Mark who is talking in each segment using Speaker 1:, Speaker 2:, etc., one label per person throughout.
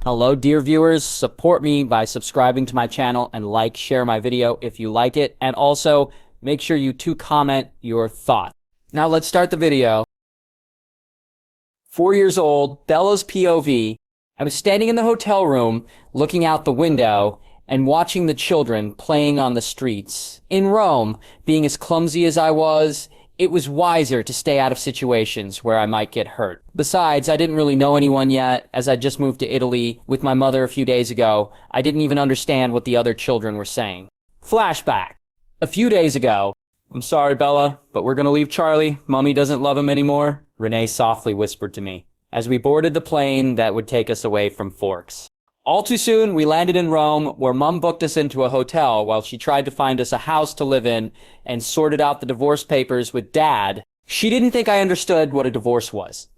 Speaker 1: Hello, dear viewers. Support me by subscribing to my channel and share my video if you like it. And also, make sure you comment your thoughts. Now let's start the video. 4 years old, Bella's POV. I was standing in the hotel room, looking out the window, and watching the children playing on the streets. In Rome, being as clumsy as I was, it was wiser to stay out of situations where I might get hurt. Besides, I didn't really know anyone yet, as I just moved to Italy with my mother a few days ago. I didn't even understand what the other children were saying. Flashback. A few days ago, "I'm sorry, Bella, but we're gonna leave Charlie. Mommy doesn't love him anymore," Renee softly whispered to me, as we boarded the plane that would take us away from Forks. All too soon, we landed in Rome, where Mum booked us into a hotel while she tried to find us a house to live in and sorted out the divorce papers with Dad. She didn't think I understood what a divorce was.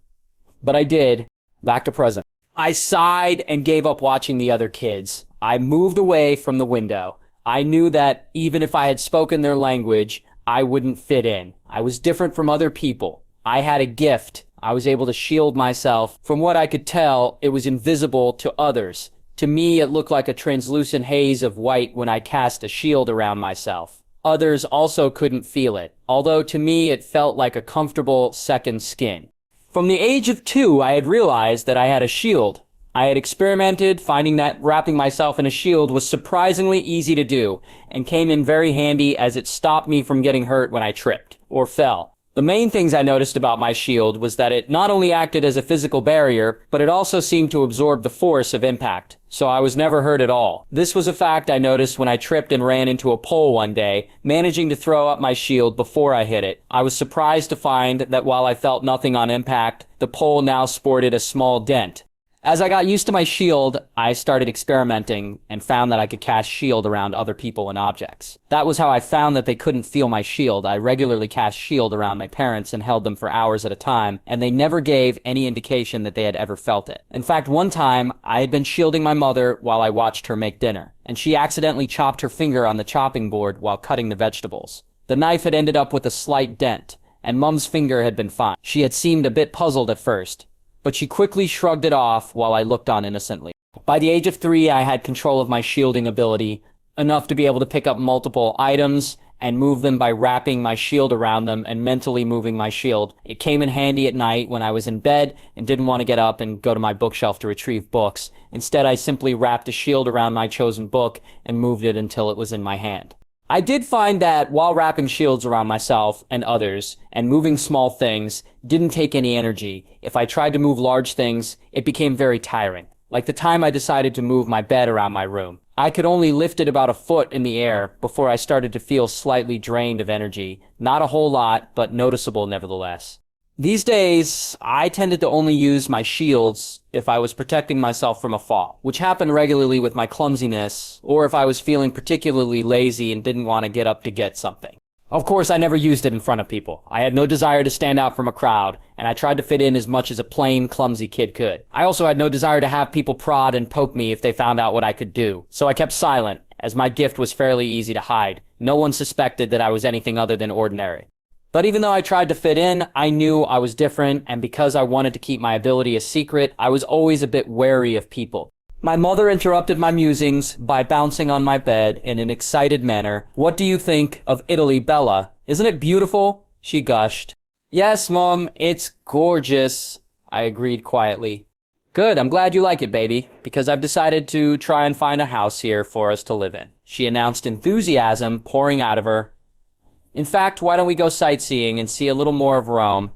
Speaker 1: But I did. Back to present. I sighed and gave up watching the other kids. I moved away from the window. I knew that even if I had spoken their language, I wouldn't fit in. I was different from other people. I had a gift. I was able to shield myself. From what I could tell, it was invisible to others. To me, it looked like a translucent haze of white when I cast a shield around myself. Others also couldn't feel it, although to me it felt like a comfortable second skin. From the age of 2, I had realized that I had a shield. I had experimented, finding that wrapping myself in a shield was surprisingly easy to do, and came in very handy as it stopped me from getting hurt when I tripped or fell. The main things I noticed about my shield was that it not only acted as a physical barrier, but it also seemed to absorb the force of impact, so I was never hurt at all. This was a fact I noticed when I tripped and ran into a pole one day, managing to throw up my shield before I hit it. I was surprised to find that while I felt nothing on impact, the pole now sported a small dent. As I got used to my shield, I started experimenting and found that I could cast shield around other people and objects. That was how I found that they couldn't feel my shield. I regularly cast shield around my parents and held them for hours at a time, and they never gave any indication that they had ever felt it. In fact, one time, I had been shielding my mother while I watched her make dinner, and she accidentally chopped her finger on the chopping board while cutting the vegetables. The knife had ended up with a slight dent, and Mum's finger had been fine. She had seemed a bit puzzled at first, but she quickly shrugged it off while I looked on innocently. By the age of 3, I had control of my shielding ability, enough to be able to pick up multiple items and move them by wrapping my shield around them and mentally moving my shield. It came in handy at night when I was in bed and didn't want to get up and go to my bookshelf to retrieve books. Instead, I simply wrapped a shield around my chosen book and moved it until it was in my hand. I did find that while wrapping shields around myself and others and moving small things didn't take any energy. If I tried to move large things, it became very tiring. Like the time I decided to move my bed around my room. I could only lift it about a foot in the air before I started to feel slightly drained of energy. Not a whole lot, but noticeable nevertheless. These days, I tended to only use my shields if I was protecting myself from a fall, which happened regularly with my clumsiness, or if I was feeling particularly lazy and didn't want to get up to get something. Of course, I never used it in front of people. I had no desire to stand out from a crowd, and I tried to fit in as much as a plain, clumsy kid could. I also had no desire to have people prod and poke me if they found out what I could do, so I kept silent, as my gift was fairly easy to hide. No one suspected that I was anything other than ordinary. But even though I tried to fit in, I knew I was different, and because I wanted to keep my ability a secret, I was always a bit wary of people. My mother interrupted my musings by bouncing on my bed in an excited manner. "What do you think of Italy, Bella? Isn't it beautiful?" she gushed. "Yes, Mom, it's gorgeous," I agreed quietly. "Good, I'm glad you like it, baby, because I've decided to try and find a house here for us to live in," she announced, enthusiasm pouring out of her. "In fact, why don't we go sightseeing and see a little more of Rome?"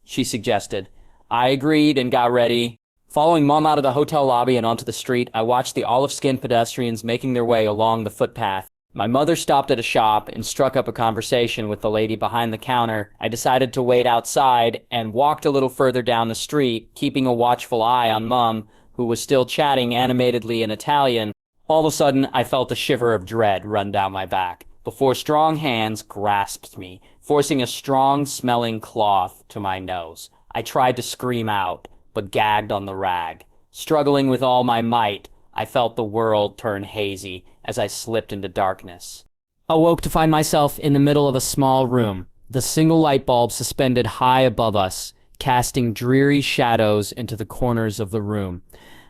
Speaker 1: she suggested. I agreed and got ready. Following Mom out of the hotel lobby and onto the street, I watched the olive-skinned pedestrians making their way along the footpath. My mother stopped at a shop and struck up a conversation with the lady behind the counter. I decided to wait outside and walked a little further down the street, keeping a watchful eye on Mom, who was still chatting animatedly in Italian. All of a sudden, I felt a shiver of dread run down my back, before strong hands grasped me, forcing a strong-smelling cloth to my nose. I tried to scream out, but gagged on the rag. Struggling with all my might, I felt the world turn hazy as I slipped into darkness. Awoke to find myself in the middle of a small room, the single light bulb suspended high above us, casting dreary shadows into the corners of the room.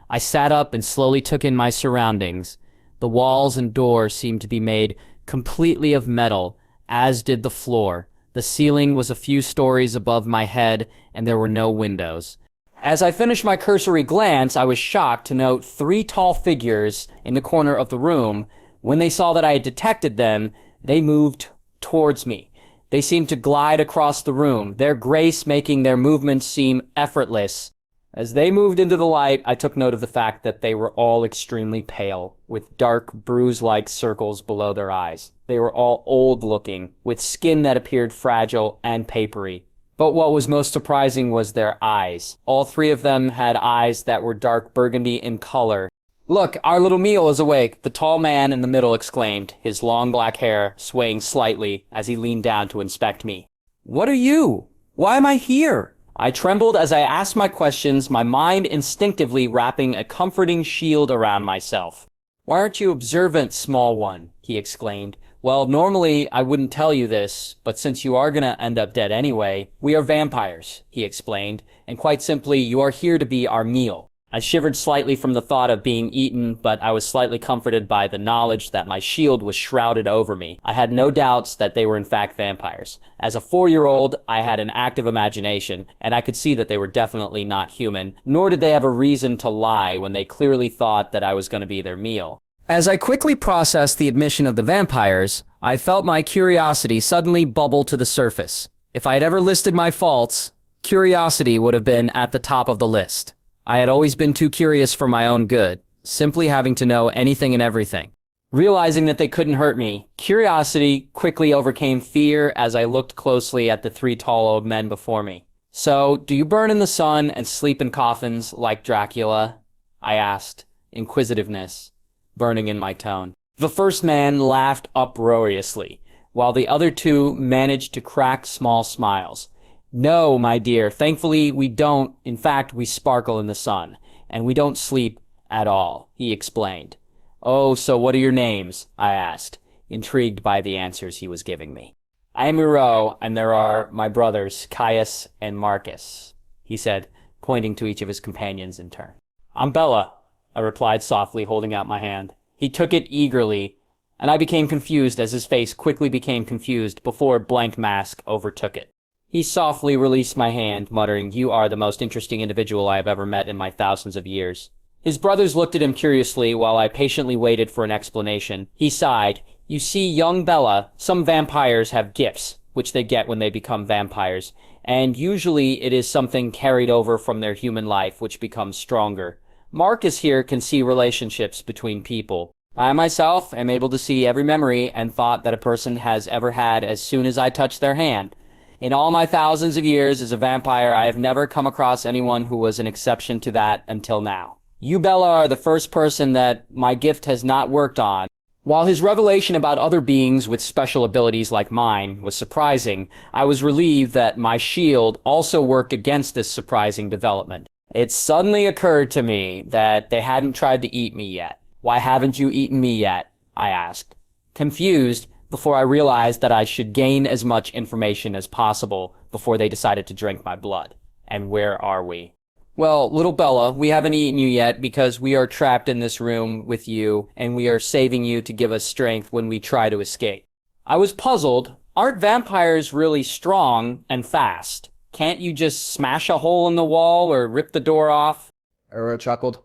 Speaker 1: I sat up and slowly took in my surroundings. The walls and door seemed to be made completely of metal, as did the floor. The ceiling was a few stories above my head, and there were no windows. As I finished my cursory glance, I was shocked to note 3 tall figures in the corner of the room. When they saw that I had detected them, they moved towards me. They seemed to glide across the room, their grace making their movements seem effortless. As they moved into the light, I took note of the fact that they were all extremely pale, with dark bruise-like circles below their eyes. They were all old-looking, with skin that appeared fragile and papery. But what was most surprising was their eyes. All 3 of them had eyes that were dark burgundy in color. "Look, our little meal is awake," the tall man in the middle exclaimed, his long black hair swaying slightly as he leaned down to inspect me. "What are you? Why am I here?" I trembled as I asked my questions, my mind instinctively wrapping a comforting shield around myself. "Why aren't you observant, small one?" he exclaimed. "Well, normally I wouldn't tell you this, but since you are gonna end up dead anyway, we are vampires," he explained, "and quite simply, you are here to be our meal." I shivered slightly from the thought of being eaten, but I was slightly comforted by the knowledge that my shield was shrouded over me. I had no doubts that they were in fact vampires. As a 4-year-old, I had an active imagination, and I could see that they were definitely not human, nor did they have a reason to lie when they clearly thought that I was going to be their meal. As I quickly processed the admission of the vampires, I felt my curiosity suddenly bubble to the surface. If I had ever listed my faults, curiosity would have been at the top of the list. I had always been too curious for my own good, simply having to know anything and everything. Realizing that they couldn't hurt me, curiosity quickly overcame fear as I looked closely at the 3 tall old men before me. "So, do you burn in the sun and sleep in coffins like Dracula?" I asked, inquisitiveness burning in my tone. The first man laughed uproariously, while the other 2 managed to crack small smiles. "No, my dear, thankfully we don't. In fact, we sparkle in the sun, and we don't sleep at all," he explained. "Oh, so what are your names?" I asked, intrigued by the answers he was giving me. "I am Hero, and there are my brothers, Caius and Marcus," he said, pointing to each of his companions in turn. "I'm Bella," I replied softly, holding out my hand. He took it eagerly, and I became confused as his face quickly became confused before a blank mask overtook it. He softly released my hand, muttering, "You are the most interesting individual I have ever met in my thousands of years." His brothers looked at him curiously while I patiently waited for an explanation. He sighed. "You see, young Bella, some vampires have gifts, which they get when they become vampires, and usually it is something carried over from their human life which becomes stronger. Marcus here can see relationships between people. I myself am able to see every memory and thought that a person has ever had as soon as I touch their hand. In all my thousands of years as a vampire, I have never come across anyone who was an exception to that until now. You, Bella, are the first person that my gift has not worked on." While his revelation about other beings with special abilities like mine was surprising, I was relieved that my shield also worked against this surprising development. It suddenly occurred to me that they hadn't tried to eat me yet. "Why haven't you eaten me yet?" I asked, confused, before I realized that I should gain as much information as possible before they decided to drink my blood. "And where are we?" "Well, little Bella, we haven't eaten you yet because we are trapped in this room with you, and we are saving you to give us strength when we try to escape." I was puzzled. Aren't vampires really strong and fast? Can't you just smash a hole in the wall or rip the door off? Ura chuckled.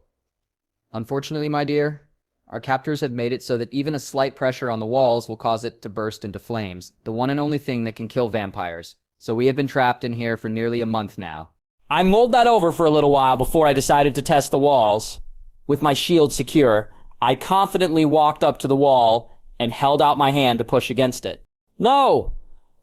Speaker 1: "Unfortunately, my dear, our captors have made it so that even a slight pressure on the walls will cause it to burst into flames, the one and only thing that can kill vampires. So we have been trapped in here for nearly a month now." I mulled that over for a little while before I decided to test the walls. With my shield secure, I confidently walked up to the wall and held out my hand to push against it. "No!"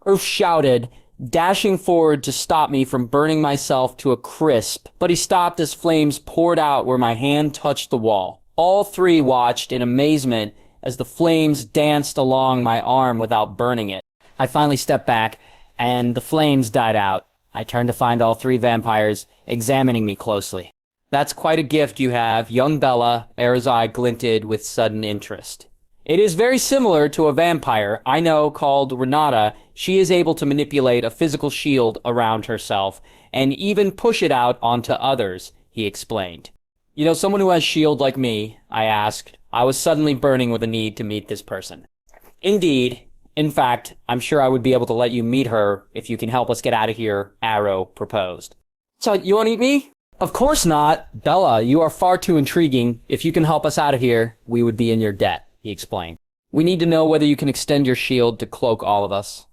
Speaker 1: Urf shouted, dashing forward to stop me from burning myself to a crisp, but he stopped as flames poured out where my hand touched the wall. All 3 watched in amazement as the flames danced along my arm without burning it. I finally stepped back, and the flames died out. I turned to find all 3 vampires examining me closely. "That's quite a gift you have, young Bella," Era's eye glinted with sudden interest. "It is very similar to a vampire I know called Renata. She is able to manipulate a physical shield around herself and even push it out onto others," he explained. You know someone who has shield like me? I asked. I was suddenly burning with a need to meet this person. Indeed. In fact, I'm sure I would be able to let you meet her if you can help us get out of here, Arrow proposed. So, you want to eat me? Of course not. Bella, you are far too intriguing. If you can help us out of here, we would be in your debt, he explained. We need to know whether you can extend your shield to cloak all of us.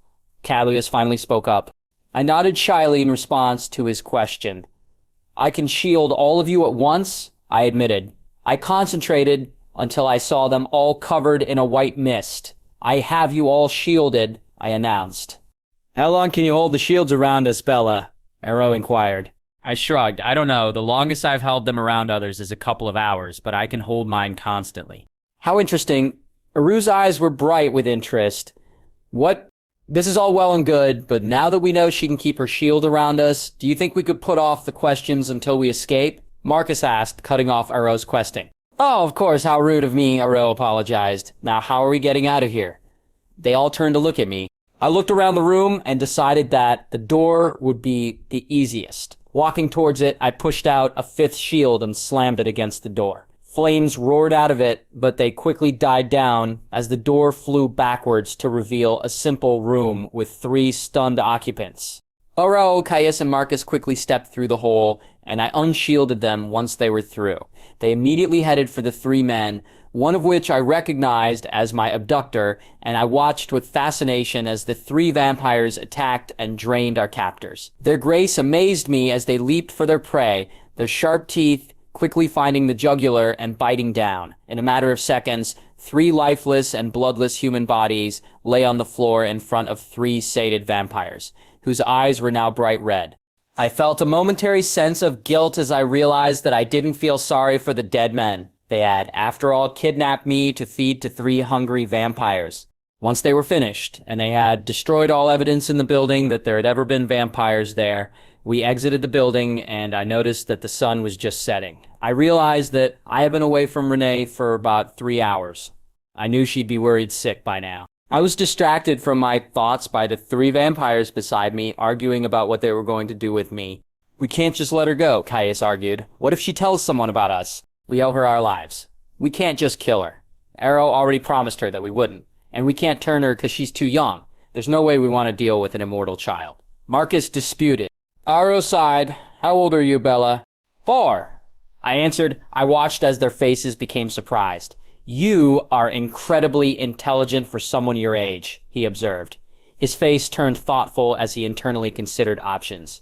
Speaker 1: Callius finally spoke up. I nodded shyly in response to his question. I can shield all of you at once, I admitted. I concentrated until I saw them all covered in a white mist. I have you all shielded, I announced. How long can you hold the shields around us, Bella? Arrow inquired. I shrugged. I don't know. The longest I've held them around others is a couple of hours, but I can hold mine constantly. How interesting. Aru's eyes were bright with interest. What? This is all well and good, but now that we know she can keep her shield around us, do you think we could put off the questions until we escape? Marcus asked, cutting off Arrow's questing. Oh, of course, how rude of me, Arrow apologized. Now how are we getting out of here? They all turned to look at me. I looked around the room and decided that the door would be the easiest. Walking towards it, I pushed out a fifth shield and slammed it against the door. Flames roared out of it, but they quickly died down as the door flew backwards to reveal a simple room with 3 stunned occupants. Oro, Caius, and Marcus quickly stepped through the hole, and I unshielded them once they were through. They immediately headed for the 3 men, one of which I recognized as my abductor, and I watched with fascination as the 3 vampires attacked and drained our captors. Their grace amazed me as they leaped for their prey, their sharp teeth quickly finding the jugular and biting down. In a matter of seconds, 3 lifeless and bloodless human bodies lay on the floor in front of 3 sated vampires, whose eyes were now bright red. I felt a momentary sense of guilt as I realized that I didn't feel sorry for the dead men. They had, after all, kidnapped me to feed to 3 hungry vampires. Once they were finished, and they had destroyed all evidence in the building that there had ever been vampires there, we exited the building, and I noticed that the sun was just setting. I realized that I had been away from Renee for about 3 hours. I knew she'd be worried sick by now. I was distracted from my thoughts by the 3 vampires beside me, arguing about what they were going to do with me. We can't just let her go, Caius argued. What if she tells someone about us? We owe her our lives. We can't just kill her. Arrow already promised her that we wouldn't. And we can't turn her because she's too young. There's no way we want to deal with an immortal child. Marcus disputed. Arrow sighed. How old are you, Bella? 4. I answered. I watched as their faces became surprised. You are incredibly intelligent for someone your age, he observed. His face turned thoughtful as he internally considered options.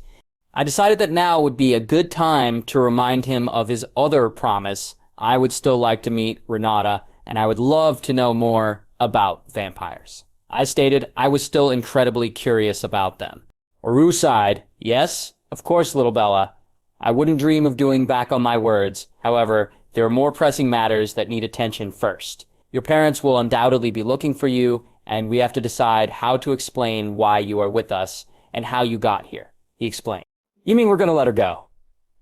Speaker 1: I decided that now would be a good time to remind him of his other promise. I would still like to meet Renata, and I would love to know more about vampires. I stated I was still incredibly curious about them. Oru sighed. Yes, of course, little Bella. I wouldn't dream of doing back on my words. However, there are more pressing matters that need attention first. Your parents will undoubtedly be looking for you, and we have to decide how to explain why you are with us and how you got here, he explained. You mean we're going to let her go?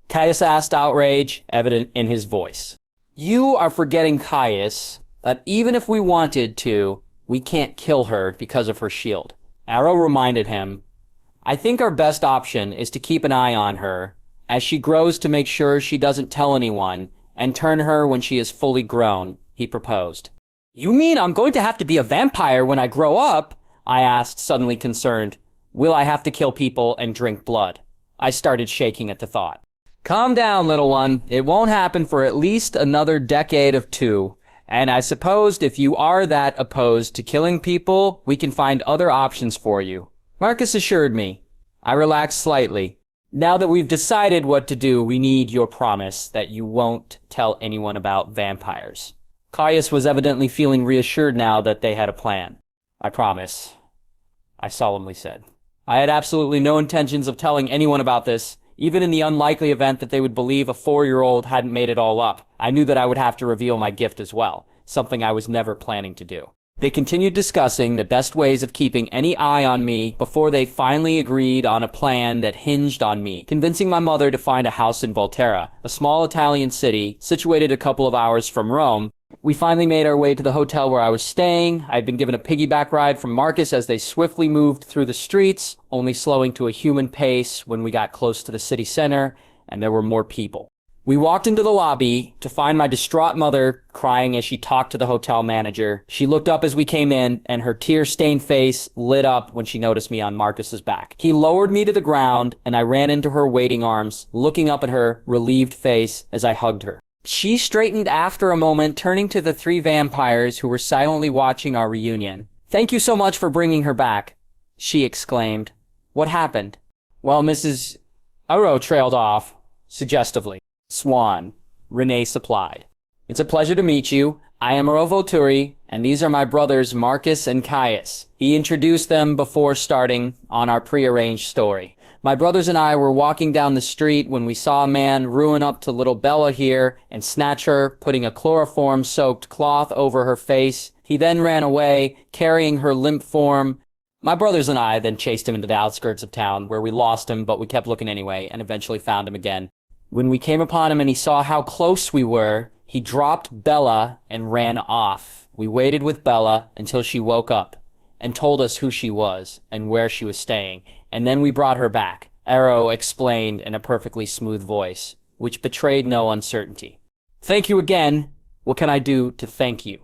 Speaker 1: Caius asked, outrage evident in his voice. You are forgetting, Caius, that even if we wanted to, we can't kill her because of her shield. Arrow reminded him, I think our best option is to keep an eye on her as she grows to make sure she doesn't tell anyone and turn her when she is fully grown, he proposed. You mean I'm going to have to be a vampire when I grow up? I asked, suddenly concerned. Will I have to kill people and drink blood? I started shaking at the thought. Calm down, little one. It won't happen for at least another decade of 2. And I supposed if you are that opposed to killing people, we can find other options for you. Marcus assured me. I relaxed slightly. Now that we've decided what to do, we need your promise that you won't tell anyone about vampires. Caius was evidently feeling reassured now that they had a plan. I promise, I solemnly said. I had absolutely no intentions of telling anyone about this, even in the unlikely event that they would believe a 4-year-old hadn't made it all up. I knew that I would have to reveal my gift as well, something I was never planning to do. They continued discussing the best ways of keeping any eye on me before they finally agreed on a plan that hinged on me, convincing my mother to find a house in Volterra, a small Italian city situated a couple of hours from Rome. We finally made our way to the hotel where I was staying. I had been given a piggyback ride from Marcus as they swiftly moved through the streets, only slowing to a human pace when we got close to the city center, and there were more people. We walked into the lobby to find my distraught mother crying as she talked to the hotel manager. She looked up as we came in, and her tear-stained face lit up when she noticed me on Marcus's back. He lowered me to the ground, and I ran into her waiting arms, looking up at her relieved face as I hugged her. She straightened after a moment, turning to the 3 vampires who were silently watching our reunion. "Thank you so much for bringing her back," she exclaimed. "What happened?" Well, Mrs. Uro trailed off, suggestively. "Swan," Renee supplied. "It's a pleasure to meet you. I am Volturi, and these are my brothers Marcus and Caius." He introduced them before starting on our prearranged story. "My brothers and I were walking down the street when we saw a man ruin up to little Bella here and snatch her, putting a chloroform-soaked cloth over her face. He then ran away, carrying her limp form. My brothers and I then chased him into the outskirts of town, where we lost him, but we kept looking anyway, and eventually found him again. When we came upon him and he saw how close we were, he dropped Bella and ran off. We waited with Bella until she woke up and told us who she was and where she was staying, and then we brought her back," Arrow explained in a perfectly smooth voice, which betrayed no uncertainty. "Thank you again. What can I do to thank you?"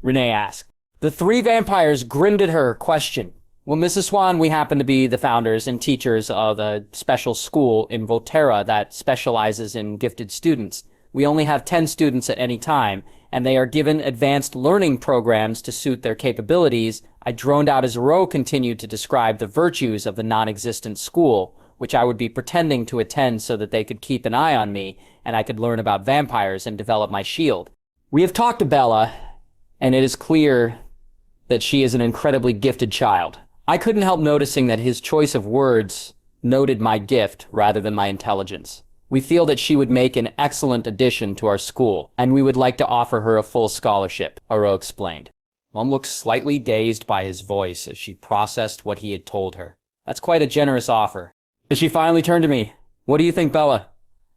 Speaker 1: Renee asked. The 3 vampires grinned at her question. "Well, Mrs. Swan, we happen to be the founders and teachers of a special school in Volterra that specializes in gifted students. We only have 10 students at any time, and they are given advanced learning programs to suit their capabilities." I droned out as Ro continued to describe the virtues of the non-existent school, which I would be pretending to attend so that they could keep an eye on me, and I could learn about vampires and develop my shield. "We have talked to Bella, and it is clear that she is an incredibly gifted child." I couldn't help noticing that his choice of words noted my gift rather than my intelligence. "We feel that she would make an excellent addition to our school, and we would like to offer her a full scholarship," Aro explained. Mom looked slightly dazed by his voice as she processed what he had told her. "That's quite a generous offer." But she finally turned to me. "What do you think, Bella?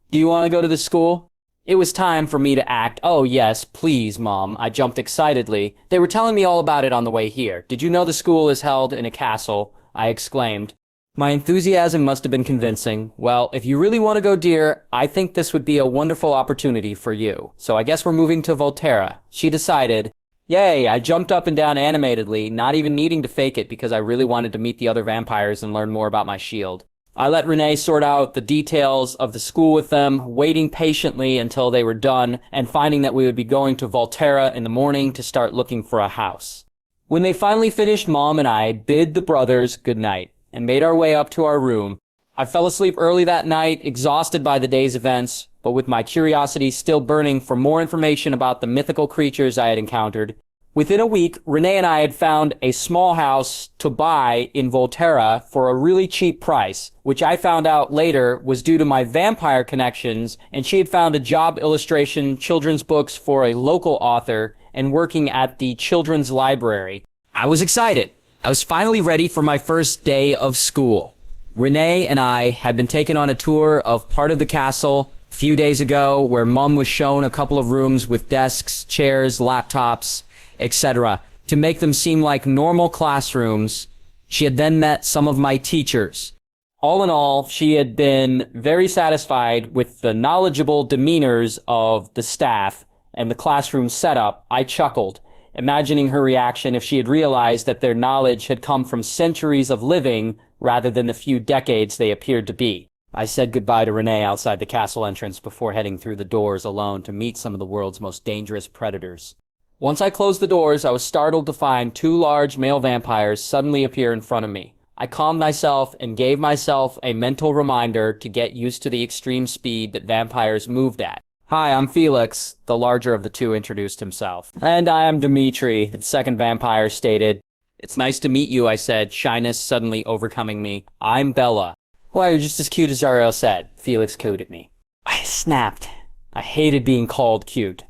Speaker 1: Do you want to go to the school?" It was time for me to act. "Oh yes, please, Mom," I jumped excitedly. "They were telling me all about it on the way here. Did you know the school is held in a castle?" I exclaimed. My enthusiasm must have been convincing. "Well, if you really want to go, dear, I think this would be a wonderful opportunity for you. So I guess we're moving to Volterra," she decided. Yay, I jumped up and down animatedly, not even needing to fake it because I really wanted to meet the other vampires and learn more about my shield. I let Renee sort out the details of the school with them, waiting patiently until they were done, and finding that we would be going to Volterra in the morning to start looking for a house. When they finally finished, Mom and I bid the brothers good night and made our way up to our room. I fell asleep early that night, exhausted by the day's events, but with my curiosity still burning for more information about the mythical creatures I had encountered. Within a week, Renee and I had found a small house to buy in Volterra for a really cheap price, which I found out later was due to my vampire connections, and she had found a job illustration children's books for a local author and working at the children's library. I was excited. I was finally ready for my first day of school. Renee and I had been taken on a tour of part of the castle a few days ago, where Mom was shown a couple of rooms with desks, chairs, laptops, etc., to make them seem like normal classrooms. She had then met some of my teachers. All in all, she had been very satisfied with the knowledgeable demeanors of the staff and the classroom setup. I chuckled, imagining her reaction if she had realized that their knowledge had come from centuries of living rather than the few decades they appeared to be. I said goodbye to Renee outside the castle entrance before heading through the doors alone to meet some of the world's most dangerous predators. Once I closed the doors, I was startled to find 2 large male vampires suddenly appear in front of me. I calmed myself and gave myself a mental reminder to get used to the extreme speed that vampires moved at. "Hi, I'm Felix," the larger of the 2 introduced himself. "And I am Dimitri," the second vampire stated. "It's nice to meet you," I said, shyness suddenly overcoming me. "I'm Bella." "Why, you're just as cute as Ariel said," Felix cooed at me. I snapped. I hated being called cute.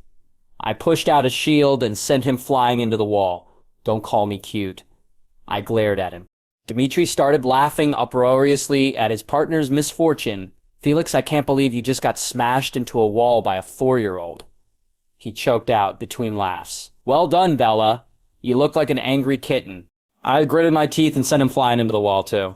Speaker 1: I pushed out a shield and sent him flying into the wall. "Don't call me cute." I glared at him. Dimitri started laughing uproariously at his partner's misfortune. "Felix, I can't believe you just got smashed into a wall by a 4-year-old. He choked out between laughs. "Well done, Bella. You look like an angry kitten." I gritted my teeth and sent him flying into the wall, too.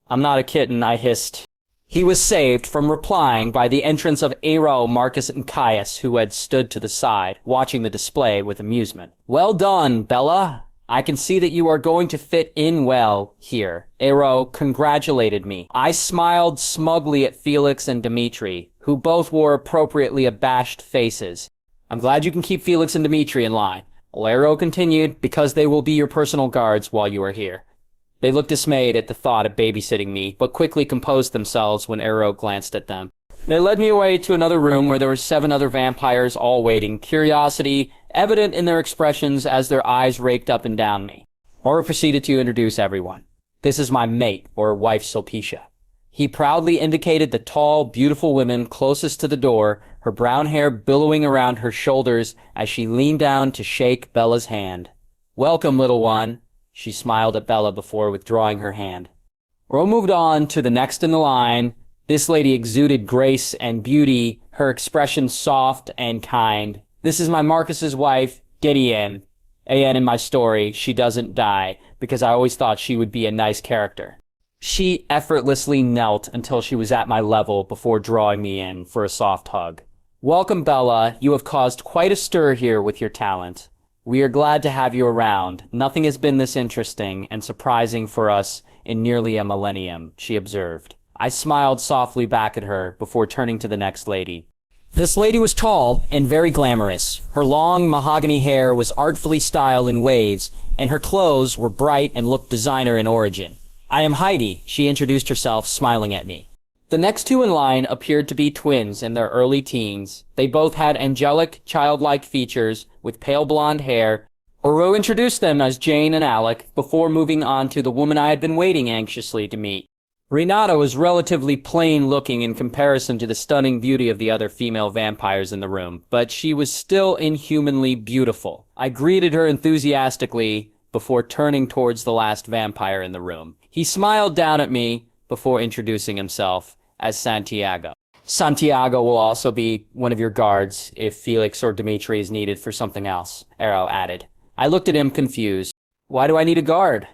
Speaker 1: "I'm not a kitten," I hissed. He was saved from replying by the entrance of Aro, Marcus, and Caius, who had stood to the side, watching the display with amusement. "Well done, Bella. I can see that you are going to fit in well here." Aro congratulated me. I smiled smugly at Felix and Dimitri, who both wore appropriately abashed faces. "I'm glad you can keep Felix and Dimitri in line." Aro continued, "because they will be your personal guards while you are here." They looked dismayed at the thought of babysitting me, but quickly composed themselves when Aro glanced at them. They led me away to another room where there were 7 other vampires all waiting, curiosity evident in their expressions as their eyes raked up and down me. Aro proceeded to introduce everyone. "This is my mate, or wife Sulpicia." He proudly indicated the tall, beautiful woman closest to the door, her brown hair billowing around her shoulders as she leaned down to shake Bella's hand. "Welcome, little one." She smiled at Bella before withdrawing her hand. Aro moved on to the next in the line. This lady exuded grace and beauty, her expression soft and kind. "This is my Marcus's wife, Gideon. A.N. in my story, she doesn't die, because I always thought she would be a nice character." She effortlessly knelt until she was at my level before drawing me in for a soft hug. "Welcome, Bella. You have caused quite a stir here with your talent. We are glad to have you around. Nothing has been this interesting and surprising for us in nearly a millennium," she observed. I smiled softly back at her before turning to the next lady. This lady was tall and very glamorous. Her long mahogany hair was artfully styled in waves, and her clothes were bright and looked designer in origin. "I am Heidi," she introduced herself, smiling at me. The next 2 in line appeared to be twins in their early teens. They both had angelic, childlike features with pale blonde hair. Aro introduced them as Jane and Alec before moving on to the woman I had been waiting anxiously to meet. Renata was relatively plain-looking in comparison to the stunning beauty of the other female vampires in the room, but she was still inhumanly beautiful. I greeted her enthusiastically before turning towards the last vampire in the room. He smiled down at me before introducing himself as Santiago. "Santiago will also be one of your guards if Felix or Dimitri is needed for something else," Aro added. I looked at him confused. "Why do I need a guard?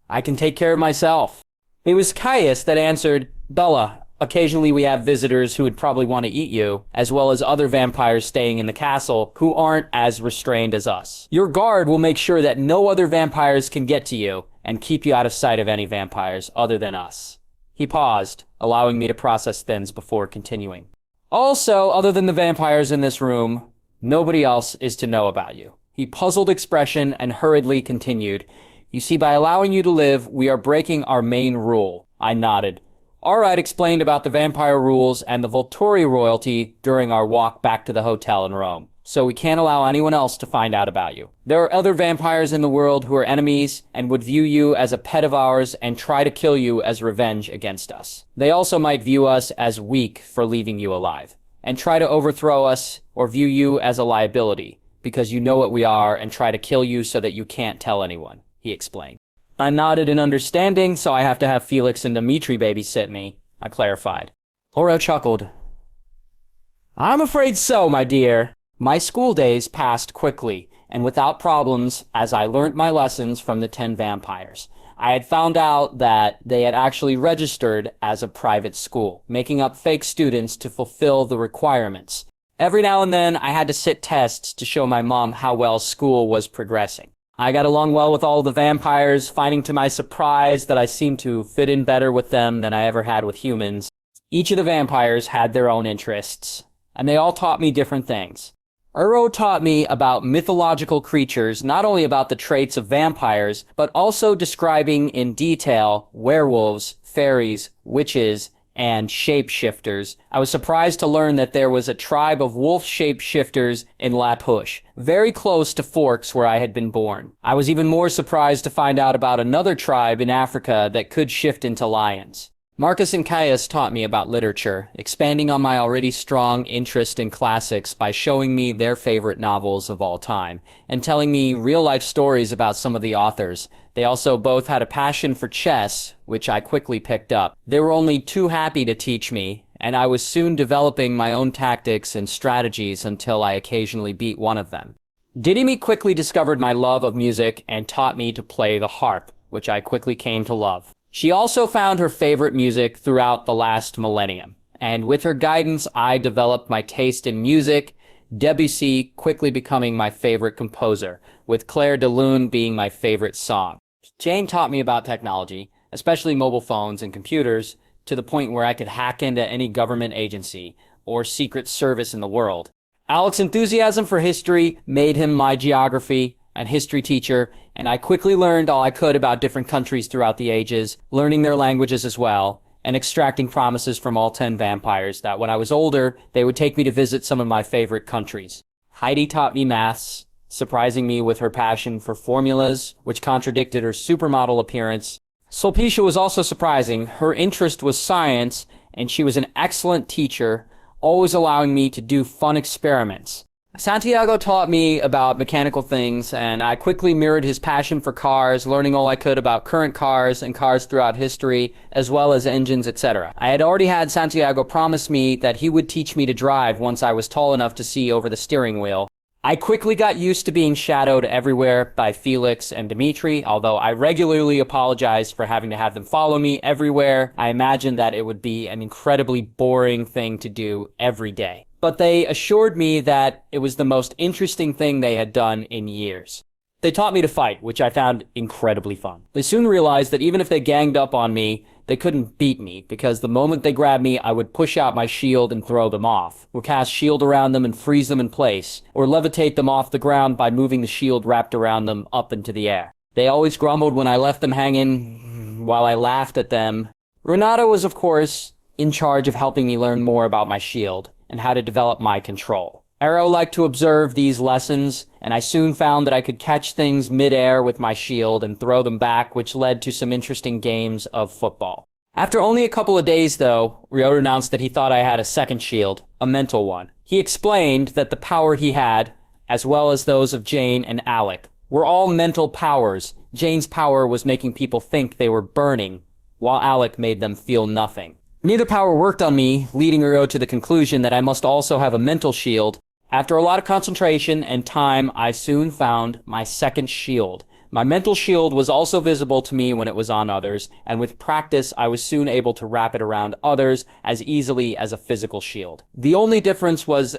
Speaker 1: I can take care of myself." It was Caius that answered, "Bella, occasionally we have visitors who would probably want to eat you, as well as other vampires staying in the castle who aren't as restrained as us. Your guard will make sure that no other vampires can get to you and keep you out of sight of any vampires other than us." He paused, allowing me to process things before continuing. "Also, other than the vampires in this room, nobody else is to know about you." He puzzled expression and hurriedly continued, "You see, by allowing you to live, we are breaking our main rule." I nodded. All right, explained about the vampire rules and the Volturi royalty during our walk back to the hotel in Rome. So we can't allow anyone else to find out about you. There are other vampires in the world who are enemies and would view you as a pet of ours and try to kill you as revenge against us. They also might view us as weak for leaving you alive and try to overthrow us or view you as a liability because you know what we are and try to kill you so that you can't tell anyone, he explained. I nodded in understanding, so I have to have Felix and Dimitri babysit me, I clarified. Aro chuckled. I'm afraid so, my dear. My school days passed quickly and without problems as I learnt my lessons from the 10 vampires. I had found out that they had actually registered as a private school, making up fake students to fulfill the requirements. Every now and then, I had to sit tests to show my mom how well school was progressing. I got along well with all the vampires, finding to my surprise that I seemed to fit in better with them than I ever had with humans. Each of the vampires had their own interests, and they all taught me different things. Uro taught me about mythological creatures, not only about the traits of vampires, but also describing in detail werewolves, fairies, witches, and shapeshifters. I was surprised to learn that there was a tribe of wolf shapeshifters in La Push, very close to Forks where I had been born. I was even more surprised to find out about another tribe in Africa that could shift into lions. Marcus and Caius taught me about literature, expanding on my already strong interest in classics by showing me their favorite novels of all time, and telling me real-life stories about some of the authors. They also both had a passion for chess, which I quickly picked up. They were only too happy to teach me, and I was soon developing my own tactics and strategies until I occasionally beat one of them. Didimi quickly discovered my love of music and taught me to play the harp, which I quickly came to love. She also found her favorite music throughout the last millennium, and with her guidance, I developed my taste in music, Debussy quickly becoming my favorite composer, with Clair de Lune being my favorite song. Jane taught me about technology, especially mobile phones and computers, to the point where I could hack into any government agency or secret service in the world. Alec's enthusiasm for history made him my geography and history teacher, and I quickly learned all I could about different countries throughout the ages, learning their languages as well, and extracting promises from all 10 vampires that when I was older, they would take me to visit some of my favorite countries. Heidi taught me maths, surprising me with her passion for formulas, which contradicted her supermodel appearance. Sulpicia was also surprising. Her interest was science, and she was an excellent teacher, always allowing me to do fun experiments. Santiago taught me about mechanical things, and I quickly mirrored his passion for cars, learning all I could about current cars and cars throughout history, as well as engines, etc. I had already had Santiago promise me that he would teach me to drive once I was tall enough to see over the steering wheel. I quickly got used to being shadowed everywhere by Felix and Dimitri, although I regularly apologized for having to have them follow me everywhere. I imagined that it would be an incredibly boring thing to do every day. But they assured me that it was the most interesting thing they had done in years. They taught me to fight, which I found incredibly fun. They soon realized that even if they ganged up on me, they couldn't beat me, because the moment they grabbed me, I would push out my shield and throw them off, or cast shield around them and freeze them in place, or levitate them off the ground by moving the shield wrapped around them up into the air. They always grumbled when I left them hanging, while I laughed at them. Renata was, of course, in charge of helping me learn more about my shield, and how to develop my control. Arrow liked to observe these lessons, and I soon found that I could catch things mid-air with my shield and throw them back, which led to some interesting games of football. After only a couple of days, though, Ryota announced that he thought I had a second shield, a mental one. He explained that the power he had, as well as those of Jane and Alec, were all mental powers. Jane's power was making people think they were burning, while Alec made them feel nothing. Neither power worked on me, leading Ryota to the conclusion that I must also have a mental shield. After a lot of concentration and time, I soon found my second shield. My mental shield was also visible to me when it was on others, and with practice, I was soon able to wrap it around others as easily as a physical shield. The only difference was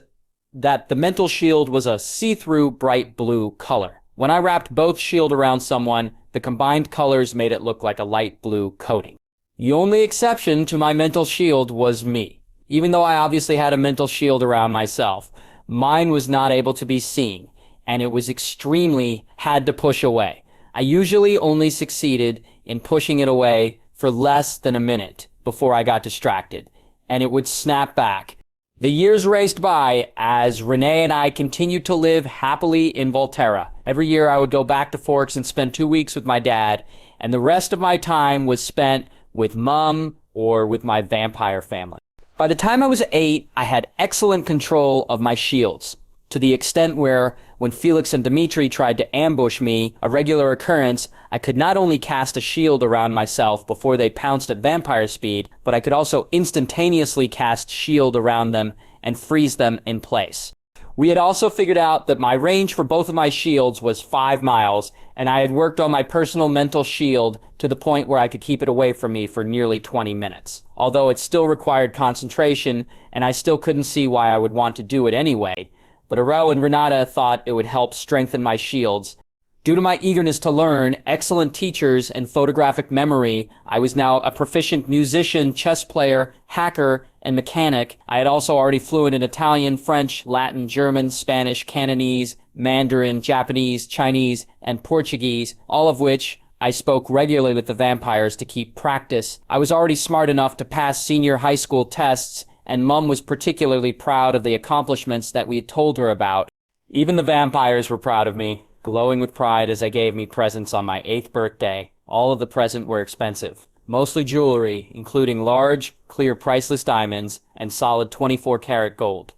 Speaker 1: that the mental shield was a see-through bright blue color. When I wrapped both shield around someone, the combined colors made it look like a light blue coating. The only exception to my mental shield was me. Even though I obviously had a mental shield around myself, mine was not able to be seen, and it was extremely had to push away. I usually only succeeded in pushing it away for less than a minute before I got distracted, and it would snap back. The years raced by as Renee and I continued to live happily in Volterra. Every year I would go back to Forks and spend 2 weeks with my dad, and the rest of my time was spent with Mum or with my vampire family. By the time I was 8, I had excellent control of my shields, to the extent where, when Felix and Dimitri tried to ambush me, a regular occurrence, I could not only cast a shield around myself before they pounced at vampire speed, but I could also instantaneously cast shield around them and freeze them in place. We had also figured out that my range for both of my shields was 5 miles, and I had worked on my personal mental shield to the point where I could keep it away from me for nearly 20 minutes. Although it still required concentration, and I still couldn't see why I would want to do it anyway, but Aro and Renata thought it would help strengthen my shields. Due to my eagerness to learn, excellent teachers, and photographic memory, I was now a proficient musician, chess player, hacker, and mechanic. I had also already fluent in Italian, French, Latin, German, Spanish, Cantonese, Mandarin, Japanese, Chinese, and Portuguese, all of which I spoke regularly with the vampires to keep practice. I was already smart enough to pass senior high school tests, and Mum was particularly proud of the accomplishments that we had told her about. Even the vampires were proud of me, glowing with pride as they gave me presents on my 8th birthday. All of the presents were expensive. Mostly jewelry, including large, clear priceless diamonds and solid 24-karat gold.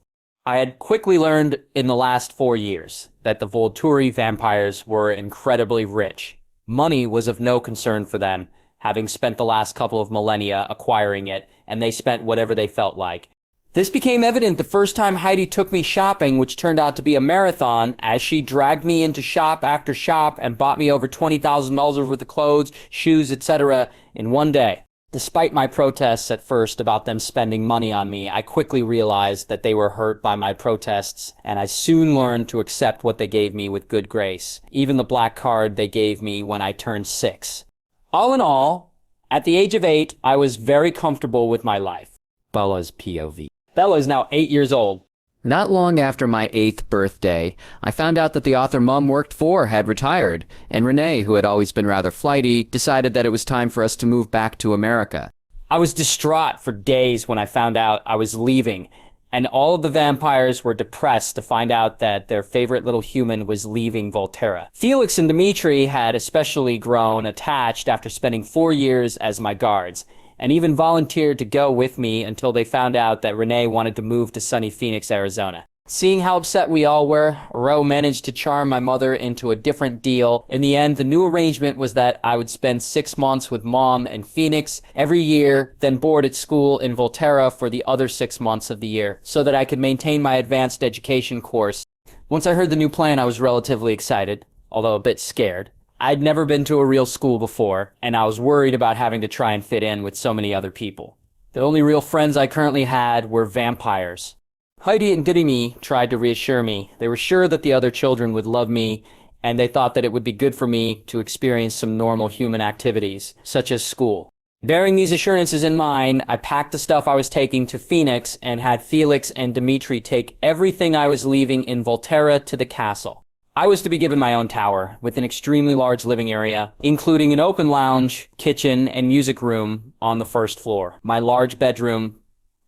Speaker 1: I had quickly learned in the last 4 years that the Volturi vampires were incredibly rich. Money was of no concern for them, having spent the last couple of millennia acquiring it, and they spent whatever they felt like. This became evident the first time Heidi took me shopping, which turned out to be a marathon, as she dragged me into shop after shop and bought me over $20,000 worth of clothes, shoes, etc. in one day. Despite my protests at first about them spending money on me, I quickly realized that they were hurt by my protests, and I soon learned to accept what they gave me with good grace, even the black card they gave me when I turned 6. All in all, at the age of 8, I was very comfortable with my life. Bella's POV. Bella is now 8 years old. Not long after my 8th birthday, I found out that the author Mom worked for had retired, and Renee, who had always been rather flighty, decided that it was time for us to move back to America. I was distraught for days when I found out I was leaving, and all of the vampires were depressed to find out that their favorite little human was leaving Volturi. Felix and Dimitri had especially grown attached after spending 4 years as my guards, and even volunteered to go with me until they found out that Renee wanted to move to sunny Phoenix, Arizona. Seeing how upset we all were, Ro managed to charm my mother into a different deal. In the end, the new arrangement was that I would spend 6 months with Mom in Phoenix every year, then board at school in Volterra for the other 6 months of the year, so that I could maintain my advanced education course. Once I heard the new plan, I was relatively excited, although a bit scared. I'd never been to a real school before, and I was worried about having to try and fit in with so many other people. The only real friends I currently had were vampires. Heidi and Dirimi tried to reassure me. They were sure that the other children would love me, and they thought that it would be good for me to experience some normal human activities, such as school. Bearing these assurances in mind, I packed the stuff I was taking to Phoenix and had Felix and Dimitri take everything I was leaving in Volterra to the castle. I was to be given my own tower, with an extremely large living area, including an open lounge, kitchen, and music room on the first floor. My large bedroom,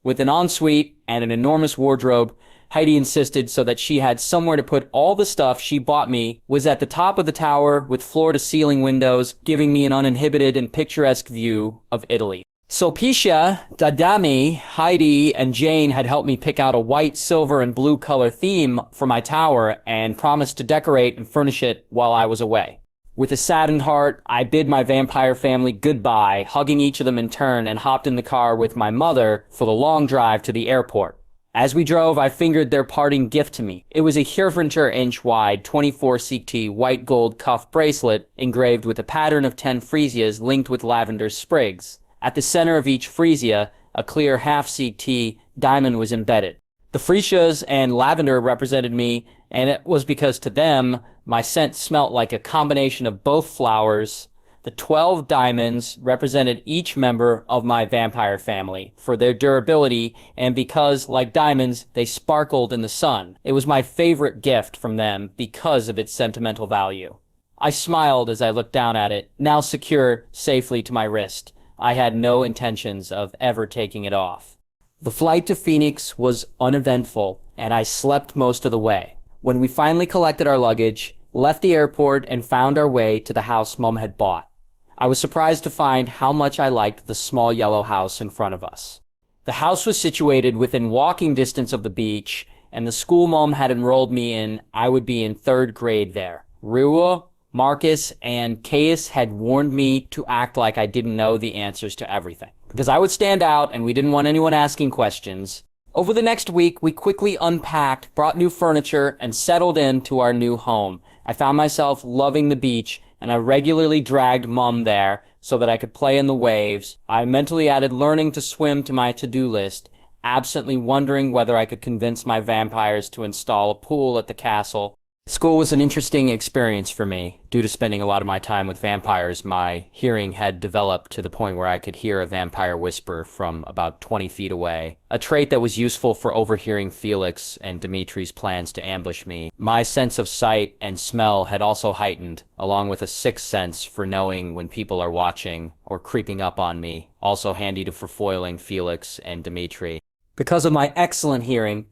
Speaker 1: with an ensuite and an enormous wardrobe, Heidi insisted so that she had somewhere to put all the stuff she bought me, was at the top of the tower with floor-to-ceiling windows, giving me an uninhibited and picturesque view of Italy. Sulpicia, Dadami, Heidi, and Jane had helped me pick out a white, silver, and blue color theme for my tower and promised to decorate and furnish it while I was away. With a saddened heart, I bid my vampire family goodbye, hugging each of them in turn, and hopped in the car with my mother for the long drive to the airport. As we drove, I fingered their parting gift to me. It was a Herfincher-inch wide 24 CT white gold cuff bracelet engraved with a pattern of 10 freesias linked with lavender sprigs. At the center of each freesia, a clear half-CT diamond was embedded. The freesias and lavender represented me, and it was because to them, my scent smelt like a combination of both flowers. The 12 diamonds represented each member of my vampire family for their durability, and because, like diamonds, they sparkled in the sun. It was my favorite gift from them because of its sentimental value. I smiled as I looked down at it, now secured safely to my wrist. I had no intentions of ever taking it off. The flight to Phoenix was uneventful, and I slept most of the way. When we finally collected our luggage, left the airport, and found our way to the house Mom had bought, I was surprised to find how much I liked the small yellow house in front of us. The house was situated within walking distance of the beach, and the school Mom had enrolled me in, I would be in 3rd grade there. Rua, Marcus, and Caius had warned me to act like I didn't know the answers to everything, because I would stand out and we didn't want anyone asking questions. Over the next week, we quickly unpacked, brought new furniture, and settled into our new home. I found myself loving the beach, and I regularly dragged Mom there so that I could play in the waves. I mentally added learning to swim to my to-do list, absently wondering whether I could convince my vampires to install a pool at the castle. School was an interesting experience for me. Due to spending a lot of my time with vampires, my hearing had developed to the point where I could hear a vampire whisper from about 20 feet away, a trait that was useful for overhearing Felix and Dimitri's plans to ambush me. My sense of sight and smell had also heightened, along with a sixth sense for knowing when people are watching or creeping up on me, also handy for foiling Felix and Dimitri. Because of my excellent hearing,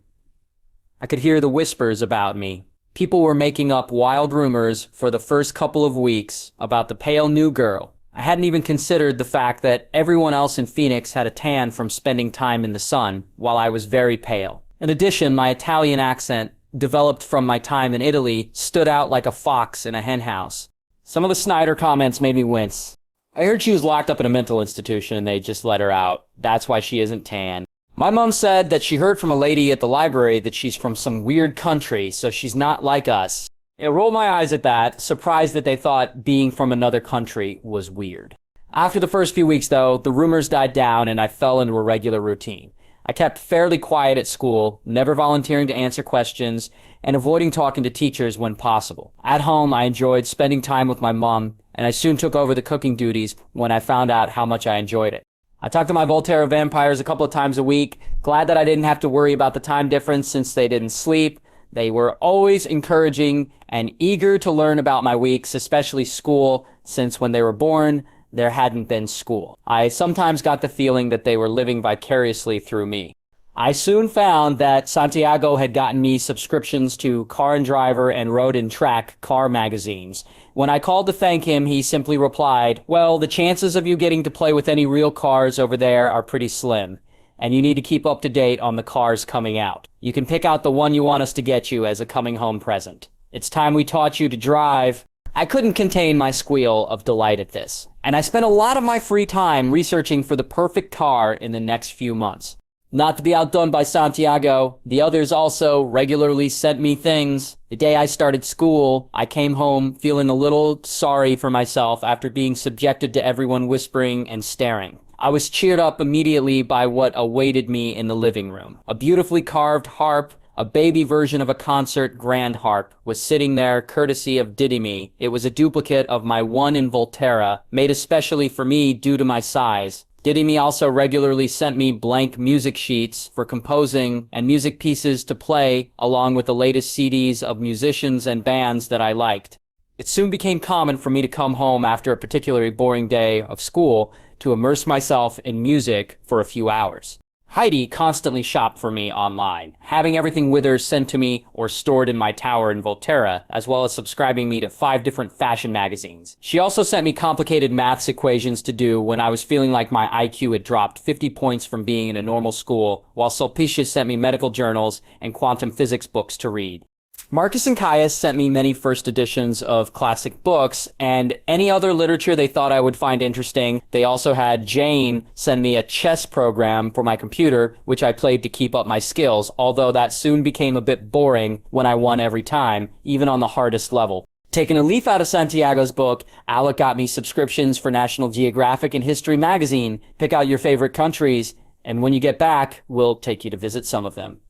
Speaker 1: I could hear the whispers about me. People were making up wild rumors for the first couple of weeks about the pale new girl. I hadn't even considered the fact that everyone else in Phoenix had a tan from spending time in the sun, while I was very pale. In addition, my Italian accent, developed from my time in Italy, stood out like a fox in a henhouse. Some of the Snyder comments made me wince. I heard she was locked up in a mental institution and they just let her out. That's why she isn't tan. My mom said that she heard from a lady at the library that she's from some weird country, so she's not like us. I rolled my eyes at that, surprised that they thought being from another country was weird. After the first few weeks, though, the rumors died down and I fell into a regular routine. I kept fairly quiet at school, never volunteering to answer questions, and avoiding talking to teachers when possible. At home, I enjoyed spending time with my mom, and I soon took over the cooking duties when I found out how much I enjoyed it. I talked to my Volturi vampires a couple of times a week, glad that I didn't have to worry about the time difference since they didn't sleep. They were always encouraging and eager to learn about my weeks, especially school, since when they were born, there hadn't been school. I sometimes got the feeling that they were living vicariously through me. I soon found that Santiago had gotten me subscriptions to Car and Driver and Road and Track car magazines. When I called to thank him, he simply replied, "Well, the chances of you getting to play with any real cars over there are pretty slim, and you need to keep up to date on the cars coming out. You can pick out the one you want us to get you as a coming home present. It's time we taught you to drive." I couldn't contain my squeal of delight at this, and I spent a lot of my free time researching for the perfect car in the next few months. Not to be outdone by Santiago, the others also regularly sent me things. The day I started school, I came home feeling a little sorry for myself after being subjected to everyone whispering and staring. I was cheered up immediately by what awaited me in the living room. A beautifully carved harp, a baby version of a concert grand harp, was sitting there courtesy of Didimi. It was a duplicate of my one in Volterra, made especially for me due to my size. Didimi also regularly sent me blank music sheets for composing and music pieces to play, along with the latest CDs of musicians and bands that I liked. It soon became common for me to come home after a particularly boring day of school to immerse myself in music for a few hours. Heidi constantly shopped for me online, having everything with her sent to me or stored in my tower in Volterra, as well as subscribing me to 5 different fashion magazines. She also sent me complicated maths equations to do when I was feeling like my IQ had dropped 50 points from being in a normal school, while Sulpicia sent me medical journals and quantum physics books to read. Marcus and Caius sent me many first editions of classic books and any other literature they thought I would find interesting. They also had Jane send me a chess program for my computer, which I played to keep up my skills, although that soon became a bit boring when I won every time, even on the hardest level. Taking a leaf out of Santiago's book, Alec got me subscriptions for National Geographic and History magazine. Pick out your favorite countries, and when you get back, we'll take you to visit some of them.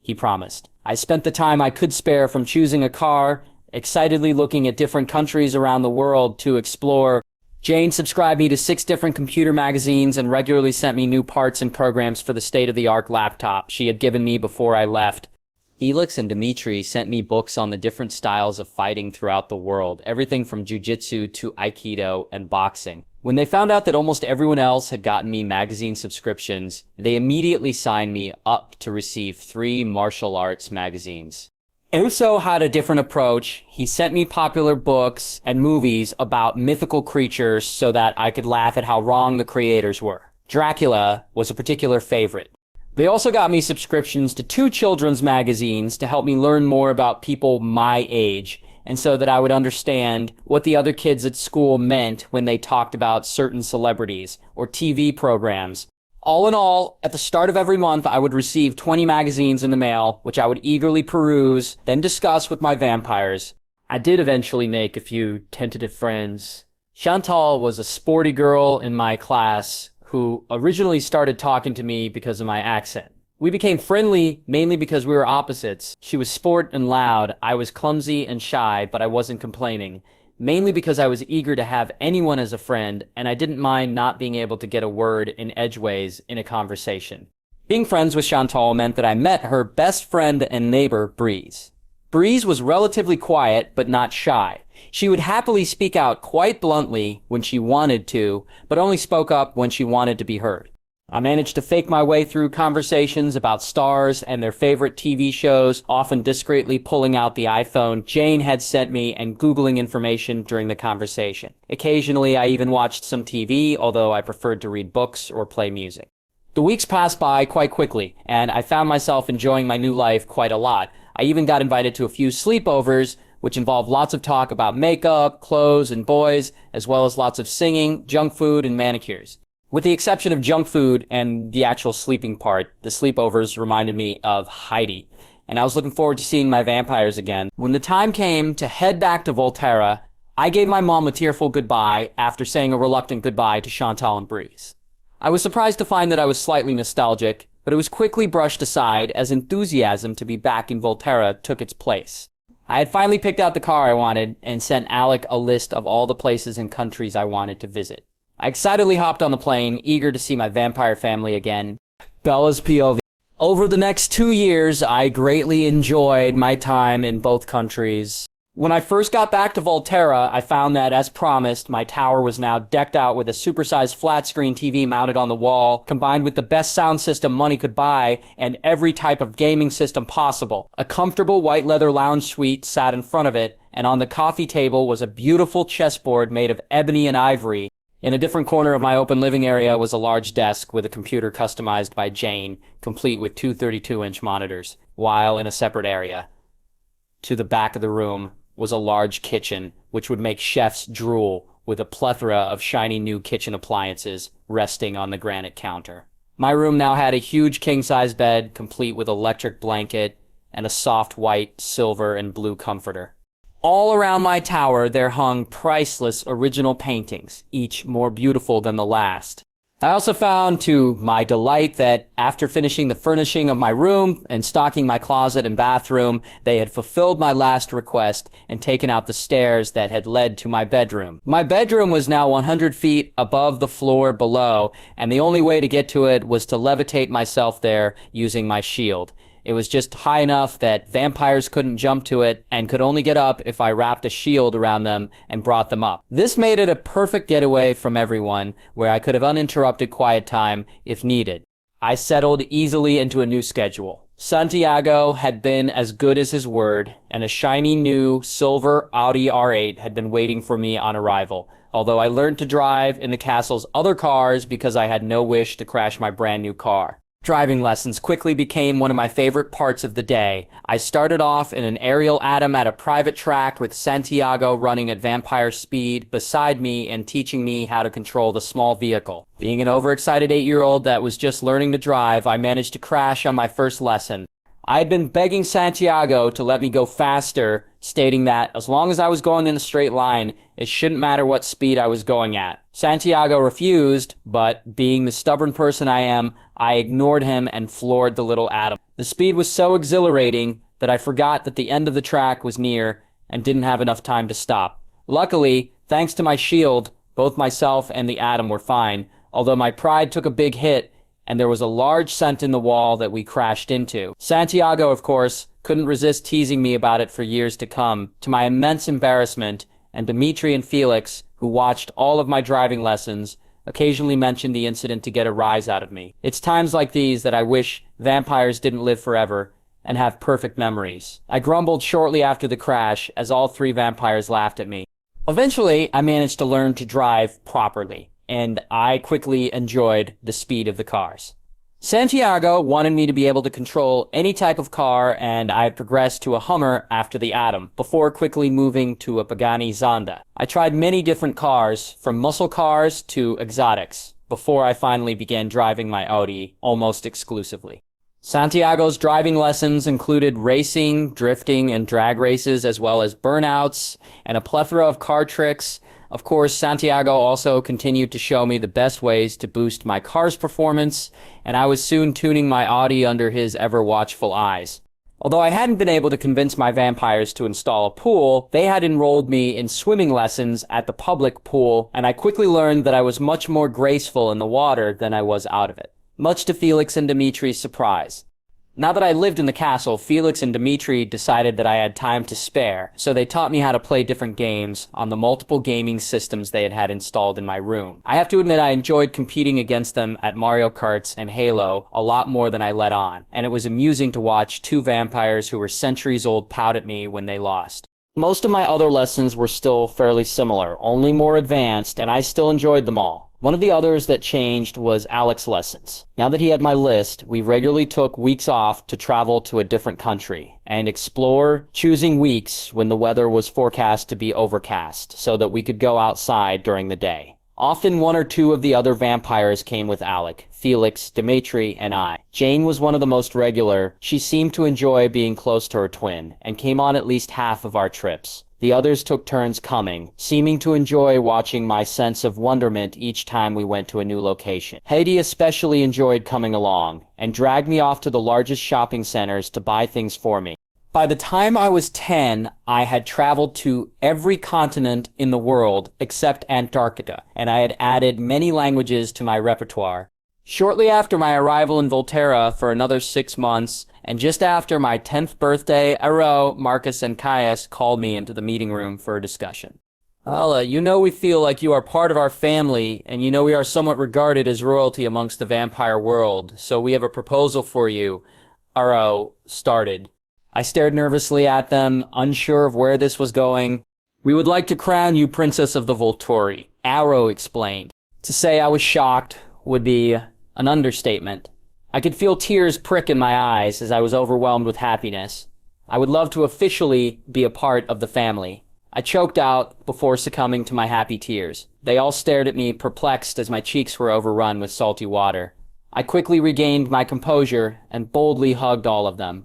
Speaker 1: He promised. I spent the time I could spare from choosing a car, excitedly looking at different countries around the world to explore. Jane subscribed me to 6 different computer magazines and regularly sent me new parts and programs for the state-of-the-art laptop she had given me before I left. Felix and Dimitri sent me books on the different styles of fighting throughout the world, everything from jiu-jitsu to aikido and boxing. When they found out that almost everyone else had gotten me magazine subscriptions, they immediately signed me up to receive 3 martial arts magazines. Uso had a different approach. He sent me popular books and movies about mythical creatures so that I could laugh at how wrong the creators were. Dracula was a particular favorite. They also got me subscriptions to 2 children's magazines to help me learn more about people my age, and so that I would understand what the other kids at school meant when they talked about certain celebrities or TV programs. All in all, at the start of every month, I would receive 20 magazines in the mail, which I would eagerly peruse, then discuss with my vampires. I did eventually make a few tentative friends. Chantal was a sporty girl in my class who originally started talking to me because of my accent. We became friendly mainly because we were opposites. She was sport and loud, I was clumsy and shy, but I wasn't complaining. Mainly because I was eager to have anyone as a friend, and I didn't mind not being able to get a word in edgeways in a conversation. Being friends with Chantal meant that I met her best friend and neighbor, Breeze. Breeze was relatively quiet, but not shy. She would happily speak out quite bluntly when she wanted to, but only spoke up when she wanted to be heard. I managed to fake my way through conversations about stars and their favorite TV shows, often discreetly pulling out the iPhone Jane had sent me and Googling information during the conversation. Occasionally, I even watched some TV, although I preferred to read books or play music. The weeks passed by quite quickly, and I found myself enjoying my new life quite a lot. I even got invited to a few sleepovers, which involved lots of talk about makeup, clothes, and boys, as well as lots of singing, junk food, and manicures. With the exception of junk food and the actual sleeping part, the sleepovers reminded me of Heidi, and I was looking forward to seeing my vampires again. When the time came to head back to Volterra, I gave my mom a tearful goodbye after saying a reluctant goodbye to Chantal and Breeze. I was surprised to find that I was slightly nostalgic, but it was quickly brushed aside as enthusiasm to be back in Volterra took its place. I had finally picked out the car I wanted and sent Alec a list of all the places and countries I wanted to visit. I excitedly hopped on the plane, eager to see my vampire family again. Bella's POV. Over the next 2 years, I greatly enjoyed my time in both countries. When I first got back to Volterra, I found that, as promised, my tower was now decked out with a supersized flat-screen TV mounted on the wall, combined with the best sound system money could buy, and every type of gaming system possible. A comfortable white leather lounge suite sat in front of it, and on the coffee table was a beautiful chessboard made of ebony and ivory. In a different corner of my open living area was a large desk with a computer customized by Jane, complete with two 32-inch monitors, while in a separate area, to the back of the room, was a large kitchen, which would make chefs drool, with a plethora of shiny new kitchen appliances resting on the granite counter. My room now had a huge king-size bed, complete with electric blanket, and a soft white, silver, and blue comforter. All around my tower there hung priceless original paintings, each more beautiful than the last. I also found, to my delight, that after finishing the furnishing of my room and stocking my closet and bathroom, they had fulfilled my last request and taken out the stairs that had led to my bedroom. My bedroom was now 100 feet above the floor below, and the only way to get to it was to levitate myself there using my shield. It was just high enough that vampires couldn't jump to it and could only get up if I wrapped a shield around them and brought them up. This made it a perfect getaway from everyone, where I could have uninterrupted quiet time if needed. I settled easily into a new schedule. Santiago had been as good as his word, and a shiny new silver Audi R8 had been waiting for me on arrival, although I learned to drive in the castle's other cars because I had no wish to crash my brand new car. Driving lessons quickly became one of my favorite parts of the day. I started off in an aerial atom at a private track with Santiago running at vampire speed beside me and teaching me how to control the small vehicle. Being an overexcited 8-year-old that was just learning to drive, I managed to crash on my first lesson. I had been begging Santiago to let me go faster, stating that as long as I was going in a straight line, it shouldn't matter what speed I was going at. Santiago refused, but being the stubborn person I am, I ignored him and floored the little atom. The speed was so exhilarating that I forgot that the end of the track was near and didn't have enough time to stop. Luckily, thanks to my shield, both myself and the atom were fine, although my pride took a big hit and there was a large scent in the wall that we crashed into. Santiago, of course, couldn't resist teasing me about it for years to come, to my immense embarrassment, and Dimitri and Felix, who watched all of my driving lessons, occasionally mentioned the incident to get a rise out of me. It's times like these that I wish vampires didn't live forever and have perfect memories. I grumbled shortly after the crash as all 3 vampires laughed at me. Eventually, I managed to learn to drive properly, and I quickly enjoyed the speed of the cars. Santiago wanted me to be able to control any type of car, and I progressed to a Hummer after the Atom, before quickly moving to a Pagani Zonda. I tried many different cars, from muscle cars to exotics, before I finally began driving my Audi almost exclusively. Santiago's driving lessons included racing, drifting, and drag races, as well as burnouts, and a plethora of car tricks. Of course, Santiago also continued to show me the best ways to boost my car's performance, and I was soon tuning my Audi under his ever-watchful eyes. Although I hadn't been able to convince my vampires to install a pool, they had enrolled me in swimming lessons at the public pool, and I quickly learned that I was much more graceful in the water than I was out of it, much to Felix and Dimitri's surprise. Now that I lived in the castle, Felix and Dimitri decided that I had time to spare, so they taught me how to play different games on the multiple gaming systems they had installed in my room. I have to admit I enjoyed competing against them at Mario Karts and Halo a lot more than I let on, and it was amusing to watch 2 vampires who were centuries old pout at me when they lost. Most of my other lessons were still fairly similar, only more advanced, and I still enjoyed them all. One of the others that changed was Alec's lessons. Now that he had my list, we regularly took weeks off to travel to a different country and explore, choosing weeks when the weather was forecast to be overcast so that we could go outside during the day. Often one or two of the other vampires came with Alec, Felix, Dimitri, and I. Jane was one of the most regular. She seemed to enjoy being close to her twin, and came on at least half of our trips. The others took turns coming, seeming to enjoy watching my sense of wonderment each time we went to a new location. Heidi especially enjoyed coming along, and dragged me off to the largest shopping centers to buy things for me. By the time I was 10, I had traveled to every continent in the world except Antarctica, and I had added many languages to my repertoire. Shortly after my arrival in Volterra for another 6 months, and just after my 10th birthday, Aro, Marcus, and Caius called me into the meeting room for a discussion. Well, you know we feel like you are part of our family, and you know we are somewhat regarded as royalty amongst the vampire world, so we have a proposal for you, Aro started. I stared nervously at them, unsure of where this was going. We would like to crown you Princess of the Volturi, Aro explained. To say I was shocked would be an understatement. I could feel tears prick in my eyes as I was overwhelmed with happiness. I would love to officially be a part of the family. I choked out before succumbing to my happy tears. They all stared at me, perplexed as my cheeks were overrun with salty water. I quickly regained my composure and boldly hugged all of them.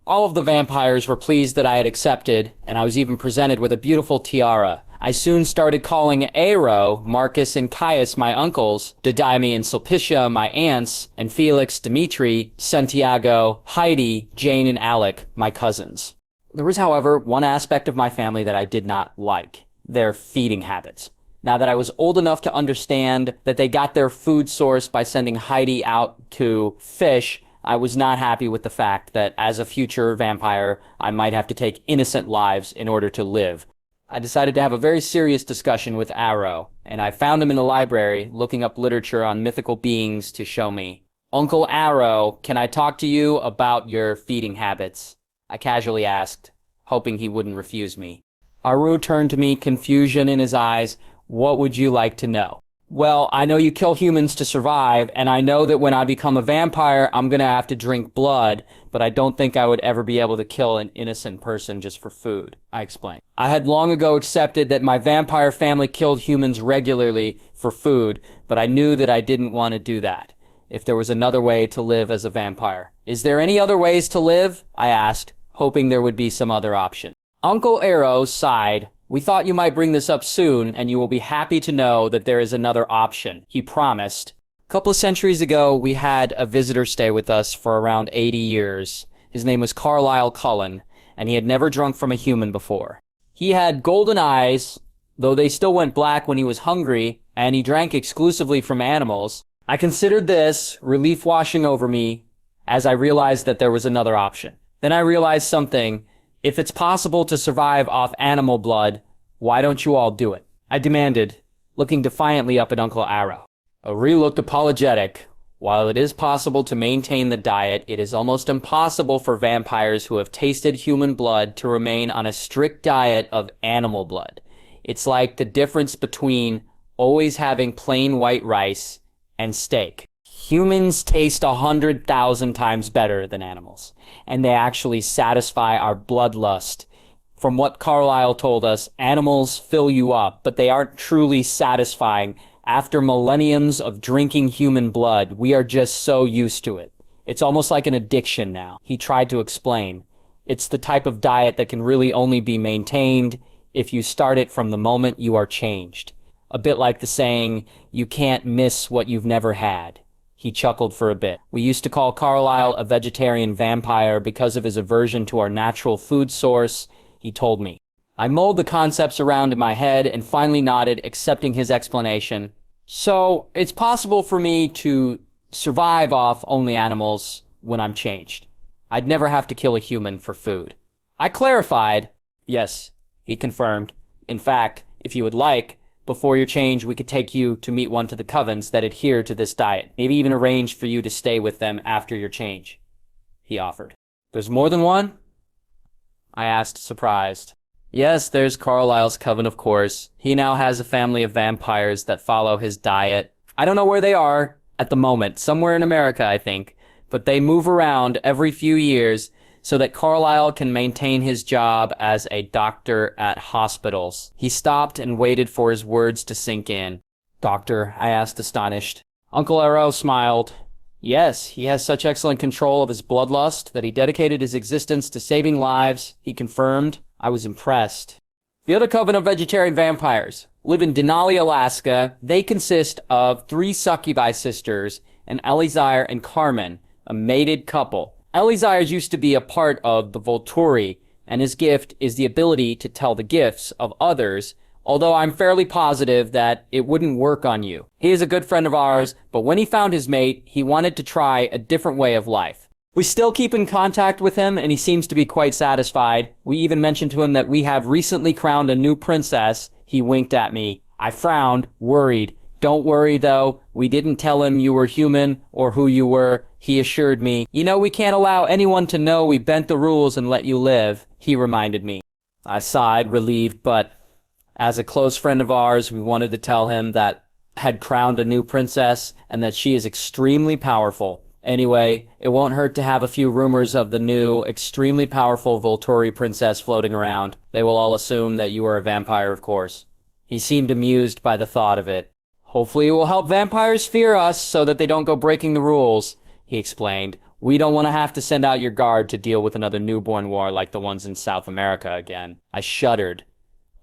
Speaker 1: All of the vampires were pleased that I had accepted, and I was even presented with a beautiful tiara. I soon started calling Aro, Marcus, and Caius my uncles, Didymi and Sulpicia my aunts, and Felix, Dimitri, Santiago, Heidi, Jane, and Alec my cousins. There was, however, one aspect of my family that I did not like: their feeding habits. Now that I was old enough to understand that they got their food source by sending Heidi out to fish, I was not happy with the fact that as a future vampire, I might have to take innocent lives in order to live. I decided to have a very serious discussion with Aro, and I found him in the library, looking up literature on mythical beings to show me. Uncle Aro, can I talk to you about your feeding habits? I casually asked, hoping he wouldn't refuse me. Aro turned to me, confusion in his eyes. What would you like to know? Well, I know you kill humans to survive, and I know that when I become a vampire, I'm gonna have to drink blood, but I don't think I would ever be able to kill an innocent person just for food, I explained. I had long ago accepted that my vampire family killed humans regularly for food, but I knew that I didn't want to do that, if there was another way to live as a vampire. Is there any other ways to live? I asked, hoping there would be some other option. Uncle Aro sighed. We thought you might bring this up soon, and you will be happy to know that there is another option, he promised. A couple of centuries ago, we had a visitor stay with us for around 80 years. His name was Carlisle Cullen, and he had never drunk from a human before. He had golden eyes, though they still went black when he was hungry, and he drank exclusively from animals. I considered this relief washing over me as I realized that there was another option. Then I realized something. If it's possible to survive off animal blood, why don't you all do it? I demanded, looking defiantly up at Uncle Aro. Ori looked apologetic. While it is possible to maintain the diet, it is almost impossible for vampires who have tasted human blood to remain on a strict diet of animal blood. It's like the difference between always having plain white rice and steak. Humans taste 100,000 times better than animals, and they actually satisfy our bloodlust. From what Carlisle told us, animals fill you up, but they aren't truly satisfying. After millenniums of drinking human blood, we are just so used to it. It's almost like an addiction now, he tried to explain. It's the type of diet that can really only be maintained if you start it from the moment you are changed. A bit like the saying, you can't miss what you've never had. He chuckled for a bit. We used to call Carlisle a vegetarian vampire because of his aversion to our natural food source, he told me. I mulled the concepts around in my head and finally nodded, accepting his explanation. So, it's possible for me to survive off only animals when I'm changed. I'd never have to kill a human for food. I clarified. Yes, he confirmed. In fact, if you would like, before your change, we could take you to meet one of the covens that adhere to this diet. Maybe even arrange for you to stay with them after your change, he offered. There's more than one? I asked, surprised. Yes, there's Carlisle's coven, of course. He now has a family of vampires that follow his diet. I don't know where they are at the moment. Somewhere in America, I think. But they move around every few years so that Carlisle can maintain his job as a doctor at hospitals. He stopped and waited for his words to sink in. Doctor?" I asked, astonished. Uncle Ero smiled. "Yes, he has such excellent control of his bloodlust that he dedicated his existence to saving lives," he confirmed. I was impressed. The other coven of vegetarian vampires live in Denali, Alaska. They consist of 3 succubi sisters, and Elizire and Carmen, a mated couple. Elizire used to be a part of the Volturi, and his gift is the ability to tell the gifts of others, although I'm fairly positive that it wouldn't work on you. He is a good friend of ours, but when he found his mate, he wanted to try a different way of life. We still keep in contact with him, and he seems to be quite satisfied. We even mentioned to him that we have recently crowned a new princess. He winked at me. I frowned, worried. "Don't worry, though. We didn't tell him you were human or who you were," he assured me. "You know, we can't allow anyone to know we bent the rules and let you live," he reminded me. I sighed, relieved, but as a close friend of ours, we wanted to tell him that had crowned a new princess and that she is extremely powerful. Anyway, it won't hurt to have a few rumors of the new, extremely powerful Volturi princess floating around. They will all assume that you are a vampire, of course. He seemed amused by the thought of it. "Hopefully it will help vampires fear us so that they don't go breaking the rules," he explained. "We don't want to have to send out your guard to deal with another newborn war like the ones in South America again." I shuddered.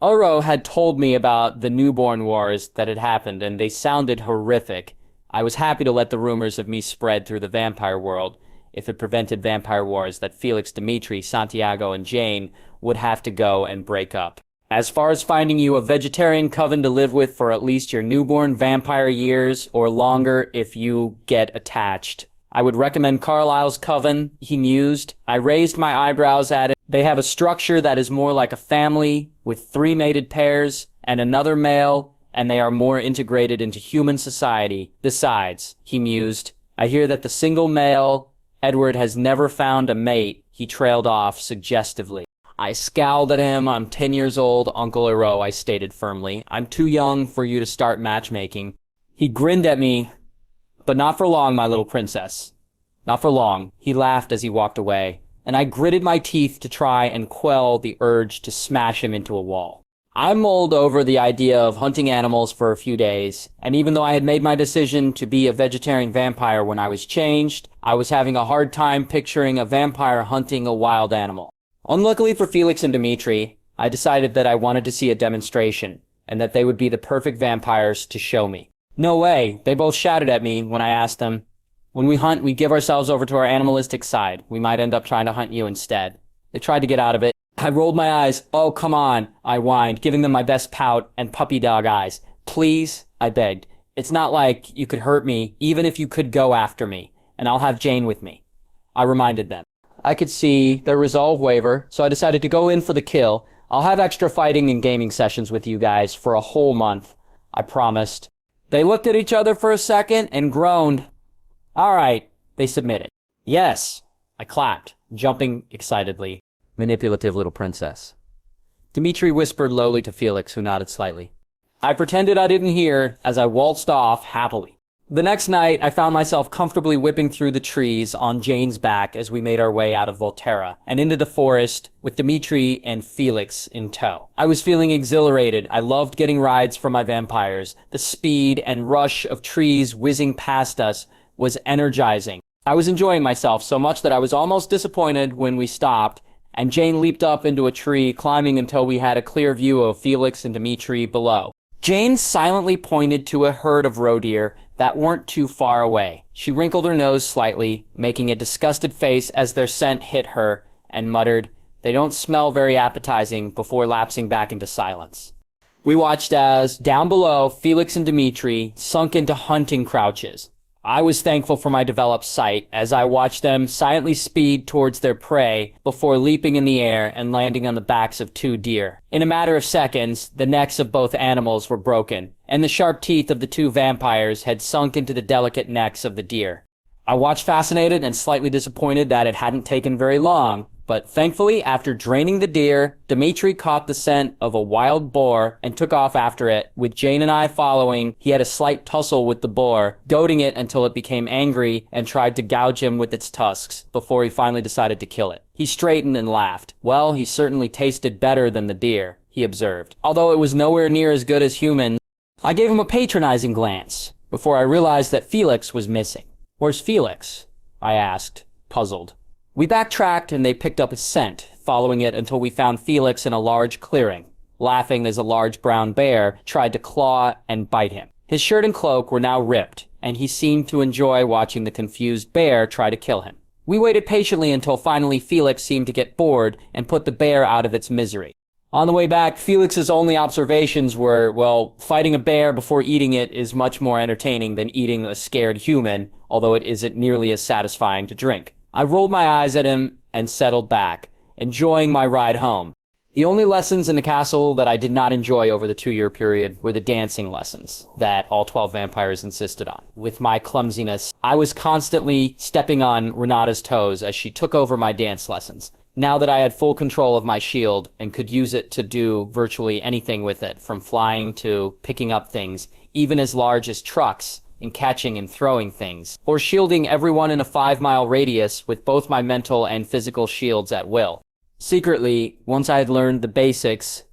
Speaker 1: Oro had told me about the newborn wars that had happened, and they sounded horrific. I was happy to let the rumors of me spread through the vampire world, if it prevented vampire wars that Felix, Dimitri, Santiago, and Jane would have to go and break up. As far as finding you a vegetarian coven to live with for at least your newborn vampire years, or longer if you get attached, I would recommend Carlisle's coven, he mused. I raised my eyebrows at it. They have a structure that is more like a family, with 3 mated pairs and another male, and they are more integrated into human society. Besides, he mused, I hear that the single male, Edward, has never found a mate. He trailed off suggestively. I scowled at him. "I'm 10 years old, Uncle Ero," I stated firmly. "I'm too young for you to start matchmaking." He grinned at me. "But not for long, my little princess. Not for long." He laughed as he walked away, and I gritted my teeth to try and quell the urge to smash him into a wall. I mulled over the idea of hunting animals for a few days, and even though I had made my decision to be a vegetarian vampire when I was changed, I was having a hard time picturing a vampire hunting a wild animal. Unluckily for Felix and Dimitri, I decided that I wanted to see a demonstration, and that they would be the perfect vampires to show me. "No way," they both shouted at me when I asked them. "When we hunt, we give ourselves over to our animalistic side. We might end up trying to hunt you instead." They tried to get out of it. I rolled my eyes. "Oh, come on," I whined, giving them my best pout and puppy dog eyes. "Please," I begged. "It's not like you could hurt me, even if you could go after me, and I'll have Jane with me," I reminded them. I could see their resolve waver, so I decided to go in for the kill. "I'll have extra fighting and gaming sessions with you guys for a whole month," I promised. They looked at each other for a second and groaned. "All right," they submitted. "Yes," I clapped, jumping excitedly. Manipulative little princess. Dimitri whispered lowly to Felix, who nodded slightly. I pretended I didn't hear as I waltzed off happily. The next night, I found myself comfortably whipping through the trees on Jane's back as we made our way out of Volterra and into the forest with Dimitri and Felix in tow. I was feeling exhilarated. I loved getting rides for my vampires. The speed and rush of trees whizzing past us was energizing. I was enjoying myself so much that I was almost disappointed when we stopped, and Jane leaped up into a tree, climbing until we had a clear view of Felix and Dimitri below. Jane silently pointed to a herd of roe deer that weren't too far away. She wrinkled her nose slightly, making a disgusted face as their scent hit her, and muttered, "They don't smell very appetizing," before lapsing back into silence. We watched as, down below, Felix and Dimitri sunk into hunting crouches. I was thankful for my developed sight as I watched them silently speed towards their prey before leaping in the air and landing on the backs of 2 deer. In a matter of seconds, the necks of both animals were broken, and the sharp teeth of the 2 vampires had sunk into the delicate necks of the deer. I watched fascinated and slightly disappointed that it hadn't taken very long, but thankfully, after draining the deer, Dimitri caught the scent of a wild boar and took off after it. With Jane and I following, he had a slight tussle with the boar, goading it until it became angry and tried to gouge him with its tusks, before he finally decided to kill it. He straightened and laughed. "Well, he certainly tasted better than the deer," he observed. "Although it was nowhere near as good as humans." I gave him a patronizing glance before I realized that Felix was missing. "Where's Felix?" I asked, puzzled. We backtracked and they picked up his scent, following it until we found Felix in a large clearing, laughing as a large brown bear tried to claw and bite him. His shirt and cloak were now ripped, and he seemed to enjoy watching the confused bear try to kill him. We waited patiently until finally Felix seemed to get bored and put the bear out of its misery. On the way back, Felix's only observations were, well, fighting a bear before eating it is much more entertaining than eating a scared human, although it isn't nearly as satisfying to drink. I rolled my eyes at him and settled back, enjoying my ride home. The only lessons in the castle that I did not enjoy over the 2-year period were the dancing lessons that all 12 vampires insisted on. With my clumsiness, I was constantly stepping on Renata's toes as she took over my dance lessons. Now that I had full control of my shield and could use it to do virtually anything with it, from flying to picking up things, even as large as trucks, and catching and throwing things, or shielding everyone in a 5-mile radius with both my mental and physical shields at will. Secretly, once I had learned the basics,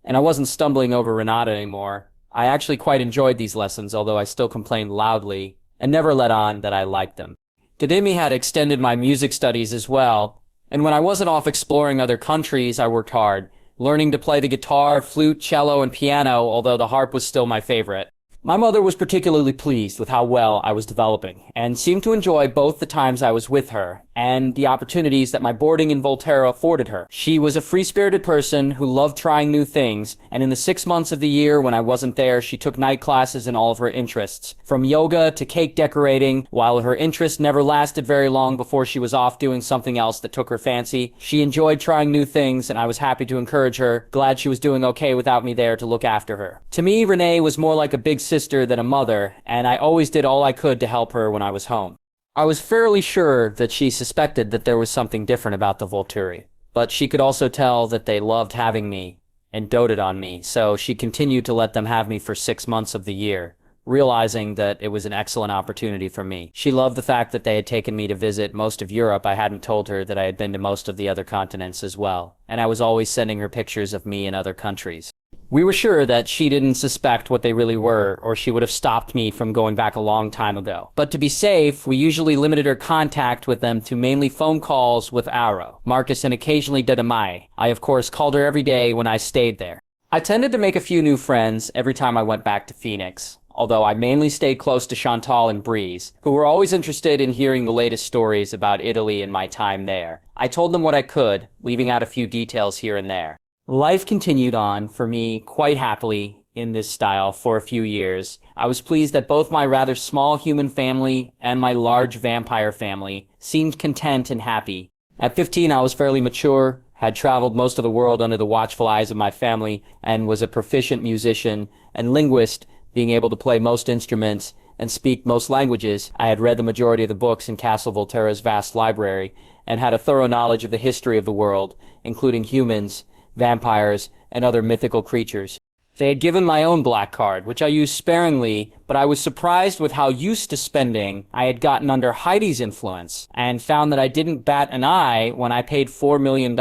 Speaker 1: and I wasn't stumbling over Renata anymore, I actually quite enjoyed these lessons, although I still complained loudly and never let on that I liked them. Tademi had extended my music studies as well, and when I wasn't off exploring other countries, I worked hard, learning to play the guitar, flute, cello, and piano, although the harp was still my favorite. My mother was particularly pleased with how well I was developing, and seemed to enjoy both the times I was with her and the opportunities that my boarding in Volturi afforded her. She was a free-spirited person who loved trying new things, and in the 6 months of the year when I wasn't there, she took night classes in all of her interests, from yoga to cake decorating. While her interest never lasted very long before she was off doing something else that took her fancy, she enjoyed trying new things, and I was happy to encourage her, glad she was doing okay without me there to look after her. To me, Renee was more like a big sister than a mother, and I always did all I could to help her when I was home. I was fairly sure that she suspected that there was something different about the Volturi, but she could also tell that they loved having me and doted on me, so she continued to let them have me for 6 months of the year, realizing that it was an excellent opportunity for me. She loved the fact that they had taken me to visit most of Europe. I hadn't told her that I had been to most of the other continents as well, and I was always sending her pictures of me in other countries. We were sure that she didn't suspect what they really were, or she would have stopped me from going back a long time ago. But to be safe, we usually limited her contact with them to mainly phone calls with Aro, Marcus, and occasionally Dedamai. I, of course, called her every day when I stayed there. I tended to make a few new friends every time I went back to Phoenix, although I mainly stayed close to Chantal and Breeze, who were always interested in hearing the latest stories about Italy and my time there. I told them what I could, leaving out a few details here and there. Life continued on for me quite happily in this style for a few years. I was pleased that both my rather small human family and my large vampire family seemed content and happy. At 15, I was fairly mature, had traveled most of the world under the watchful eyes of my family, and was a proficient musician and linguist, being able to play most instruments and speak most languages. I had read the majority of the books in Castle Volterra's vast library, and had a thorough knowledge of the history of the world, including humans, vampires, and other mythical creatures. They had given my own black card, which I used sparingly, but I was surprised with how used to spending I had gotten under Heidi's influence, and found that I didn't bat an eye when I paid $4 million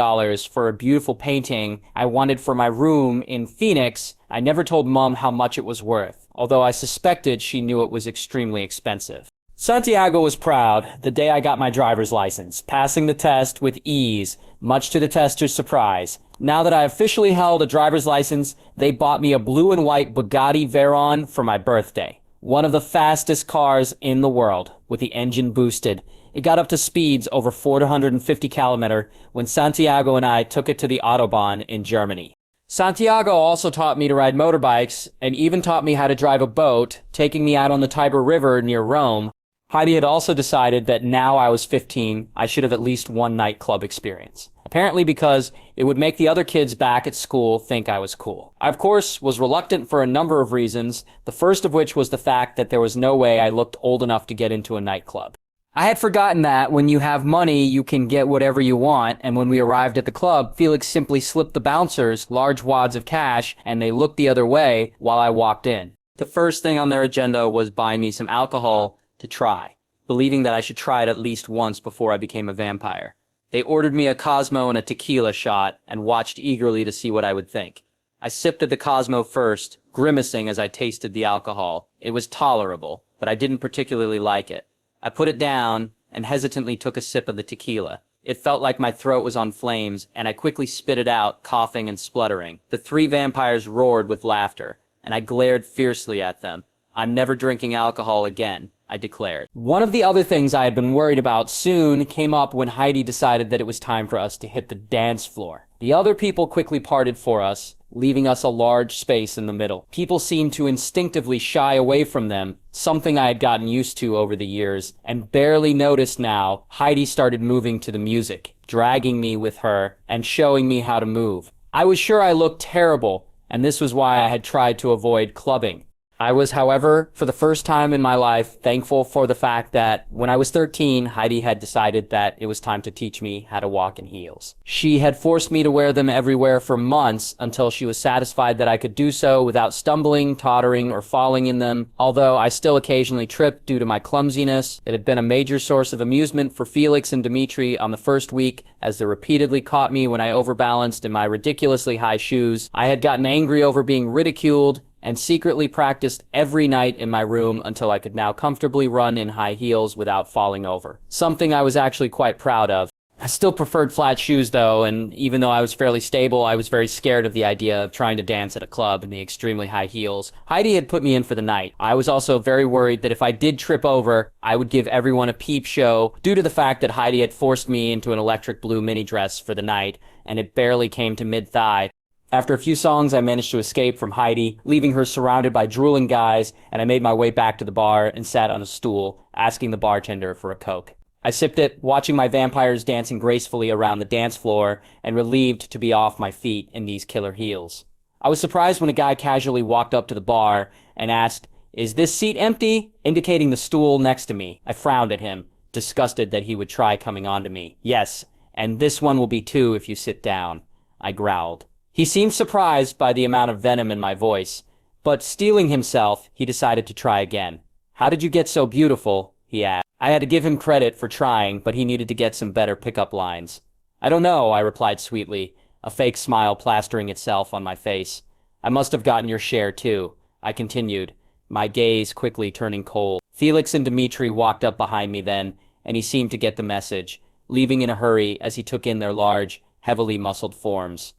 Speaker 1: for a beautiful painting I wanted for my room in Phoenix. I never told Mum how much it was worth, although I suspected she knew it was extremely expensive. Santiago was proud the day I got my driver's license, passing the test with ease, much to the tester's surprise. Now that I officially held a driver's license, they bought me a blue and white Bugatti Veyron for my birthday. One of the fastest cars in the world, with the engine boosted. It got up to speeds over 450 km when Santiago and I took it to the Autobahn in Germany. Santiago also taught me to ride motorbikes, and even taught me how to drive a boat, taking me out on the Tiber River near Rome. Heidi had also decided that now I was 15, I should have at least one nightclub experience. Apparently because it would make the other kids back at school think I was cool. I, of course, was reluctant for a number of reasons, the first of which was the fact that there was no way I looked old enough to get into a nightclub. I had forgotten that when you have money, you can get whatever you want, and when we arrived at the club, Felix simply slipped the bouncers large wads of cash, and they looked the other way while I walked in. The first thing on their agenda was buy me some alcohol to try, believing that I should try it at least once before I became a vampire. They ordered me a Cosmo and a tequila shot, and watched eagerly to see what I would think. I sipped at the Cosmo first, grimacing as I tasted the alcohol. It was tolerable, but I didn't particularly like it. I put it down and hesitantly took a sip of the tequila. It felt like my throat was on flames, and I quickly spit it out, coughing and spluttering. The three vampires roared with laughter, and I glared fiercely at them. "I'm never drinking alcohol again," I declared. One of the other things I had been worried about soon came up when Heidi decided that it was time for us to hit the dance floor. The other people quickly parted for us, leaving us a large space in the middle. People seemed to instinctively shy away from them, something I had gotten used to over the years, and barely noticed now. Heidi started moving to the music, dragging me with her and showing me how to move. I was sure I looked terrible, and this was why I had tried to avoid clubbing. I was, however, for the first time in my life, thankful for the fact that when I was 13, Heidi had decided that it was time to teach me how to walk in heels. She had forced me to wear them everywhere for months until she was satisfied that I could do so without stumbling, tottering, or falling in them. Although I still occasionally tripped due to my clumsiness, it had been a major source of amusement for Felix and Dimitri on the first week, as they repeatedly caught me when I overbalanced in my ridiculously high shoes. I had gotten angry over being ridiculed, and secretly practiced every night in my room until I could now comfortably run in high heels without falling over. Something I was actually quite proud of. I still preferred flat shoes though, and even though I was fairly stable, I was very scared of the idea of trying to dance at a club in the extremely high heels. Heidi had put me in for the night. I was also very worried that if I did trip over, I would give everyone a peep show due to the fact that Heidi had forced me into an electric blue mini dress for the night, and it barely came to mid-thigh. After a few songs, I managed to escape from Heidi, leaving her surrounded by drooling guys, and I made my way back to the bar and sat on a stool, asking the bartender for a Coke. I sipped it, watching my vampires dancing gracefully around the dance floor, and relieved to be off my feet in these killer heels. I was surprised when a guy casually walked up to the bar and asked, "Is this seat empty?" indicating the stool next to me. I frowned at him, disgusted that he would try coming onto me. "Yes, and this one will be too if you sit down," I growled. He seemed surprised by the amount of venom in my voice, but steeling himself, he decided to try again. "How did you get so beautiful?" he asked. I had to give him credit for trying, but he needed to get some better pickup lines. "I don't know," I replied sweetly, a fake smile plastering itself on my face. "I must have gotten your share too," I continued, my gaze quickly turning cold. Felix and Dimitri walked up behind me then, and he seemed to get the message, leaving in a hurry as he took in their large, heavily muscled forms.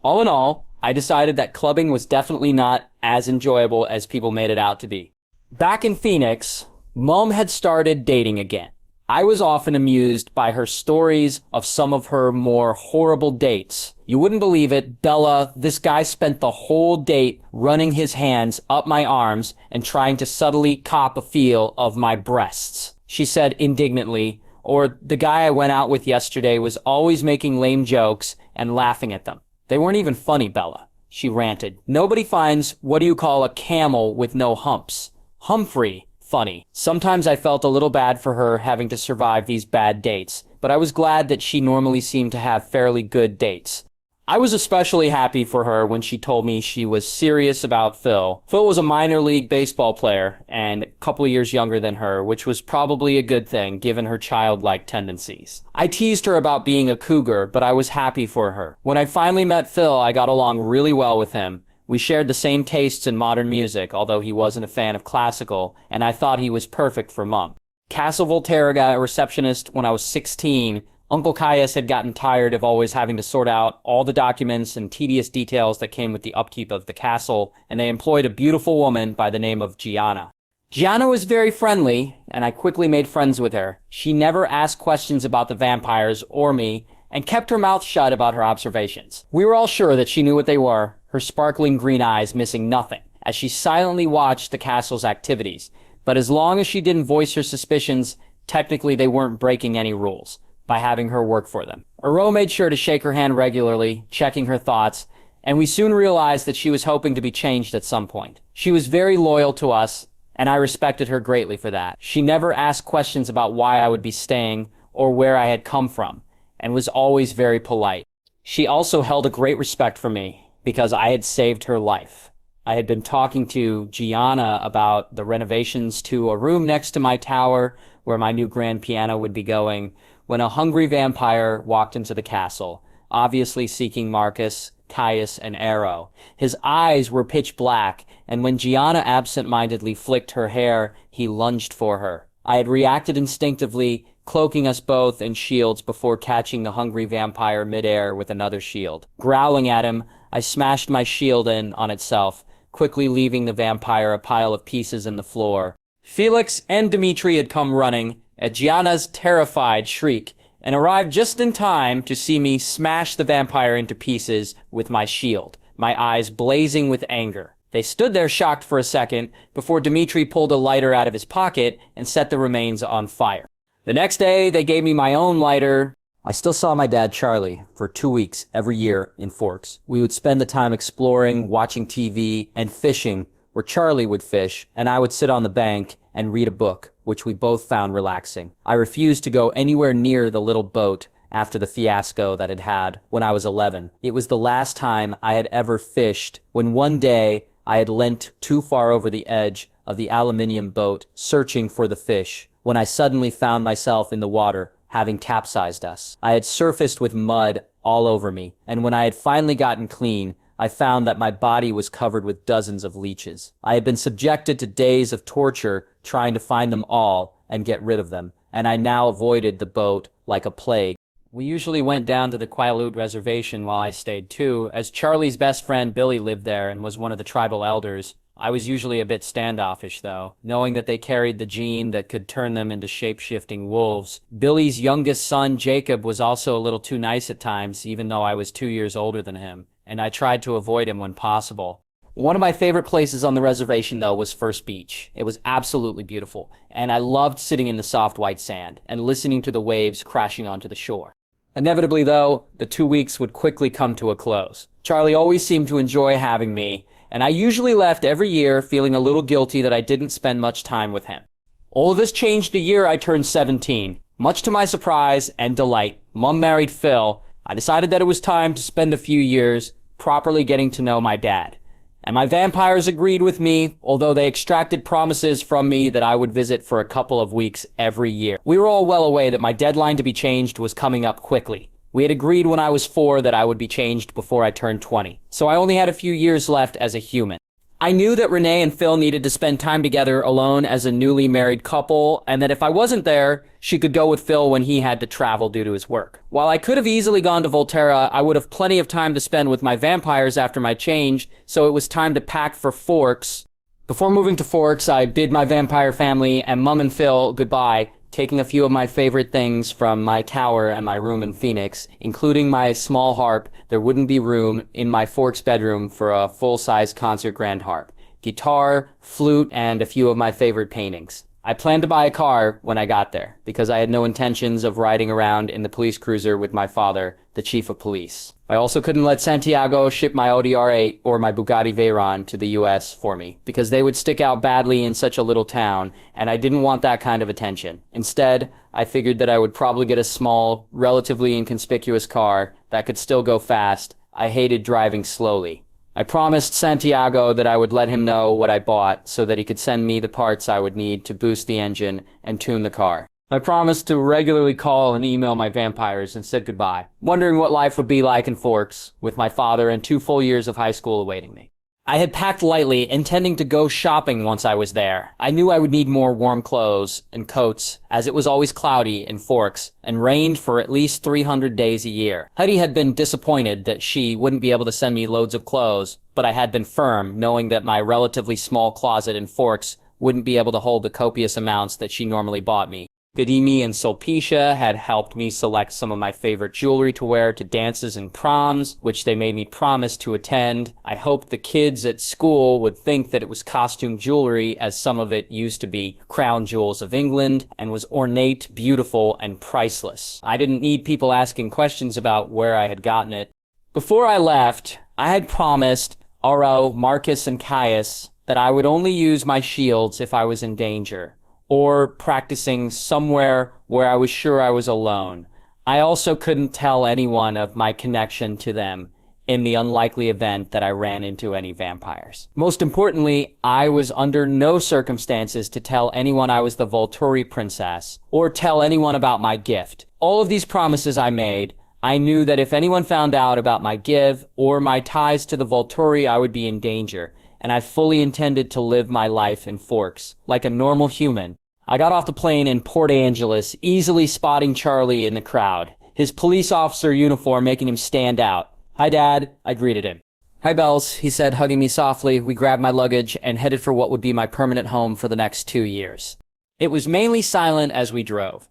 Speaker 1: All in all, I decided that clubbing was definitely not as enjoyable as people made it out to be. Back in Phoenix, Mom had started dating again. I was often amused by her stories of some of her more horrible dates. You wouldn't believe it, Bella, this guy spent the whole date running his hands up my arms and trying to subtly cop a feel of my breasts, she said indignantly. Or the guy I went out with yesterday was always making lame jokes and laughing at them. "They weren't even funny, Bella," she ranted. "Nobody finds what do you call a camel with no humps? Humphrey funny." Sometimes I felt a little bad for her having to survive these bad dates, but I was glad that she normally seemed to have fairly good dates. I was especially happy for her when she told me she was serious about Phil. Phil was a minor league baseball player and a couple years younger than her, which was probably a good thing given her childlike tendencies. I teased her about being a cougar, but I was happy for her. When I finally met Phil, I got along really well with him. We shared the same tastes in modern music, although he wasn't a fan of classical, and I thought he was perfect for Mom. Castle Volturi got a receptionist when I was 16. Uncle Caius had gotten tired of always having to sort out all the documents and tedious details that came with the upkeep of the castle, and they employed a beautiful woman by the name of Gianna. Gianna was very friendly, and I quickly made friends with her. She never asked questions about the vampires or me, and kept her mouth shut about her observations. We were all sure that she knew what they were, her sparkling green eyes missing nothing, as she silently watched the castle's activities. But as long as she didn't voice her suspicions, technically they weren't breaking any rules by having her work for them. Ero made sure to shake her hand regularly, checking her thoughts, and we soon realized that she was hoping to be changed at some point. She was very loyal to us, and I respected her greatly for that. She never asked questions about why I would be staying or where I had come from, and was always very polite. She also held a great respect for me, because I had saved her life. I had been talking to Gianna about the renovations to a room next to my tower, where my new grand piano would be going, when a hungry vampire walked into the castle, obviously seeking Marcus, Caius, and Arrow. His eyes were pitch black, and when Gianna absent-mindedly flicked her hair, he lunged for her. I had reacted instinctively, cloaking us both in shields before catching the hungry vampire midair with another shield. Growling at him, I smashed my shield in on itself, quickly leaving the vampire a pile of pieces in the floor. Felix and Dimitri had come running at Gianna's terrified shriek, and arrived just in time to see me smash the vampire into pieces with my shield, my eyes blazing with anger. They stood there shocked for a second before Dimitri pulled a lighter out of his pocket and set the remains on fire. The next day, they gave me my own lighter. I still saw my dad, Charlie, for 2 weeks every year in Forks. We would spend the time exploring, watching TV, and fishing, where Charlie would fish, and I would sit on the bank and read a book, which we both found relaxing. I refused to go anywhere near the little boat after the fiasco that it had when I was 11. It was the last time I had ever fished, when one day I had leant too far over the edge of the aluminium boat, searching for the fish, when I suddenly found myself in the water, having capsized us. I had surfaced with mud all over me, and when I had finally gotten clean, I found that my body was covered with dozens of leeches. I had been subjected to days of torture trying to find them all and get rid of them, and I now avoided the boat like a plague. We usually went down to the Quileute reservation while I stayed too, as Charlie's best friend Billy lived there and was one of the tribal elders. I was usually a bit standoffish, though, knowing that they carried the gene that could turn them into shape-shifting wolves. Billy's youngest son, Jacob, was also a little too nice at times, even though I was 2 years older than him, and I tried to avoid him when possible. One of my favorite places on the reservation, though, was First Beach. It was absolutely beautiful, and I loved sitting in the soft white sand and listening to the waves crashing onto the shore. Inevitably, though, the 2 weeks would quickly come to a close. Charlie always seemed to enjoy having me, and I usually left every year feeling a little guilty that I didn't spend much time with him. All of this changed the year I turned 17. Much to my surprise and delight, Mom married Phil. I decided that it was time to spend a few years properly getting to know my dad. And my vampires agreed with me, although they extracted promises from me that I would visit for a couple of weeks every year. We were all well aware that my deadline to be changed was coming up quickly. We had agreed when I was 4 that I would be changed before I turned 20, so I only had a few years left as a human. I knew that Renee and Phil needed to spend time together alone as a newly married couple, and that if I wasn't there, she could go with Phil when he had to travel due to his work. While I could have easily gone to Volterra, I would have plenty of time to spend with my vampires after my change, so it was time to pack for Forks. Before moving to Forks, I bid my vampire family and Mum and Phil goodbye, taking a few of my favorite things from my tower and my room in Phoenix, including my small harp. There wouldn't be room in my Forks bedroom for a full-size concert grand harp, guitar, flute, and a few of my favorite paintings. I planned to buy a car when I got there, because I had no intentions of riding around in the police cruiser with my father, the chief of police. I also couldn't let Santiago ship my Audi R8 or my Bugatti Veyron to the US for me, because they would stick out badly in such a little town, and I didn't want that kind of attention. Instead, I figured that I would probably get a small, relatively inconspicuous car that could still go fast. I hated driving slowly. I promised Santiago that I would let him know what I bought so that he could send me the parts I would need to boost the engine and tune the car. I promised to regularly call and email my vampires and said goodbye, wondering what life would be like in Forks with my father and 2 full years of high school awaiting me. I had packed lightly, intending to go shopping once I was there. I knew I would need more warm clothes and coats, as it was always cloudy in Forks and rained for at least 300 days a year. Heidi had been disappointed that she wouldn't be able to send me loads of clothes, but I had been firm, knowing that my relatively small closet in Forks wouldn't be able to hold the copious amounts that she normally bought me. Gadimi and Sulpicia had helped me select some of my favorite jewelry to wear to dances and proms, which they made me promise to attend. I hoped the kids at school would think that it was costume jewelry, as some of it used to be crown jewels of England and was ornate, beautiful, and priceless. I didn't need people asking questions about where I had gotten it. Before I left, I had promised Aro, Marcus, and Caius that I would only use my shields if I was in danger, or practicing somewhere where I was sure I was alone. I also couldn't tell anyone of my connection to them in the unlikely event that I ran into any vampires. Most importantly, I was under no circumstances to tell anyone I was the Volturi princess, or tell anyone about my gift. All of these promises I made, I knew that if anyone found out about my give or my ties to the Volturi, I would be in danger, and I fully intended to live my life in Forks, like a normal human. I got off the plane in Port Angeles, easily spotting Charlie in the crowd, his police officer uniform making him stand out. "Hi, Dad," I greeted him. "Hi, Bells," he said, hugging me softly. We grabbed my luggage and headed for what would be my permanent home for the next 2 years. It was mainly silent as we drove.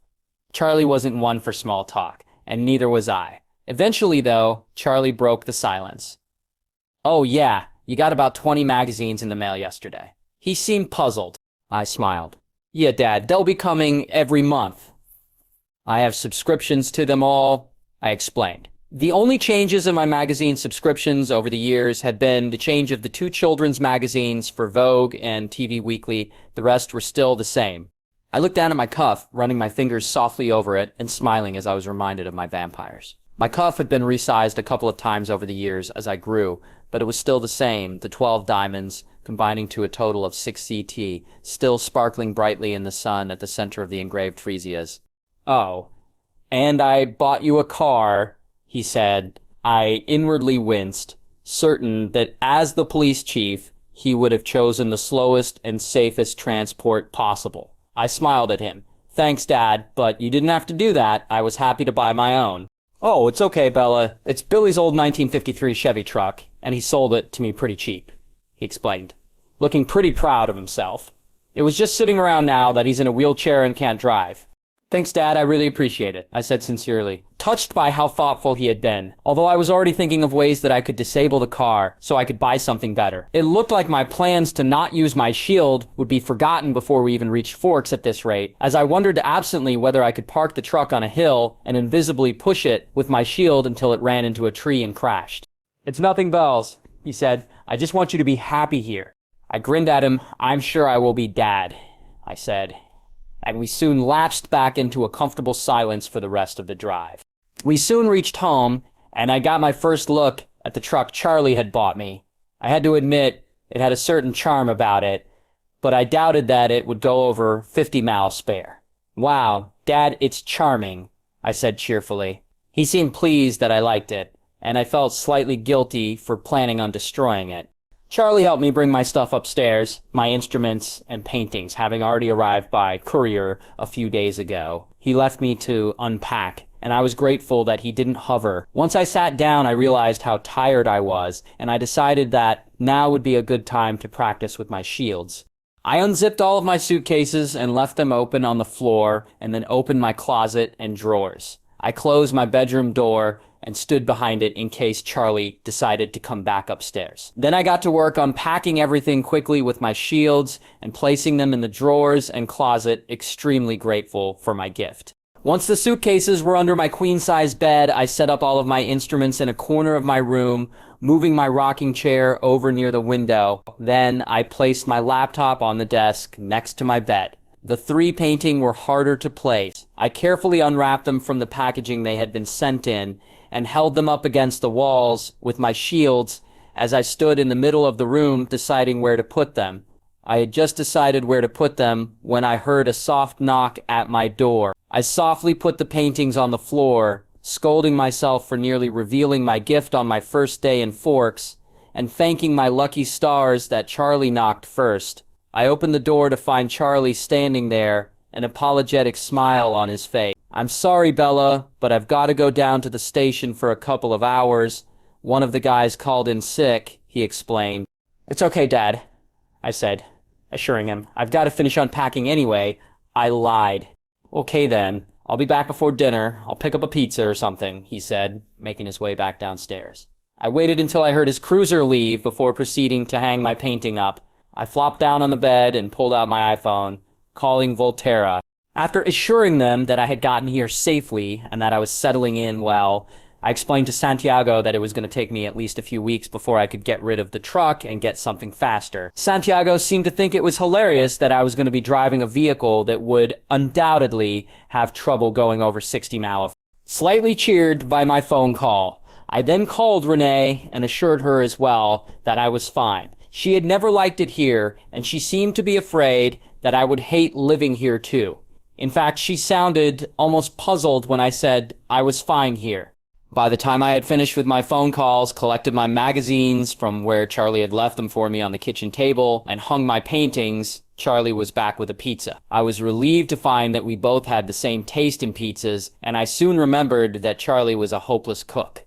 Speaker 1: Charlie wasn't one for small talk, and neither was I. Eventually, though, Charlie broke the silence. "Oh, yeah, you got about 20 magazines in the mail yesterday." He seemed puzzled. I smiled. "Yeah, Dad, they'll be coming every month. I have subscriptions to them all," I explained. The only changes in my magazine subscriptions over the years had been the change of the 2 children's magazines for Vogue and TV Weekly. The rest were still the same. I looked down at my cuff, running my fingers softly over it and smiling as I was reminded of my vampires. My cuff had been resized a couple of times over the years as I grew, but it was still the same, the 12 diamonds, combining to a total of 6 CT, still sparkling brightly in the sun at the center of the engraved freesias. "Oh, and I bought you a car," he said. I inwardly winced, certain that as the police chief, he would have chosen the slowest and safest transport possible. I smiled at him. "Thanks, Dad, but you didn't have to do that. I was happy to buy my own." "Oh, it's okay, Bella. It's Billy's old 1953 Chevy truck, and he sold it to me pretty cheap," he explained, looking pretty proud of himself. "It was just sitting around now that he's in a wheelchair and can't drive." "Thanks, Dad. I really appreciate it," I said sincerely, touched by how thoughtful he had been, although I was already thinking of ways that I could disable the car so I could buy something better. It looked like my plans to not use my shield would be forgotten before we even reached Forks at this rate, as I wondered absently whether I could park the truck on a hill and invisibly push it with my shield until it ran into a tree and crashed. "It's nothing, Bells," he said. "I just want you to be happy here." I grinned at him. "I'm sure I will be, Dad," I said. And we soon lapsed back into a comfortable silence for the rest of the drive. We soon reached home, and I got my first look at the truck Charlie had bought me. I had to admit, it had a certain charm about it, but I doubted that it would go over 50 miles spare. "Wow, Dad, it's charming," I said cheerfully. He seemed pleased that I liked it, and I felt slightly guilty for planning on destroying it. Charlie helped me bring my stuff upstairs, my instruments and paintings having already arrived by courier a few days ago. He left me to unpack, and I was grateful that he didn't hover. Once I sat down, I realized how tired I was, and I decided that now would be a good time to practice with my shields. I unzipped all of my suitcases and left them open on the floor, and then opened my closet and drawers. I closed my bedroom door and stood behind it in case Charlie decided to come back upstairs. Then I got to work unpacking everything quickly with my shields and placing them in the drawers and closet, extremely grateful for my gift. Once the suitcases were under my queen-size bed, I set up all of my instruments in a corner of my room, moving my rocking chair over near the window. Then I placed my laptop on the desk next to my bed. The 3 paintings were harder to place. I carefully unwrapped them from the packaging they had been sent in and held them up against the walls with my shields as I stood in the middle of the room deciding where to put them. I had just decided where to put them when I heard a soft knock at my door. I softly put the paintings on the floor, scolding myself for nearly revealing my gift on my first day in Forks, and thanking my lucky stars that Charlie knocked first. I opened the door to find Charlie standing there, an apologetic smile on his face. "I'm sorry, Bella, but I've got to go down to the station for a couple of hours. One of the guys called in sick," he explained. "It's okay, Dad," I said, assuring him. "I've got to finish unpacking anyway." I lied. "Okay then, I'll be back before dinner. I'll pick up a pizza or something," he said, making his way back downstairs. I waited until I heard his cruiser leave before proceeding to hang my painting up. I flopped down on the bed and pulled out my iPhone, calling Volterra. After assuring them that I had gotten here safely and that I was settling in well, I explained to Santiago that it was going to take me at least a few weeks before I could get rid of the truck and get something faster. Santiago seemed to think it was hilarious that I was going to be driving a vehicle that would undoubtedly have trouble going over 60 miles. Slightly cheered by my phone call, I then called Renee and assured her as well that I was fine. She had never liked it here, and she seemed to be afraid that I would hate living here too. In fact, she sounded almost puzzled when I said I was fine here. By the time I had finished with my phone calls, collected my magazines from where Charlie had left them for me on the kitchen table, and hung my paintings, Charlie was back with a pizza. I was relieved to find that we both had the same taste in pizzas, and I soon remembered that Charlie was a hopeless cook.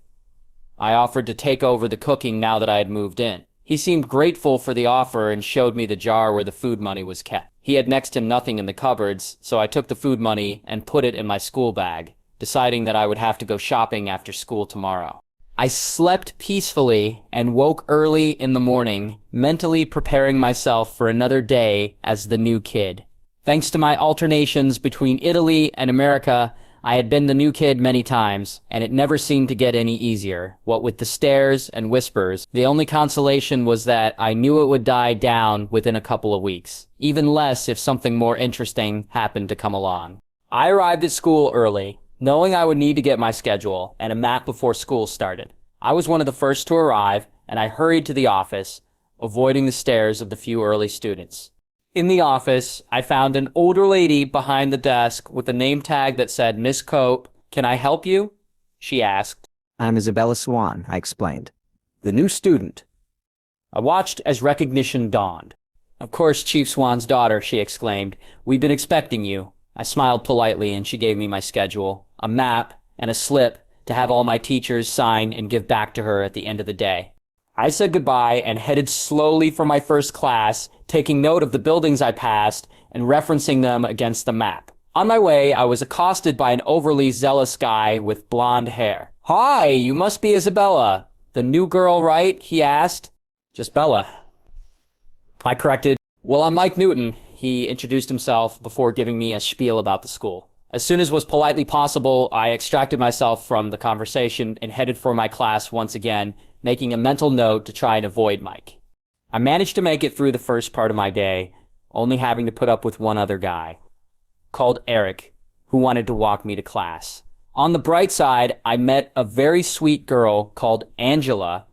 Speaker 1: I offered to take over the cooking now that I had moved in. He seemed grateful for the offer and showed me the jar where the food money was kept. He had next to nothing in the cupboards, so I took the food money and put it in my school bag, deciding that I would have to go shopping after school tomorrow. I slept peacefully and woke early in the morning, mentally preparing myself for another day as the new kid. Thanks to my alternations between Italy and America, I had been the new kid many times, and it never seemed to get any easier. What with the stares and whispers, the only consolation was that I knew it would die down within a couple of weeks, even less if something more interesting happened to come along. I arrived at school early, knowing I would need to get my schedule and a map before school started. I was one of the first to arrive, and I hurried to the office, avoiding the stares of the few early students. In the office, I found an older lady behind the desk with a name tag that said, "Miss Cope, can I help you?" she asked.
Speaker 2: "I'm Isabella Swan," I explained.
Speaker 1: "The new student." I watched as recognition dawned. "Of course, Chief Swan's daughter," she exclaimed. "We've been expecting you." I smiled politely and she gave me my schedule, a map, and a slip to have all my teachers sign and give back to her at the end of the day. I said goodbye and headed slowly for my first class, taking note of the buildings I passed and referencing them against the map. On my way, I was accosted by an overly zealous guy with blonde hair. "Hi, you must be Isabella. The new girl, right?" he asked. "Just Bella," I corrected. "Well, I'm Mike Newton," he introduced himself before giving me a spiel about the school. As soon as was politely possible, I extracted myself from the conversation and headed for my class once again, making a mental note to try and avoid Mike. I managed to make it through the first part of my day, only having to put up with one other guy, called Eric, who wanted to walk me to class. On the bright side, I met a very sweet girl called Angela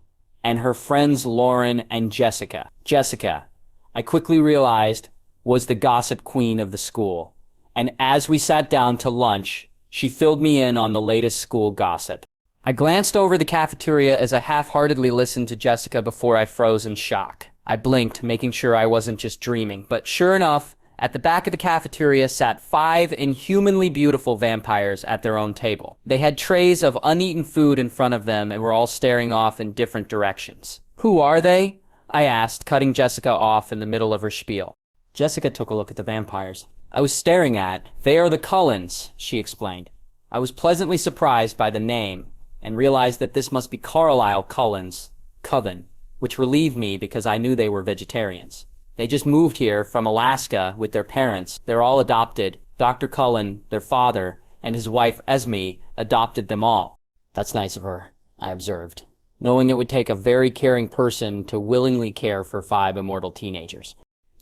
Speaker 1: and her friends Lauren and Jessica. Jessica, I quickly realized, was the gossip queen of the school, and as we sat down to lunch, she filled me in on the latest school gossip. I glanced over the cafeteria as I half-heartedly listened to Jessica before I froze in shock. I blinked, making sure I wasn't just dreaming, but sure enough, at the back of the cafeteria sat 5 inhumanly beautiful vampires at their own table. They had trays of uneaten food in front of them and were all staring off in different directions. "Who are they?" I asked, cutting Jessica off in the middle of her spiel. Jessica took a look at the vampires I was staring at. "They are the Cullens," she explained. I was pleasantly surprised by the name, and realized that this must be Carlisle Cullens, Coven, which relieved me because I knew they were vegetarians. They just moved here from Alaska with their parents. They're all adopted. Dr. Cullen, their father, and his wife Esme adopted them all. "That's nice of her," I observed, knowing it would take a very caring person to willingly care for 5 immortal teenagers.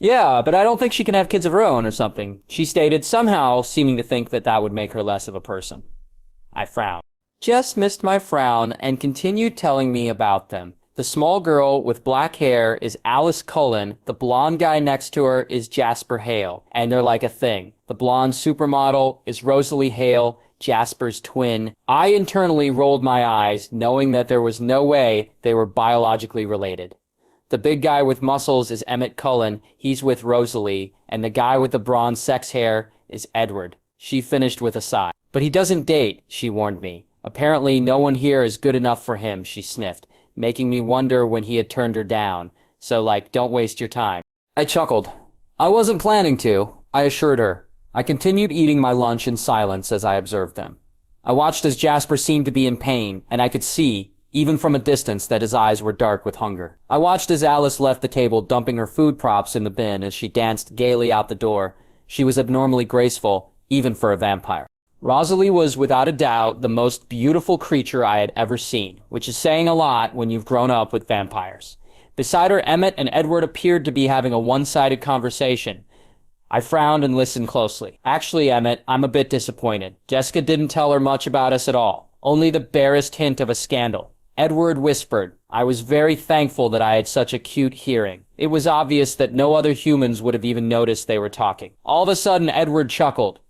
Speaker 1: "Yeah, but I don't think she can have kids of her own or something," she stated, somehow seeming to think that that would make her less of a person. I frowned. Jess missed my frown and continued telling me about them. The small girl with black hair is Alice Cullen, the blonde guy next to her is Jasper Hale, and they're like a thing. The blonde supermodel is Rosalie Hale, Jasper's twin. I internally rolled my eyes, knowing that there was no way they were biologically related. The big guy with muscles is Emmett Cullen, he's with Rosalie, and the guy with the bronze sex hair is Edward. She finished with a sigh. "But he doesn't date," she warned me. "Apparently no one here is good enough for him," she sniffed, making me wonder when he had turned her down. So don't waste your time. I chuckled. "I wasn't planning to," I assured her. I continued eating my lunch in silence as I observed them. I watched as Jasper seemed to be in pain, and I could see, even from a distance, that his eyes were dark with hunger. I watched as Alice left the table, dumping her food props in the bin as she danced gaily out the door. She was abnormally graceful, even for a vampire. Rosalie was without a doubt the most beautiful creature I had ever seen, which is saying a lot when you've grown up with vampires. Beside her, Emmett and Edward appeared to be having a one-sided conversation. I frowned and listened closely. "Actually, Emmett, I'm a bit disappointed. Jessica didn't tell her much about us at all. Only the barest hint of a scandal." Edward whispered. I was very thankful that I had such acute hearing. It was obvious that no other humans would have even noticed they were talking. All of a sudden, Edward chuckled.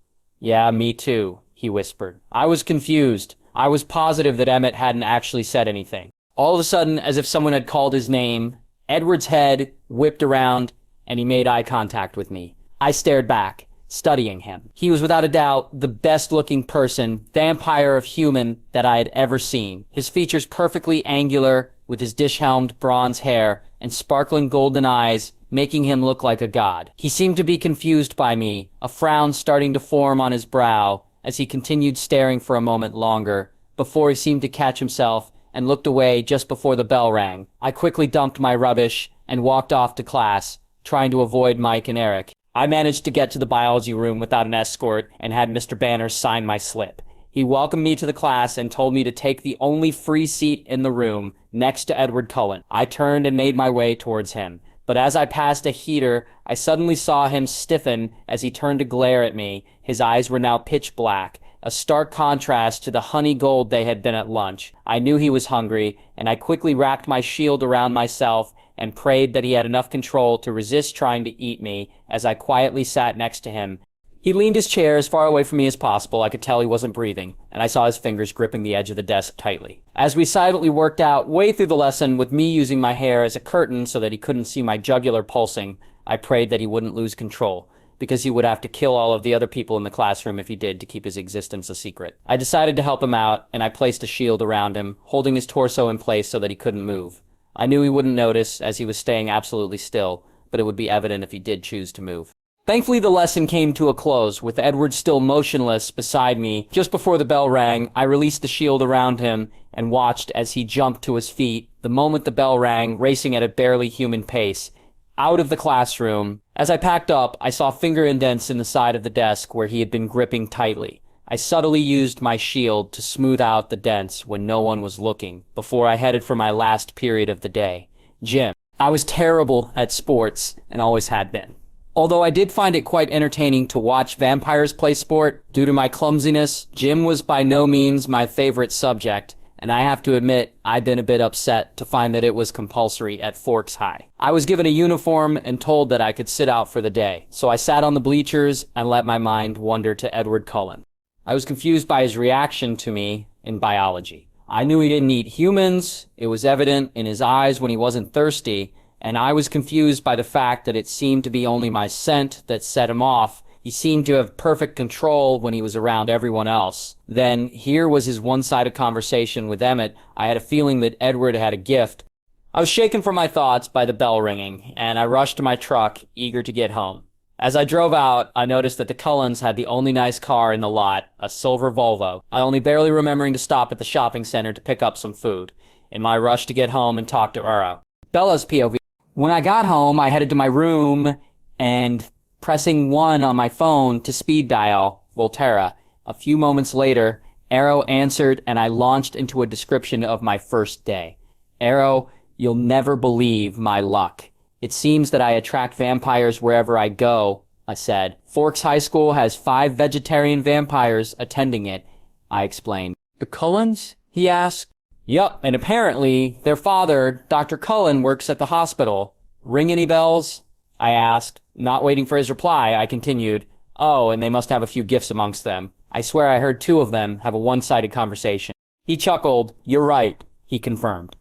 Speaker 1: "Yeah, me too," he whispered. I was confused. I was positive that Emmett hadn't actually said anything. All of a sudden, as if someone had called his name, Edward's head whipped around, and he made eye contact with me. I stared back, studying him. He was without a doubt the best-looking person, vampire of human, that I had ever seen. His features perfectly angular, with his dish-helmed bronze hair and sparkling golden eyes, making him look like a god. He seemed to be confused by me, a frown starting to form on his brow, as he continued staring for a moment longer, before he seemed to catch himself and looked away just before the bell rang. I quickly dumped my rubbish and walked off to class, trying to avoid Mike and Eric. I managed to get to the biology room without an escort and had Mr. Banner sign my slip. He welcomed me to the class and told me to take the only free seat in the room, next to Edward Cullen. I turned and made my way towards him. But as I passed a heater, I suddenly saw him stiffen as he turned to glare at me. His eyes were now pitch black, a stark contrast to the honey gold they had been at lunch. I knew he was hungry, and I quickly wrapped my shield around myself and prayed that he had enough control to resist trying to eat me as I quietly sat next to him. He leaned his chair as far away from me as possible. I could tell he wasn't breathing, and I saw his fingers gripping the edge of the desk tightly. As we silently worked out way through the lesson with me using my hair as a curtain so that he couldn't see my jugular pulsing, I prayed that he wouldn't lose control, because he would have to kill all of the other people in the classroom if he did to keep his existence a secret. I decided to help him out, and I placed a shield around him, holding his torso in place so that he couldn't move. I knew he wouldn't notice, as he was staying absolutely still, but it would be evident if he did choose to move. Thankfully, the lesson came to a close, with Edward still motionless beside me. Just before the bell rang, I released the shield around him and watched as he jumped to his feet the moment the bell rang, racing at a barely human pace, out of the classroom. As I packed up, I saw finger indents in the side of the desk where he had been gripping tightly. I subtly used my shield to smooth out the dents when no one was looking, before I headed for my last period of the day, gym. I was terrible at sports, and always had been. Although I did find it quite entertaining to watch vampires play sport, due to my clumsiness, gym was by no means my favorite subject, and I have to admit I'd been a bit upset to find that it was compulsory at Forks High. I was given a uniform and told that I could sit out for the day, so I sat on the bleachers and let my mind wander to Edward Cullen. I was confused by his reaction to me in biology. I knew he didn't eat humans, it was evident in his eyes when he wasn't thirsty, and I was confused by the fact that it seemed to be only my scent that set him off. He seemed to have perfect control when he was around everyone else. Then, here was his one-sided conversation with Emmett. I had a feeling that Edward had a gift. I was shaken from my thoughts by the bell ringing, and I rushed to my truck, eager to get home. As I drove out, I noticed that the Cullens had the only nice car in the lot, a silver Volvo. I only barely remembering to stop at the shopping center to pick up some food, in my rush to get home and talk to Uro. Bella's POV. When I got home, I headed to my room and pressing 1 on my phone to speed dial Volturi. A few moments later, Uro answered and I launched into a description of my first day. Uro, you'll never believe my luck. It seems that I attract vampires wherever I go, I said. Forks High School has 5 vegetarian vampires attending it, I explained. The Cullens? He asked. Yup, and apparently, their father, Dr. Cullen, works at the hospital. Ring any bells? I asked. Not waiting for his reply, I continued. Oh, and they must have a few gifts amongst them. I swear I heard 2 of them have a one-sided conversation. He chuckled. You're right, he confirmed.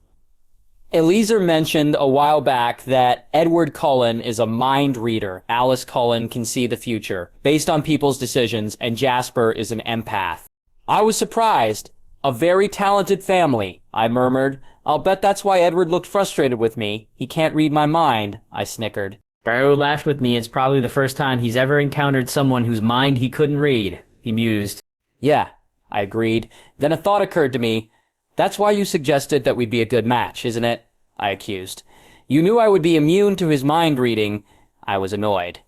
Speaker 1: Eliezer mentioned a while back that Edward Cullen is a mind reader. Alice Cullen can see the future, based on people's decisions, and Jasper is an empath. I was surprised. A very talented family, I murmured. I'll bet that's why Edward looked frustrated with me. He can't read my mind, I snickered. Barrow laughed with me. It's probably the first time he's ever encountered someone whose mind he couldn't read, he mused. Yeah, I agreed. Then a thought occurred to me. That's why you suggested that we'd be a good match, isn't it? I accused. You knew I would be immune to his mind reading. I was annoyed.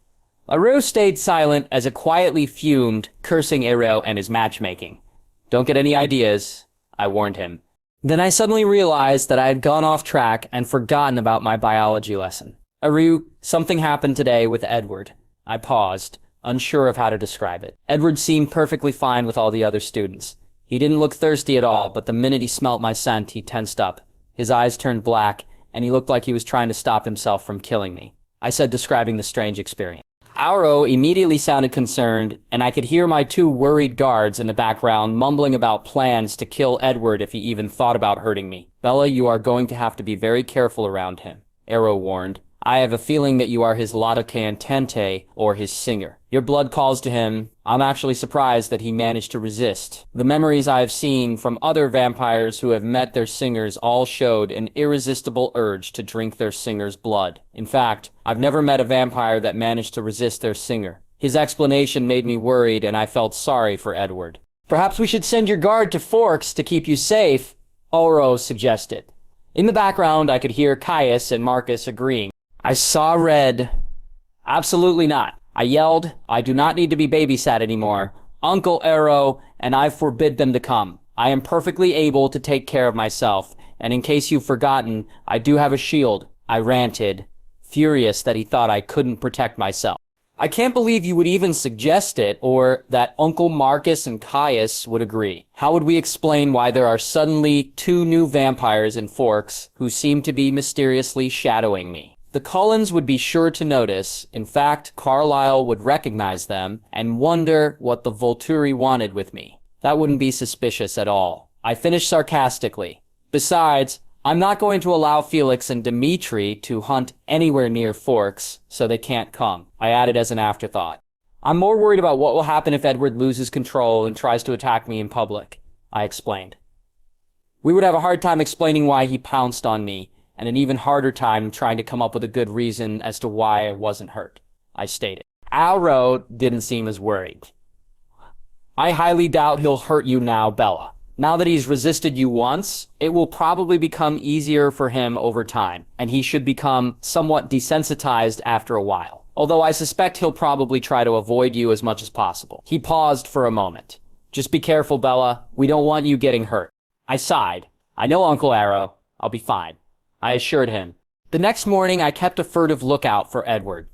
Speaker 1: Aro stayed silent as I quietly fumed, cursing Aro and his matchmaking. Don't get any ideas, I warned him. Then I suddenly realized that I had gone off track and forgotten about my biology lesson. Aru, something happened today with Edward. I paused, unsure of how to describe it. Edward seemed perfectly fine with all the other students. He didn't look thirsty at all, but the minute he smelt my scent, he tensed up. His eyes turned black, and he looked like he was trying to stop himself from killing me. I said, describing the strange experience. Auro immediately sounded concerned, and I could hear my two worried guards in the background mumbling about plans to kill Edward if he even thought about hurting me. Bella, you are going to have to be very careful around him, Auro warned. I have a feeling that you are his lotta cantante, or his singer. Your blood calls to him. I'm actually surprised that he managed to resist. The memories I have seen from other vampires who have met their singers all showed an irresistible urge to drink their singer's blood. In fact, I've never met a vampire that managed to resist their singer. His explanation made me worried, and I felt sorry for Edward. Perhaps we should send your guard to Forks to keep you safe, Oro suggested. In the background, I could hear Caius and Marcus agreeing. I saw red. Absolutely not. I yelled, I do not need to be babysat anymore. Uncle Arrow and I forbid them to come. I am perfectly able to take care of myself, and in case you've forgotten, I do have a shield. I ranted, furious that he thought I couldn't protect myself. I can't believe you would even suggest it, or that Uncle Marcus and Caius would agree. How would we explain why there are suddenly 2 new vampires in Forks who seem to be mysteriously shadowing me? The Cullens would be sure to notice. In fact, Carlisle would recognize them and wonder what the Volturi wanted with me. That wouldn't be suspicious at all. I finished sarcastically. Besides, I'm not going to allow Felix and Dimitri to hunt anywhere near Forks, so they can't come. I added as an afterthought. I'm more worried about what will happen if Edward loses control and tries to attack me in public, I explained. We would have a hard time explaining why he pounced on me, and an even harder time trying to come up with a good reason as to why I wasn't hurt, I stated. Auro didn't seem as worried. I highly doubt he'll hurt you now, Bella. Now that he's resisted you once, it will probably become easier for him over time, and he should become somewhat desensitized after a while. Although I suspect he'll probably try to avoid you as much as possible. He paused for a moment. Just be careful, Bella. We don't want you getting hurt. I sighed. I know Uncle Arrow. I'll be fine, I assured him. The next morning, I kept a furtive lookout for Edward,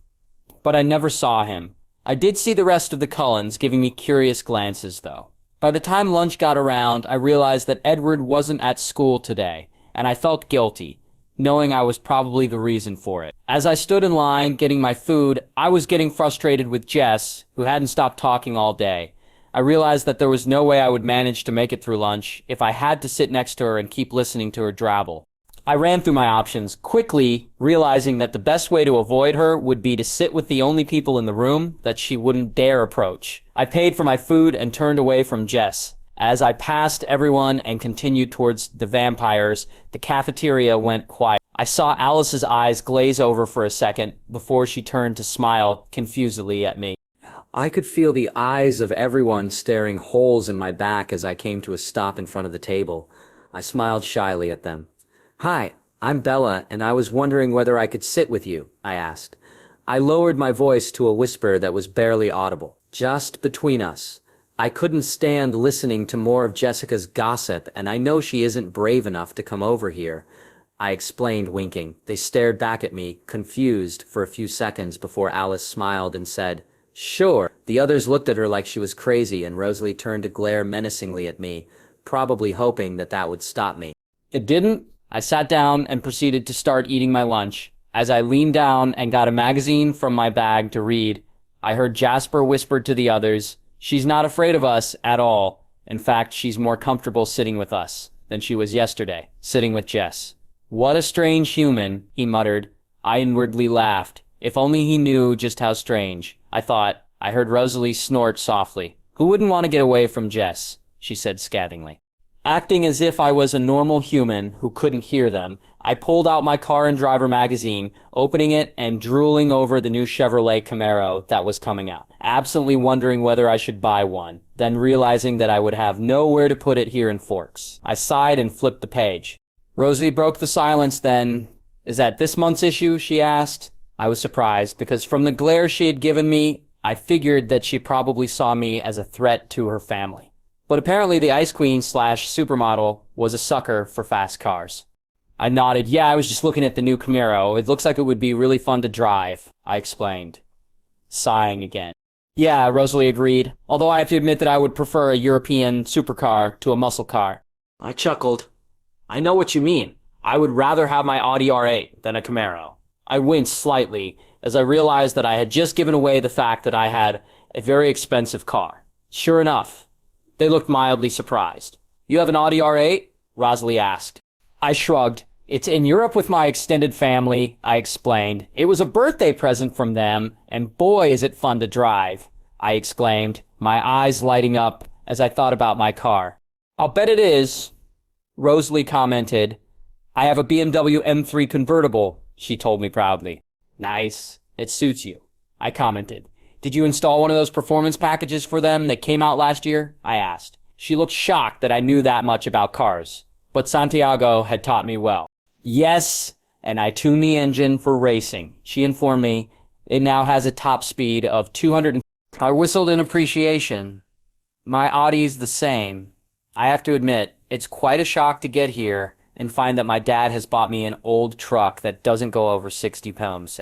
Speaker 1: but I never saw him. I did see the rest of the Cullens giving me curious glances, though. By the time lunch got around, I realized that Edward wasn't at school today, and I felt guilty, knowing I was probably the reason for it. As I stood in line getting my food, I was getting frustrated with Jess, who hadn't stopped talking all day. I realized that there was no way I would manage to make it through lunch if I had to sit next to her and keep listening to her drabble. I ran through my options, quickly realizing that the best way to avoid her would be to sit with the only people in the room that she wouldn't dare approach. I paid for my food and turned away from Jess. As I passed everyone and continued towards the vampires, the cafeteria went quiet. I saw Alice's eyes glaze over for a second before she turned to smile confusedly at me. I could feel the eyes of everyone staring holes in my back as I came to a stop in front of the table. I smiled shyly at them. Hi, I'm Bella, and I was wondering whether I could sit with you, I asked. I lowered my voice to a whisper that was barely audible. Just between us. I couldn't stand listening to more of Jessica's gossip, and I know she isn't brave enough to come over here, I explained, winking. They stared back at me, confused, for a few seconds before Alice smiled and said, Sure. The others looked at her like she was crazy, and Rosalie turned to glare menacingly at me, probably hoping that that would stop me. It didn't. I sat down and proceeded to start eating my lunch. As I leaned down and got a magazine from my bag to read, I heard Jasper whisper to the others, She's not afraid of us at all. In fact, she's more comfortable sitting with us than she was yesterday, sitting with Jess. What a strange human, he muttered. I inwardly laughed. If only he knew just how strange. I thought. I heard Rosalie snort softly. Who wouldn't want to get away from Jess? She said scathingly. Acting as if I was a normal human who couldn't hear them, I pulled out my Car and Driver magazine, opening it and drooling over the new Chevrolet Camaro that was coming out, absently wondering whether I should buy one, then realizing that I would have nowhere to put it here in Forks. I sighed and flipped the page. Rosie broke the silence then. Is that this month's issue? She asked. I was surprised, because from the glare she had given me, I figured that she probably saw me as a threat to her family. But apparently the Ice Queen / supermodel was a sucker for fast cars. I nodded. Yeah, I was just looking at the new Camaro. It looks like it would be really fun to drive, I explained, sighing again. Yeah, Rosalie agreed, although I have to admit that I would prefer a European supercar to a muscle car. I chuckled. I know what you mean. I would rather have my Audi R8 than a Camaro. I winced slightly, as I realized that I had just given away the fact that I had a very expensive car. Sure enough, they looked mildly surprised. "You have an Audi R8?" Rosalie asked. I shrugged. "It's in Europe with my extended family," I explained. "It was a birthday present from them, and boy is it fun to drive," I exclaimed, my eyes lighting up as I thought about my car. "I'll bet it is," Rosalie commented. "I have a BMW M3 convertible," she told me proudly. "Nice. It suits you," I commented. "Did you install one of those performance packages for them that came out last year?" I asked. She looked shocked that I knew that much about cars, but Santiago had taught me well. "Yes, and I tuned the engine for racing," she informed me. "It now has a top speed of 200. I whistled in appreciation. My Audi's the same. I have to admit, it's quite a shock to get here and find that my dad has bought me an old truck that doesn't go over 60 pounds.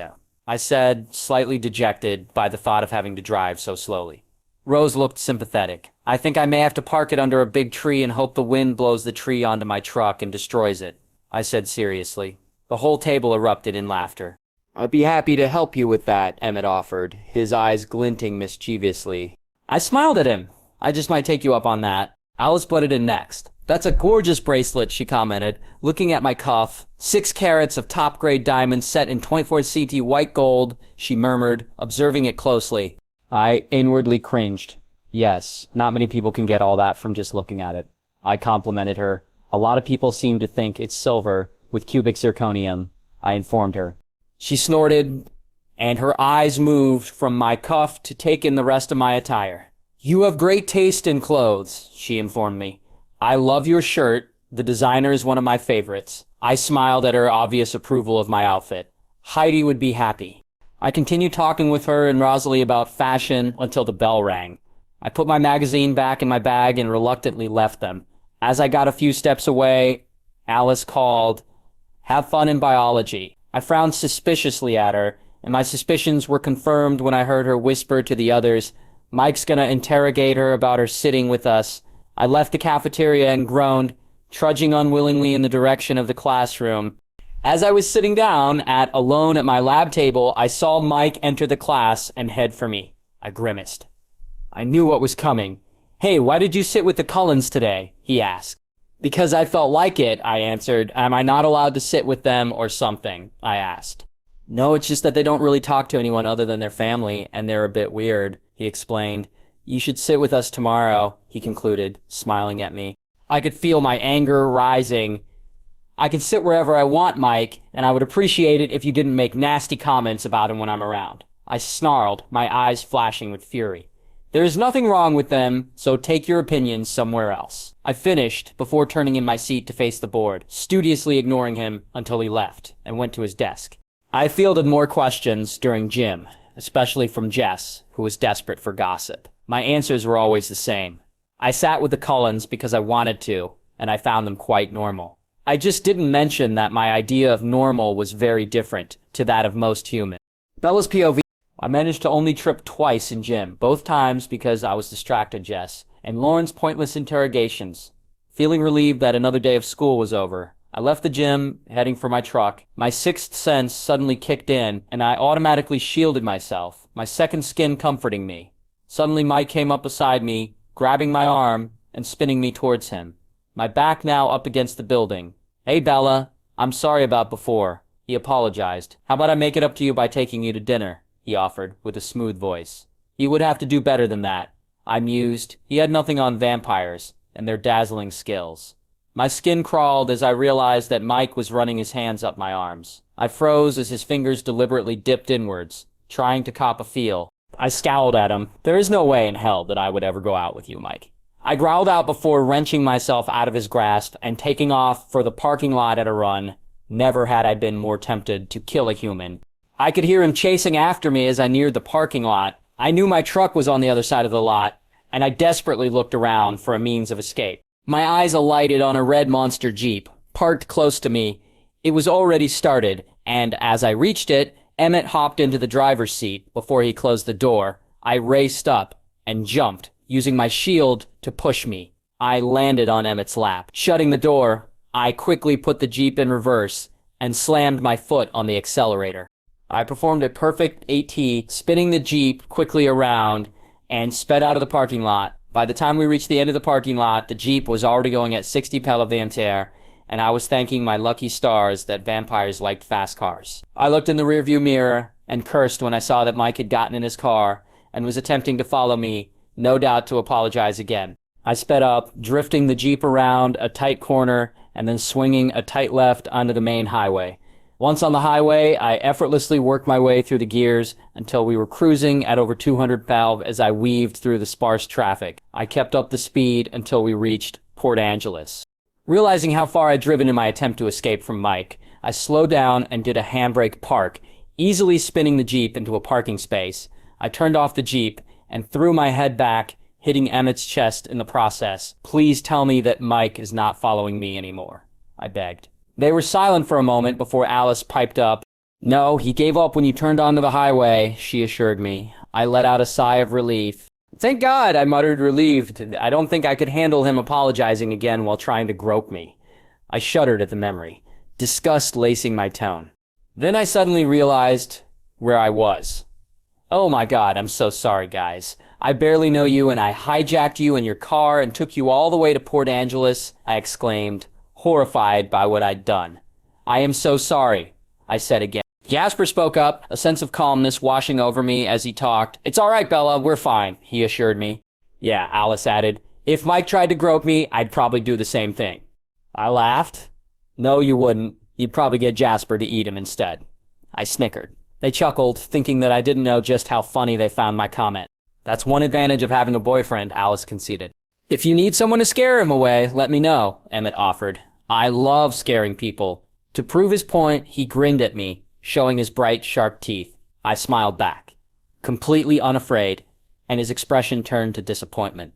Speaker 1: I said, slightly dejected by the thought of having to drive so slowly. Rose looked sympathetic. "I think I may have to park it under a big tree and hope the wind blows the tree onto my truck and destroys it," I said seriously. The whole table erupted in laughter. "I'd be happy to help you with that," Emmett offered, his eyes glinting mischievously. I smiled at him. "I just might take you up on that." Alice butted in next. "That's a gorgeous bracelet," she commented, looking at my cuff. 6 carats of top-grade diamonds set in 24 CT white gold, she murmured, observing it closely. I inwardly cringed. Yes, not many people can get all that from just looking at it. I complimented her. "A lot of people seem to think it's silver with cubic zirconium," I informed her. She snorted, and her eyes moved from my cuff to take in the rest of my attire. "You have great taste in clothes," she informed me. "I love your shirt. The designer is one of my favorites." I smiled at her obvious approval of my outfit. Heidi would be happy. I continued talking with her and Rosalie about fashion until the bell rang. I put my magazine back in my bag and reluctantly left them. As I got a few steps away, Alice called, "Have fun in biology." I frowned suspiciously at her, and my suspicions were confirmed when I heard her whisper to the others, "Mike's gonna interrogate her about her sitting with us." I left the cafeteria and groaned, trudging unwillingly in the direction of the classroom. As I was sitting down alone at my lab table, I saw Mike enter the class and head for me. I grimaced. I knew what was coming. "Hey, why did you sit with the Cullens today?" he asked. "Because I felt like it," I answered. "Am I not allowed to sit with them or something?" I asked. "No, it's just that they don't really talk to anyone other than their family, and they're a bit weird," he explained. "You should sit with us tomorrow," he concluded, smiling at me. I could feel my anger rising. "I can sit wherever I want, Mike, and I would appreciate it if you didn't make nasty comments about him when I'm around." I snarled, my eyes flashing with fury. "There is nothing wrong with them, so take your opinions somewhere else." I finished before turning in my seat to face the board, studiously ignoring him until he left and went to his desk. I fielded more questions during gym, especially from Jess, who was desperate for gossip. My answers were always the same. I sat with the Cullens because I wanted to, and I found them quite normal. I just didn't mention that my idea of normal was very different to that of most humans. Bella's POV. I managed to only trip twice in gym, both times because I was distracted, Jess, and Lauren's pointless interrogations. Feeling relieved that another day of school was over, I left the gym, heading for my truck. My sixth sense suddenly kicked in, and I automatically shielded myself, my second skin comforting me. Suddenly Mike came up beside me, grabbing my arm and spinning me towards him, my back now up against the building. "Hey, Bella, I'm sorry about before." He apologized. "How about I make it up to you by taking you to dinner?" he offered, with a smooth voice. He would have to do better than that. I mused. He had nothing on vampires and their dazzling skills. My skin crawled as I realized that Mike was running his hands up my arms. I froze as his fingers deliberately dipped inwards, trying to cop a feel. I scowled at him. "There is no way in hell that I would ever go out with you, Mike." I growled out before wrenching myself out of his grasp and taking off for the parking lot at a run. Never had I been more tempted to kill a human. I could hear him chasing after me as I neared the parking lot. I knew my truck was on the other side of the lot, and I desperately looked around for a means of escape. My eyes alighted on a red monster Jeep, parked close to me. It was already started, and as I reached it, Emmett hopped into the driver's seat before he closed the door. I raced up and jumped, using my shield to push me. I landed on Emmett's lap. Shutting the door, I quickly put the Jeep in reverse and slammed my foot on the accelerator. I performed a perfect AT, spinning the Jeep quickly around and sped out of the parking lot. By the time we reached the end of the parking lot, the Jeep was already going at 60 km/h, and I was thanking my lucky stars that vampires liked fast cars. I looked in the rearview mirror and cursed when I saw that Mike had gotten in his car and was attempting to follow me, no doubt to apologize again. I sped up, drifting the Jeep around a tight corner and then swinging a tight left onto the main highway. Once on the highway, I effortlessly worked my way through the gears until we were cruising at over 200 valve as I weaved through the sparse traffic. I kept up the speed until we reached Port Angeles. Realizing how far I'd driven in my attempt to escape from Mike, I slowed down and did a handbrake park, easily spinning the Jeep into a parking space. I turned off the Jeep and threw my head back, hitting Emmett's chest in the process. "Please tell me that Mike is not following me anymore," I begged. They were silent for a moment before Alice piped up. "No, he gave up when you turned onto the highway," she assured me. I let out a sigh of relief. "Thank God," I muttered, relieved. I don't think I could handle him apologizing again while trying to grope me. I shuddered at the memory, disgust lacing my tone. Then I suddenly realized where I was. "Oh my God, I'm so sorry, guys. I barely know you, and I hijacked you in your car and took you all the way to Port Angeles," I exclaimed, horrified by what I'd done. "I am so sorry," I said again. Jasper spoke up, a sense of calmness washing over me as he talked. "It's all right, Bella, we're fine," he assured me. "Yeah," Alice added. "If Mike tried to grope me, I'd probably do the same thing." I laughed. "No, you wouldn't. You'd probably get Jasper to eat him instead." I snickered. They chuckled, thinking that I didn't know just how funny they found my comment. "That's one advantage of having a boyfriend," Alice conceded. "If you need someone to scare him away, let me know," Emmett offered. "I love scaring people." To prove his point, he grinned at me, showing his bright, sharp teeth. I smiled back, completely unafraid, and his expression turned to disappointment.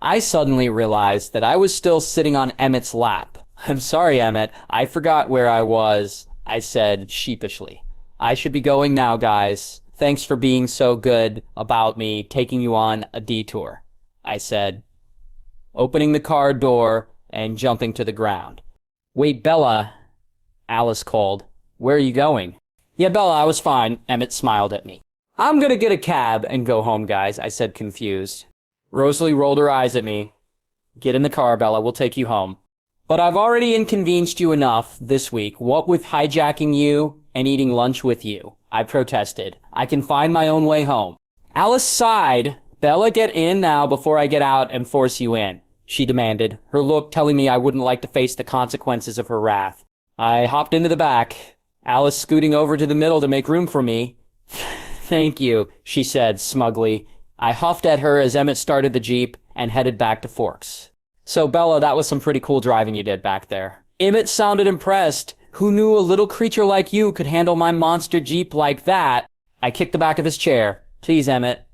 Speaker 1: I suddenly realized that I was still sitting on Emmett's lap. "I'm sorry, Emmett. I forgot where I was," I said sheepishly. "I should be going now, guys. Thanks for being so good about me taking you on a detour," I said, opening the car door and jumping to the ground. "Wait, Bella," Alice called. "Where are you going?" "Yeah, Bella, I was fine," Emmett smiled at me. "I'm gonna get a cab and go home, guys," I said, confused. Rosalie rolled her eyes at me. "Get in the car, Bella, we'll take you home." "But I've already inconvenienced you enough this week, what with hijacking you and eating lunch with you," I protested. "I can find my own way home." Alice sighed. "Bella, get in now before I get out and force you in," she demanded, her look telling me I wouldn't like to face the consequences of her wrath. I hopped into the back, Alice scooting over to the middle to make room for me. "Thank you," she said smugly. I huffed at her as Emmett started the Jeep and headed back to Forks. "So, Bella, that was some pretty cool driving you did back there." Emmett sounded impressed. "Who knew a little creature like you could handle my monster Jeep like that?" I kicked the back of his chair. "Please, Emmett."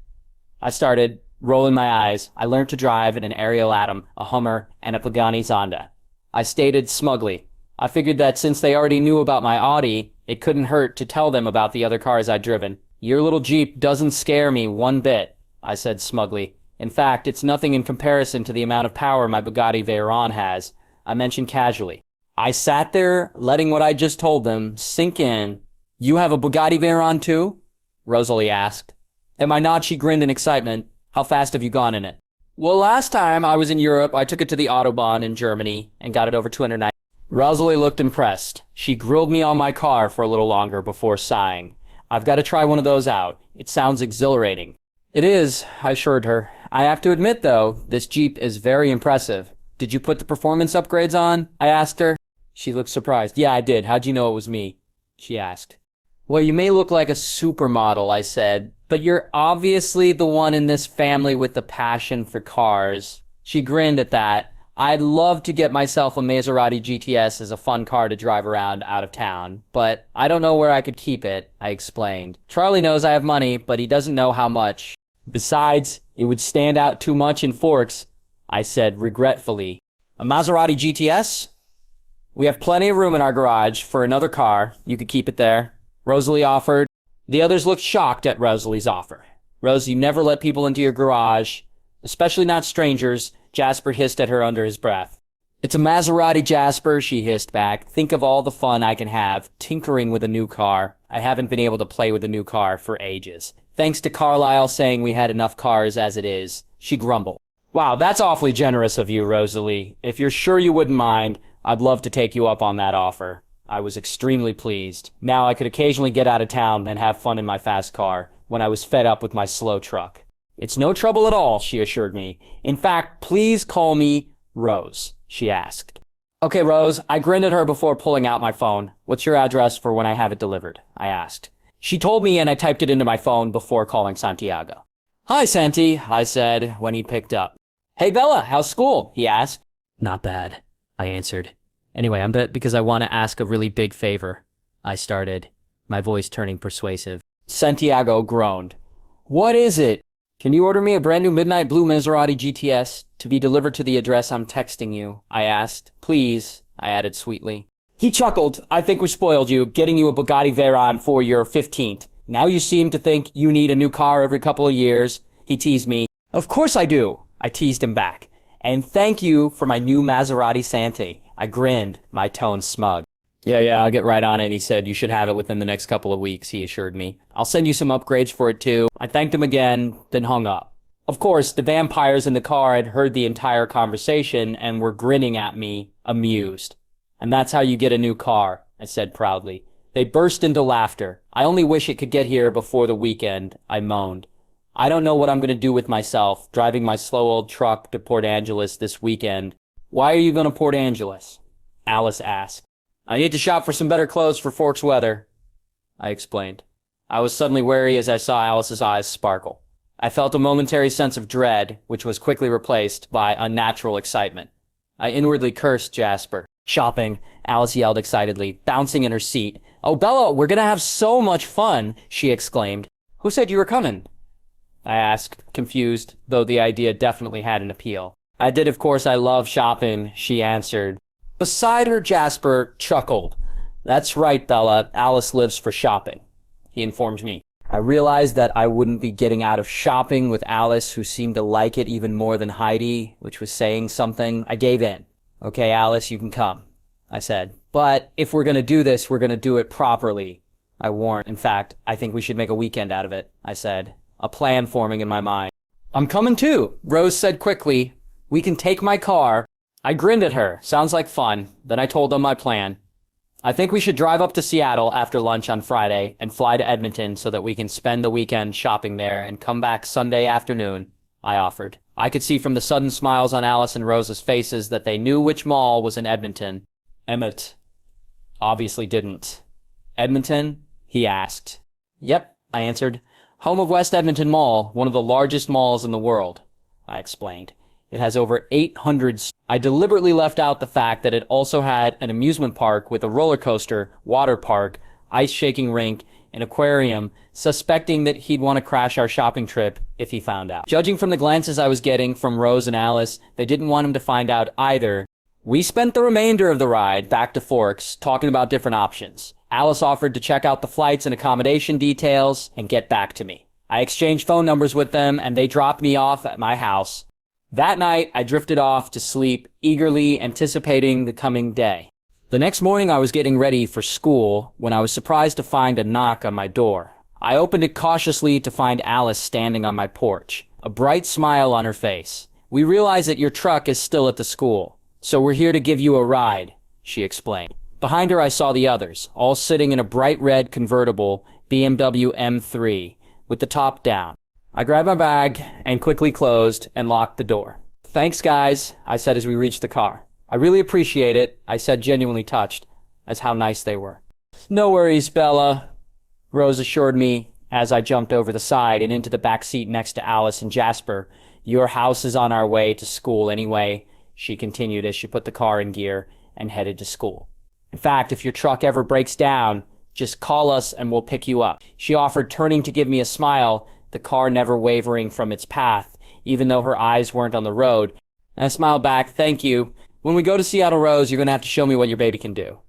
Speaker 1: I started, rolling my eyes. I learned to drive in an Ariel Atom, a Hummer, and a Pagani Zonda. I stated smugly. I figured that since they already knew about my Audi, it couldn't hurt to tell them about the other cars I'd driven. "Your little Jeep doesn't scare me one bit," I said smugly. "In fact, it's nothing in comparison to the amount of power my Bugatti Veyron has," I mentioned casually. I sat there, letting what I just told them sink in. "You have a Bugatti Veyron too?" Rosalie asked. At my nod, she grinned in excitement. "How fast have you gone in it?" "Well, last time I was in Europe, I took it to the Autobahn in Germany and got it over 290. Rosalie looked impressed. She grilled me on my car for a little longer before sighing. "I've got to try one of those out. It sounds exhilarating." "It is," I assured her. "I have to admit, though, this Jeep is very impressive." "Did you put the performance upgrades on?" I asked her. She looked surprised. "Yeah, I did. How'd you know it was me?" she asked. "Well, you may look like a supermodel," I said, "but you're obviously the one in this family with the passion for cars." She grinned at that. "I'd love to get myself a Maserati GTS as a fun car to drive around out of town, but I don't know where I could keep it," I explained. "Charlie knows I have money, but he doesn't know how much. Besides, it would stand out too much in Forks," I said regretfully. "A Maserati GTS? We have plenty of room in our garage for another car. You could keep it there," Rosalie offered. The others looked shocked at Rosalie's offer. "Rose, you never let people into your garage, especially not strangers," Jasper hissed at her under his breath. "It's a Maserati, Jasper," she hissed back. "Think of all the fun I can have tinkering with a new car. I haven't been able to play with the new car for ages. Thanks to Carlisle saying we had enough cars as it is, she grumbled. Wow, that's awfully generous of you, Rosalie. If you're sure you wouldn't mind, I'd love to take you up on that offer. I was extremely pleased. Now I could occasionally get out of town and have fun in my fast car when I was fed up with my slow truck. It's no trouble at all, she assured me. In fact, please call me Rose, she asked. Okay, Rose, I grinned at her before pulling out my phone. What's your address for when I have it delivered? I asked. She told me and I typed it into my phone before calling Santiago. Hi, Santi, I said when he picked up. Hey, Bella, how's school? He asked. Not bad, I answered. Anyway, I'm back because I want to ask a really big favor. I started, my voice turning persuasive. Santiago groaned. What is it? Can you order me a brand new midnight blue Maserati GTS to be delivered to the address I'm texting you? I asked. Please, I added sweetly. He chuckled. I think we spoiled you, getting you a Bugatti Veyron for your 15th. Now you seem to think you need a new car every couple of years. He teased me. Of course I do. I teased him back. And thank you for my new Maserati Santi. I grinned, my tone smug. Yeah, I'll get right on it, he said. You should have it within the next couple of weeks, he assured me. I'll send you some upgrades for it too. I thanked him again, then hung up. Of course, the vampires in the car had heard the entire conversation and were grinning at me, amused. And that's how you get a new car, I said proudly. They burst into laughter. I only wish it could get here before the weekend, I moaned. I don't know what I'm going to do with myself, driving my slow old truck to Port Angeles this weekend. Why are you going to Port Angeles? Alice asked. I need to shop for some better clothes for Forks weather, I explained. I was suddenly wary as I saw Alice's eyes sparkle. I felt a momentary sense of dread, which was quickly replaced by unnatural excitement. I inwardly cursed Jasper. Shopping, Alice yelled excitedly, bouncing in her seat. Oh, Bella, we're going to have so much fun, she exclaimed. Who said you were coming? I asked, confused, though the idea definitely had an appeal. I did, of course. I love shopping, she answered. Beside her, Jasper chuckled. That's right, Bella. Alice lives for shopping, he informed me. I realized that I wouldn't be getting out of shopping with Alice, who seemed to like it even more than Heidi, which was saying something. I gave in. Okay, Alice, you can come, I said. But if we're going to do this, we're going to do it properly, I warned. In fact, I think we should make a weekend out of it, I said, a plan forming in my mind. I'm coming too, Rose said quickly. We can take my car. I grinned at her. Sounds like fun. Then I told them my plan. I think we should drive up to Seattle after lunch on Friday and fly to Edmonton so that we can spend the weekend shopping there and come back Sunday afternoon, I offered. I could see from the sudden smiles on Alice and Rose's faces that they knew which mall was in Edmonton. Emmett obviously didn't. Edmonton? He asked. Yep, I answered. Home of West Edmonton Mall, one of the largest malls in the world, I explained. It has over 800... I deliberately left out the fact that it also had an amusement park with a roller coaster, water park, ice shaking rink, an aquarium, suspecting that he'd want to crash our shopping trip if he found out. Judging from the glances I was getting from Rose and Alice, they didn't want him to find out either. We spent the remainder of the ride back to Forks, talking about different options. Alice offered to check out the flights and accommodation details and get back to me. I exchanged phone numbers with them, and they dropped me off at my house. That night, I drifted off to sleep, eagerly anticipating the coming day. The next morning, I was getting ready for school when I was surprised to find a knock on my door. I opened it cautiously to find Alice standing on my porch, a bright smile on her face. We realize that your truck is still at the school, so we're here to give you a ride, she explained. Behind her, I saw the others, all sitting in a bright red convertible BMW M3 with the top down. I grabbed my bag and quickly closed and locked the door. Thanks, guys, I said as we reached the car. I really appreciate it, I said, genuinely touched as how nice they were. No worries, Bella, Rose assured me as I jumped over the side and into the back seat next to Alice and Jasper. Your house is on our way to school anyway, she continued as she put the car in gear and headed to school. In fact, if your truck ever breaks down, just call us and we'll pick you up. She offered, turning to give me a smile, the car never wavering from its path, even though her eyes weren't on the road. And I smiled back, thank you. When we go to Seattle, Rose, you're going to have to show me what your baby can do,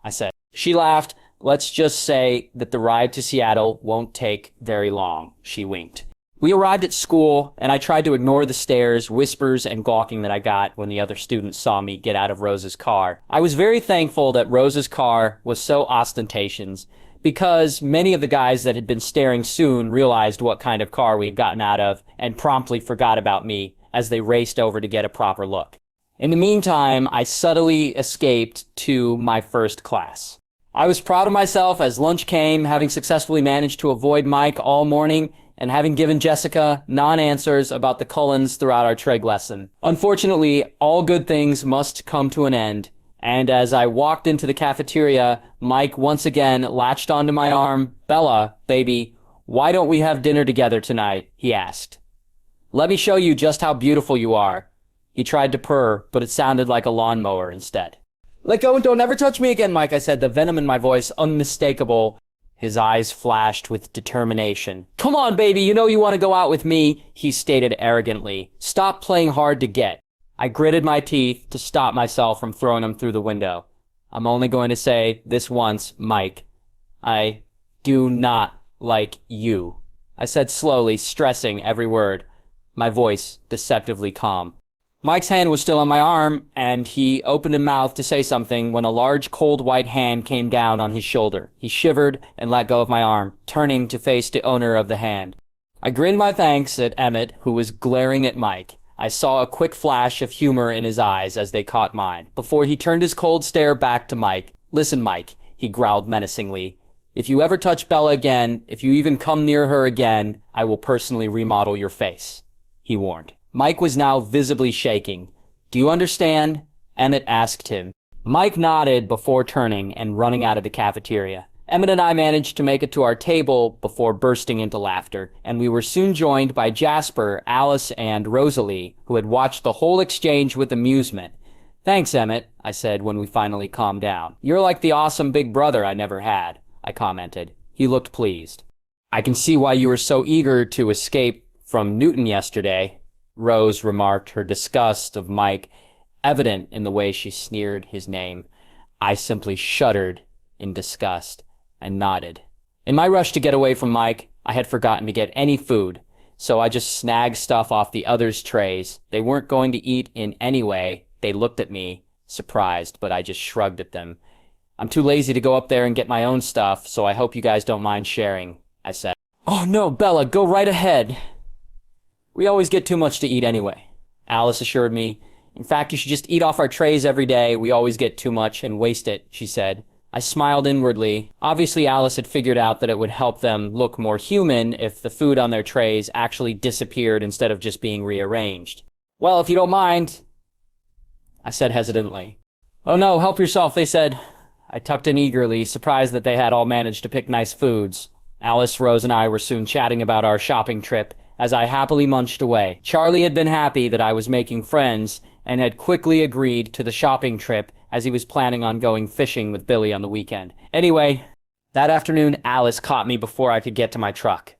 Speaker 1: I said. She laughed. Let's just say that the ride to Seattle won't take very long, she winked. We arrived at school, and I tried to ignore the stares, whispers, and gawking that I got when the other students saw me get out of Rose's car. I was very thankful that Rose's car was so ostentatious, because many of the guys that had been staring soon realized what kind of car we'd gotten out of and promptly forgot about me as they raced over to get a proper look. In the meantime, I subtly escaped to my first class. I was proud of myself as lunch came, having successfully managed to avoid Mike all morning and having given Jessica non-answers about the Cullens throughout our trig lesson. Unfortunately, all good things must come to an end, and as I walked into the cafeteria, Mike once again latched onto my arm. "Bella, baby, why don't we have dinner together tonight?" he asked. "Let me show you just how beautiful you are." He tried to purr, but it sounded like a lawnmower instead. "Let go and don't ever touch me again, Mike," I said, the venom in my voice unmistakable. His eyes flashed with determination. "Come on, baby, you know you want to go out with me," he stated arrogantly. "Stop playing hard to get." I gritted my teeth to stop myself from throwing him through the window. "I'm only going to say this once, Mike. I do not like you," I said slowly, stressing every word, my voice deceptively calm. Mike's hand was still on my arm, and he opened his mouth to say something when a large, cold white hand came down on his shoulder. He shivered and let go of my arm, turning to face the owner of the hand. I grinned my thanks at Emmett, who was glaring at Mike. I saw a quick flash of humor in his eyes as they caught mine, before he turned his cold stare back to Mike. "Listen, Mike," he growled menacingly. "If you ever touch Bella again, if you even come near her again, I will personally remodel your face," he warned. Mike was now visibly shaking. "Do you understand?" Emmett asked him. Mike nodded before turning and running out of the cafeteria. Emmett and I managed to make it to our table before bursting into laughter, and we were soon joined by Jasper, Alice, and Rosalie, who had watched the whole exchange with amusement. "Thanks, Emmett," I said when we finally calmed down. "You're like the awesome big brother I never had," I commented. He looked pleased. "I can see why you were so eager to escape from Newton yesterday," Rose remarked, her disgust of Mike evident in the way she sneered his name. I simply shuddered in disgust and nodded. In my rush to get away from Mike, I had forgotten to get any food, so I just snagged stuff off the others' trays. They weren't going to eat in any way. They looked at me, surprised, but I just shrugged at them. "I'm too lazy to go up there and get my own stuff, so I hope you guys don't mind sharing," I said. "Oh no, Bella, go right ahead. We always get too much to eat anyway," Alice assured me. "In fact, you should just eat off our trays every day. We always get too much and waste it," she said. I smiled inwardly. Obviously, Alice had figured out that it would help them look more human if the food on their trays actually disappeared instead of just being rearranged. "Well, if you don't mind," I said hesitantly. "Oh no, help yourself," they said. I tucked in eagerly, surprised that they had all managed to pick nice foods. Alice, Rose, and I were soon chatting about our shopping trip as I happily munched away. Charlie had been happy that I was making friends and had quickly agreed to the shopping trip as he was planning on going fishing with Billy on the weekend. Anyway, that afternoon, Alice caught me before I could get to my truck.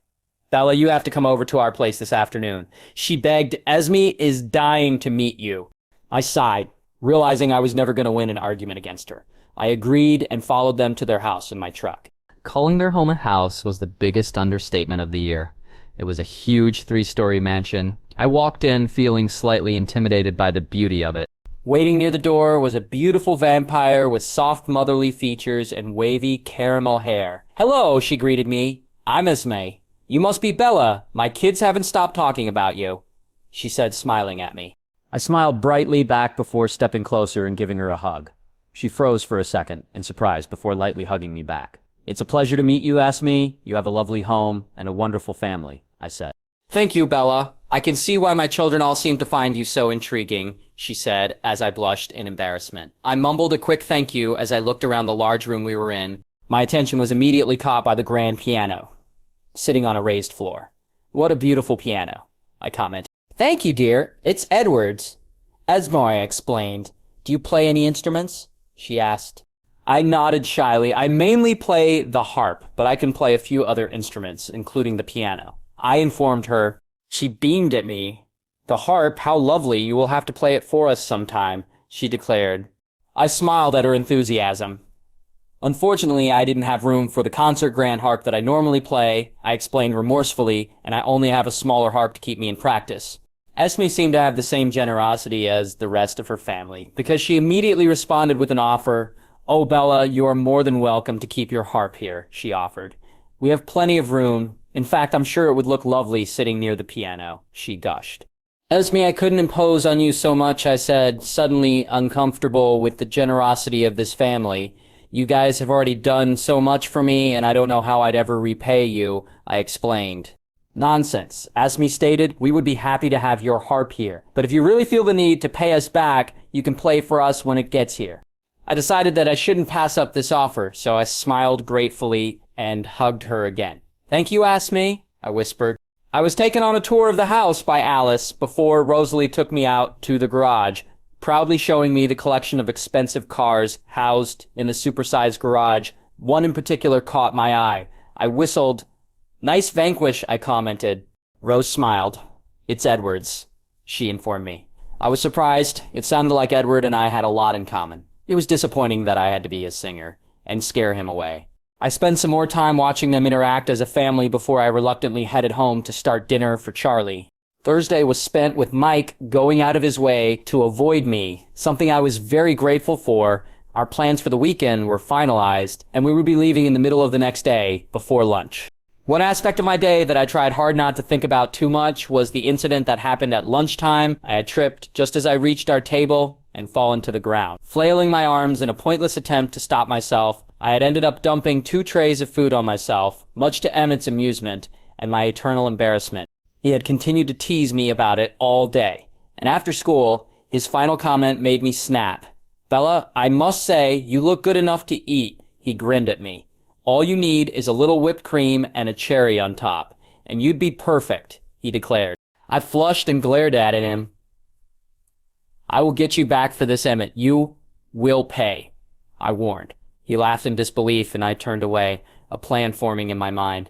Speaker 1: "Bella, you have to come over to our place this afternoon," she begged. "Esme is dying to meet you." I sighed, realizing I was never going to win an argument against her. I agreed and followed them to their house in my truck.
Speaker 3: Calling their home a house was the biggest understatement of the year. It was a huge 3-story mansion. I walked in feeling slightly intimidated by the beauty of it.
Speaker 1: Waiting near the door was a beautiful vampire with soft motherly features and wavy caramel hair. "Hello," she greeted me. "I'm Esme. You must be Bella. My kids haven't stopped talking about you," she said, smiling at me. I smiled brightly back before stepping closer and giving her a hug. She froze for a second in surprise before lightly hugging me back. "It's a pleasure to meet you, Esme. You have a lovely home and a wonderful family," I said. "Thank you, Bella. I can see why my children all seem to find you so intriguing," she said as I blushed in embarrassment. I mumbled a quick thank you as I looked around the large room we were in. My attention was immediately caught by the grand piano, sitting on a raised floor. "What a beautiful piano," I commented. "Thank you, dear. It's Edward's." "Esme," I explained. "Do you play any instruments?" she asked. I nodded shyly. "I mainly play the harp, but I can play a few other instruments, including the piano," I informed her. She beamed at me. "The harp? How lovely. You will have to play it for us sometime," she declared. I smiled at her enthusiasm. "Unfortunately, I didn't have room for the concert grand harp that I normally play," I explained remorsefully, "and I only have a smaller harp to keep me in practice." Esme seemed to have the same generosity as the rest of her family, because she immediately responded with an offer "Oh, Bella, you are more than welcome to keep your harp here," she offered. "We have plenty of room. In fact, I'm sure it would look lovely sitting near the piano," she gushed. "Esme, I couldn't impose on you so much," I said, suddenly uncomfortable with the generosity of this family. "You guys have already done so much for me, and I don't know how I'd ever repay you," I explained. "Nonsense. Esme stated, we would be happy to have your harp here. But if you really feel the need to pay us back, you can play for us when it gets here." I decided that I shouldn't pass up this offer, so I smiled gratefully and hugged her again. "Thank you, Esme," I whispered. I was taken on a tour of the house by Alice before Rosalie took me out to the garage, proudly showing me the collection of expensive cars housed in the supersized garage. One in particular caught my eye. I whistled. "Nice Vanquish," I commented. Rose smiled. "It's Edward's," she informed me. I was surprised. It sounded like Edward and I had a lot in common. It was disappointing that I had to be a singer and scare him away. I spent some more time watching them interact as a family before I reluctantly headed home to start dinner for Charlie. Thursday was spent with Mike going out of his way to avoid me, something I was very grateful for. Our plans for the weekend were finalized, and we would be leaving in the middle of the next day before lunch. One aspect of my day that I tried hard not to think about too much was the incident that happened at lunchtime. I had tripped just as I reached our table and fallen to the ground. Flailing my arms in a pointless attempt to stop myself, I had ended up dumping 2 trays of food on myself, much to Emmett's amusement and my eternal embarrassment. He had continued to tease me about it all day, and after school, his final comment made me snap. "Bella, I must say, you look good enough to eat," he grinned at me. "All you need is a little whipped cream and a cherry on top, and you'd be perfect," he declared. I flushed and glared at him. "I will get you back for this, Emmett. You will pay," I warned. He laughed in disbelief, and I turned away, a plan forming in my mind.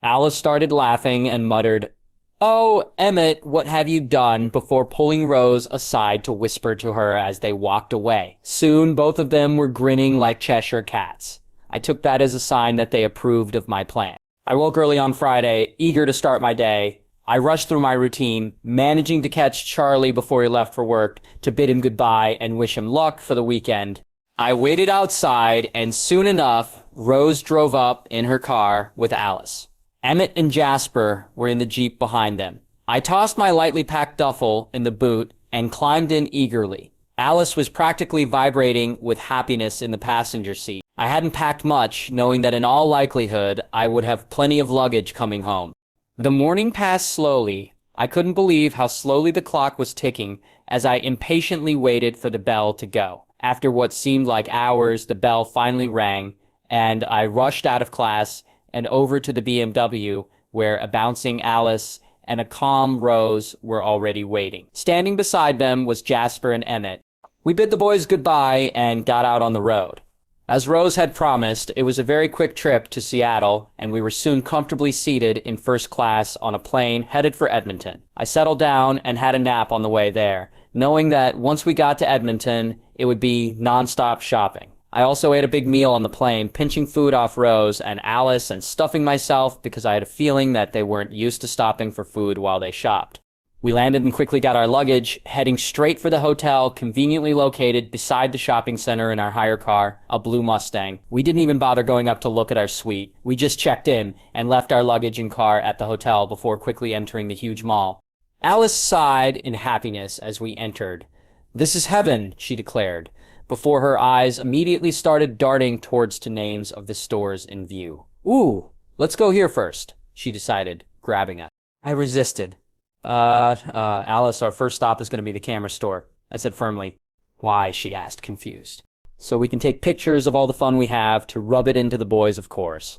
Speaker 1: Alice started laughing and muttered, "Oh, Emmett, what have you done?" before pulling Rose aside to whisper to her as they walked away. Soon, both of them were grinning like Cheshire cats. I took that as a sign that they approved of my plan. I woke early on Friday, eager to start my day. I rushed through my routine, managing to catch Charlie before he left for work to bid him goodbye and wish him luck for the weekend. I waited outside, and soon enough, Rose drove up in her car with Alice. Emmett and Jasper were in the Jeep behind them. I tossed my lightly packed duffel in the boot and climbed in eagerly. Alice was practically vibrating with happiness in the passenger seat. I hadn't packed much, knowing that in all likelihood, I would have plenty of luggage coming home. The morning passed slowly. I couldn't believe how slowly the clock was ticking as I impatiently waited for the bell to go. After what seemed like hours, the bell finally rang, and I rushed out of class and over to the BMW, where a bouncing Alice and a calm Rose were already waiting. Standing beside them was Jasper and Emmett. We bid the boys goodbye and got out on the road. As Rose had promised, it was a very quick trip to Seattle, and we were soon comfortably seated in first class on a plane headed for Edmonton. I settled down and had a nap on the way there, knowing that once we got to Edmonton, it would be non-stop shopping. I also ate a big meal on the plane, pinching food off Rose and Alice and stuffing myself because I had a feeling that they weren't used to stopping for food while they shopped. We landed and quickly got our luggage, heading straight for the hotel conveniently located beside the shopping center in our hire car, a blue Mustang. We didn't even bother going up to look at our suite. We just checked in and left our luggage and car at the hotel before quickly entering the huge mall. Alice sighed in happiness as we entered. "This is heaven," she declared, before her eyes immediately started darting towards the names of the stores in view. "Ooh, let's go here first," she decided, grabbing us. I resisted. Alice, our first stop is going to be the camera store," I said firmly. "Why?" she asked, confused. "So we can take pictures of all the fun we have to rub it into the boys, of course."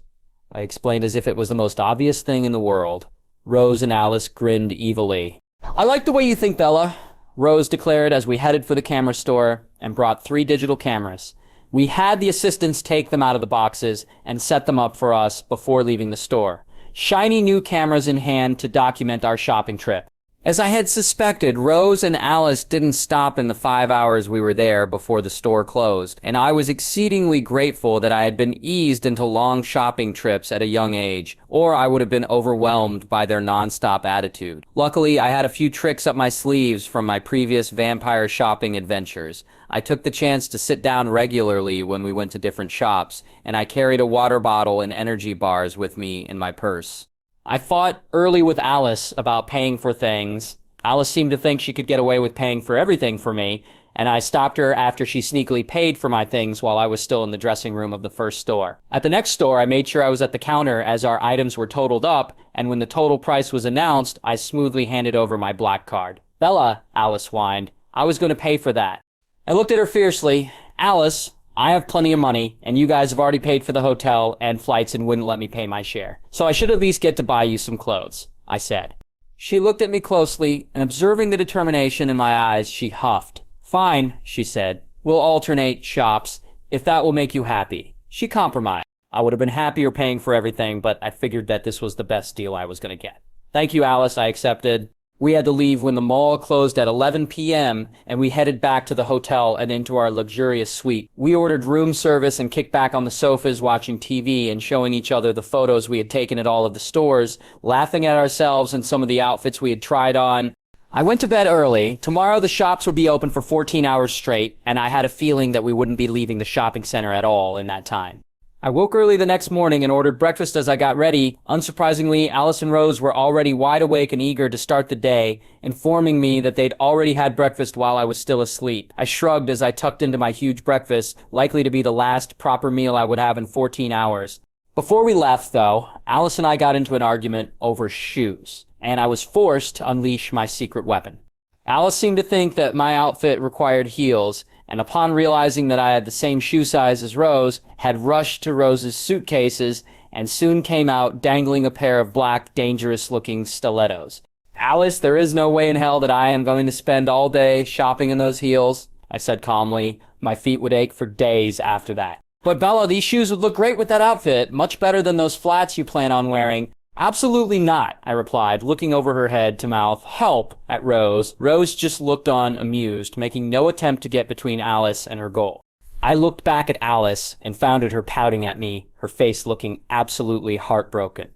Speaker 1: I explained as if it was the most obvious thing in the world. Rose and Alice grinned evilly. "I like the way you think, Bella," Rose declared as we headed for the camera store and brought 3 digital cameras. We had the assistants take them out of the boxes and set them up for us before leaving the store. Shiny new cameras in hand to document our shopping trip. As I had suspected, Rose and Alice didn't stop in the 5 hours we were there before the store closed, and I was exceedingly grateful that I had been eased into long shopping trips at a young age, or I would have been overwhelmed by their nonstop attitude. Luckily, I had a few tricks up my sleeves from my previous vampire shopping adventures. I took the chance to sit down regularly when we went to different shops, and I carried a water bottle and energy bars with me in my purse. I fought early with Alice about paying for things. Alice seemed to think she could get away with paying for everything for me, and I stopped her after she sneakily paid for my things while I was still in the dressing room of the first store. At the next store, I made sure I was at the counter as our items were totaled up, and when the total price was announced, I smoothly handed over my black card. "Bella," Alice whined, "I was going to pay for that." I looked at her fiercely. "Alice, I have plenty of money, and you guys have already paid for the hotel and flights and wouldn't let me pay my share. So I should at least get to buy you some clothes," I said. She looked at me closely, and observing the determination in my eyes, she huffed. "Fine," she said. "We'll alternate shops, if that will make you happy." She compromised. I would have been happier paying for everything, but I figured that this was the best deal I was going to get. "Thank you, Alice," I accepted. We had to leave when the mall closed at 11 p.m., and we headed back to the hotel and into our luxurious suite. We ordered room service and kicked back on the sofas watching TV and showing each other the photos we had taken at all of the stores, laughing at ourselves and some of the outfits we had tried on. I went to bed early. Tomorrow the shops would be open for 14 hours straight, and I had a feeling that we wouldn't be leaving the shopping center at all in that time. I woke early the next morning and ordered breakfast as I got ready. Unsurprisingly, Alice and Rose were already wide awake and eager to start the day, informing me that they'd already had breakfast while I was still asleep. I shrugged as I tucked into my huge breakfast, likely to be the last proper meal I would have in 14 hours. Before we left, though, Alice and I got into an argument over shoes, and I was forced to unleash my secret weapon. Alice seemed to think that my outfit required heels, and upon realizing that I had the same shoe size as Rose, had rushed to Rose's suitcases and soon came out dangling a pair of black, dangerous-looking stilettos. "Alice, there is no way in hell that I am going to spend all day shopping in those heels," I said calmly. My feet would ache for days after that. "But Bella, these shoes would look great with that outfit, much better than those flats you plan on wearing." "Absolutely not," I replied, looking over her head to mouth "help" at Rose. Rose just looked on amused, making no attempt to get between Alice and her goal. I looked back at Alice and found her pouting at me, her face looking absolutely heartbroken.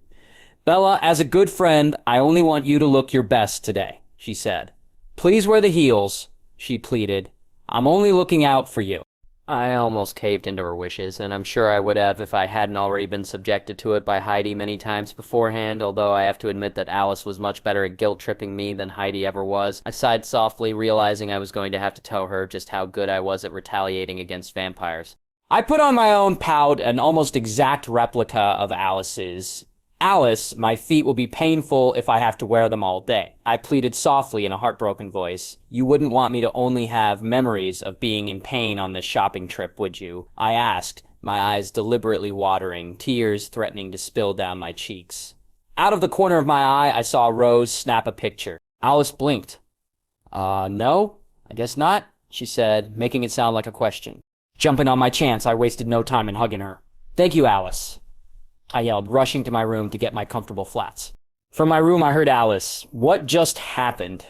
Speaker 1: "Bella, as a good friend, I only want you to look your best today," she said. "Please wear the heels," she pleaded. "I'm only looking out for you." I almost caved into her wishes, and I'm sure I would have if I hadn't already been subjected to it by Heidi many times beforehand, although I have to admit that Alice was much better at guilt-tripping me than Heidi ever was. I sighed softly, realizing I was going to have to tell her just how good I was at retaliating against vampires. I put on my own pout, an almost exact replica of Alice's. "Alice, my feet will be painful if I have to wear them all day," I pleaded softly in a heartbroken voice. "You wouldn't want me to only have memories of being in pain on this shopping trip, would you?" I asked, my eyes deliberately watering, tears threatening to spill down my cheeks. Out of the corner of my eye, I saw Rose snap a picture. Alice blinked. No, I guess not," she said, making it sound like a question. Jumping on my chance, I wasted no time in hugging her. "Thank you, Alice," I yelled, rushing to my room to get my comfortable flats. From my room, I heard Alice. "What just happened?"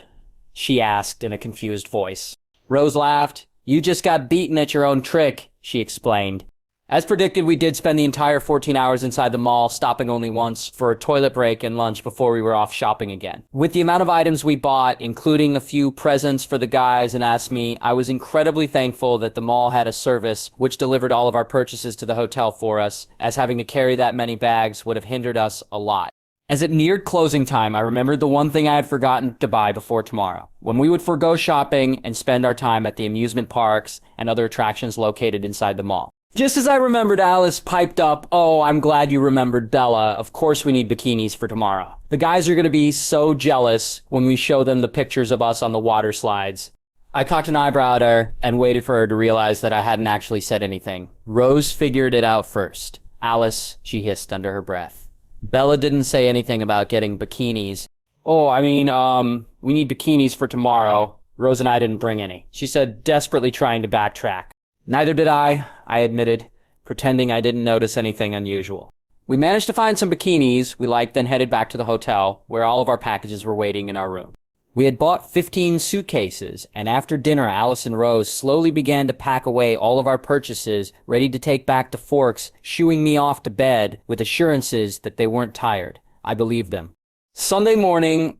Speaker 1: she asked in a confused voice. Rose laughed. "You just got beaten at your own trick," she explained. As predicted, we did spend the entire 14 hours inside the mall, stopping only once for a toilet break and lunch before we were off shopping again. With the amount of items we bought, including a few presents for the guys and asked me, I was incredibly thankful that the mall had a service which delivered all of our purchases to the hotel for us, as having to carry that many bags would have hindered us a lot. As it neared closing time, I remembered the one thing I had forgotten to buy before tomorrow, when we would forgo shopping and spend our time at the amusement parks and other attractions located inside the mall. Just as I remembered, Alice piped up, "Oh, I'm glad you remembered Bella. Of course we need bikinis for tomorrow. The guys are going to be so jealous when we show them the pictures of us on the water slides." I cocked an eyebrow at her and waited for her to realize that I hadn't actually said anything. Rose figured it out first. "Alice," she hissed under her breath. "Bella didn't say anything about getting bikinis." "Oh, we need bikinis for tomorrow. Rose and I didn't bring any," she said, desperately trying to backtrack. "Neither did I admitted, pretending I didn't notice anything unusual. We managed to find some bikinis we liked, then headed back to the hotel, where all of our packages were waiting in our room. We had bought 15 suitcases, and after dinner, Alice and Rose slowly began to pack away all of our purchases, ready to take back to Forks, shooing me off to bed with assurances that they weren't tired. I believed them. Sunday morning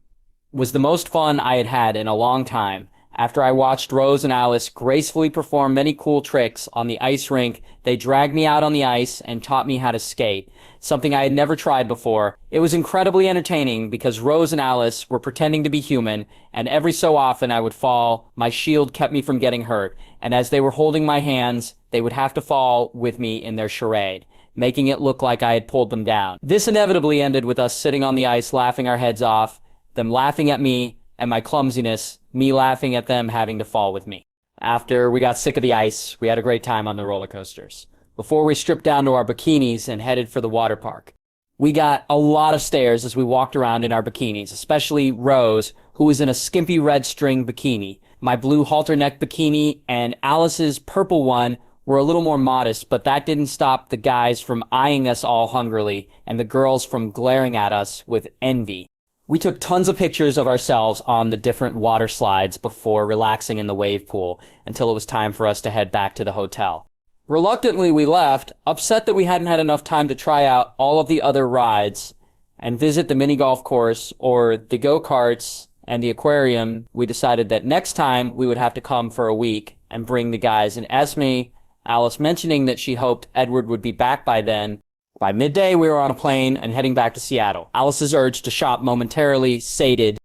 Speaker 1: was the most fun I had had in a long time. After I watched Rose and Alice gracefully perform many cool tricks on the ice rink, they dragged me out on the ice and taught me how to skate, something I had never tried before. It was incredibly entertaining because Rose and Alice were pretending to be human, and every so often I would fall. My shield kept me from getting hurt, and as they were holding my hands, they would have to fall with me in their charade, making it look like I had pulled them down. This inevitably ended with us sitting on the ice laughing our heads off, them laughing at me and my clumsiness, me laughing at them having to fall with me. After we got sick of the ice, we had a great time on the roller coasters, before we stripped down to our bikinis and headed for the water park. We got a lot of stares as we walked around in our bikinis, especially Rose, who was in a skimpy red string bikini. My blue halter neck bikini and Alice's purple one were a little more modest, but that didn't stop the guys from eyeing us all hungrily and the girls from glaring at us with envy. We took tons of pictures of ourselves on the different water slides before relaxing in the wave pool until it was time for us to head back to the hotel. Reluctantly, we left, upset that we hadn't had enough time to try out all of the other rides and visit the mini golf course or the go-karts and the aquarium. We decided that next time we would have to come for a week and bring the guys. And Esme, Alice mentioning that she hoped Edward would be back by then. By midday, we were on a plane and heading back to Seattle. Alice's urge to shop momentarily sated,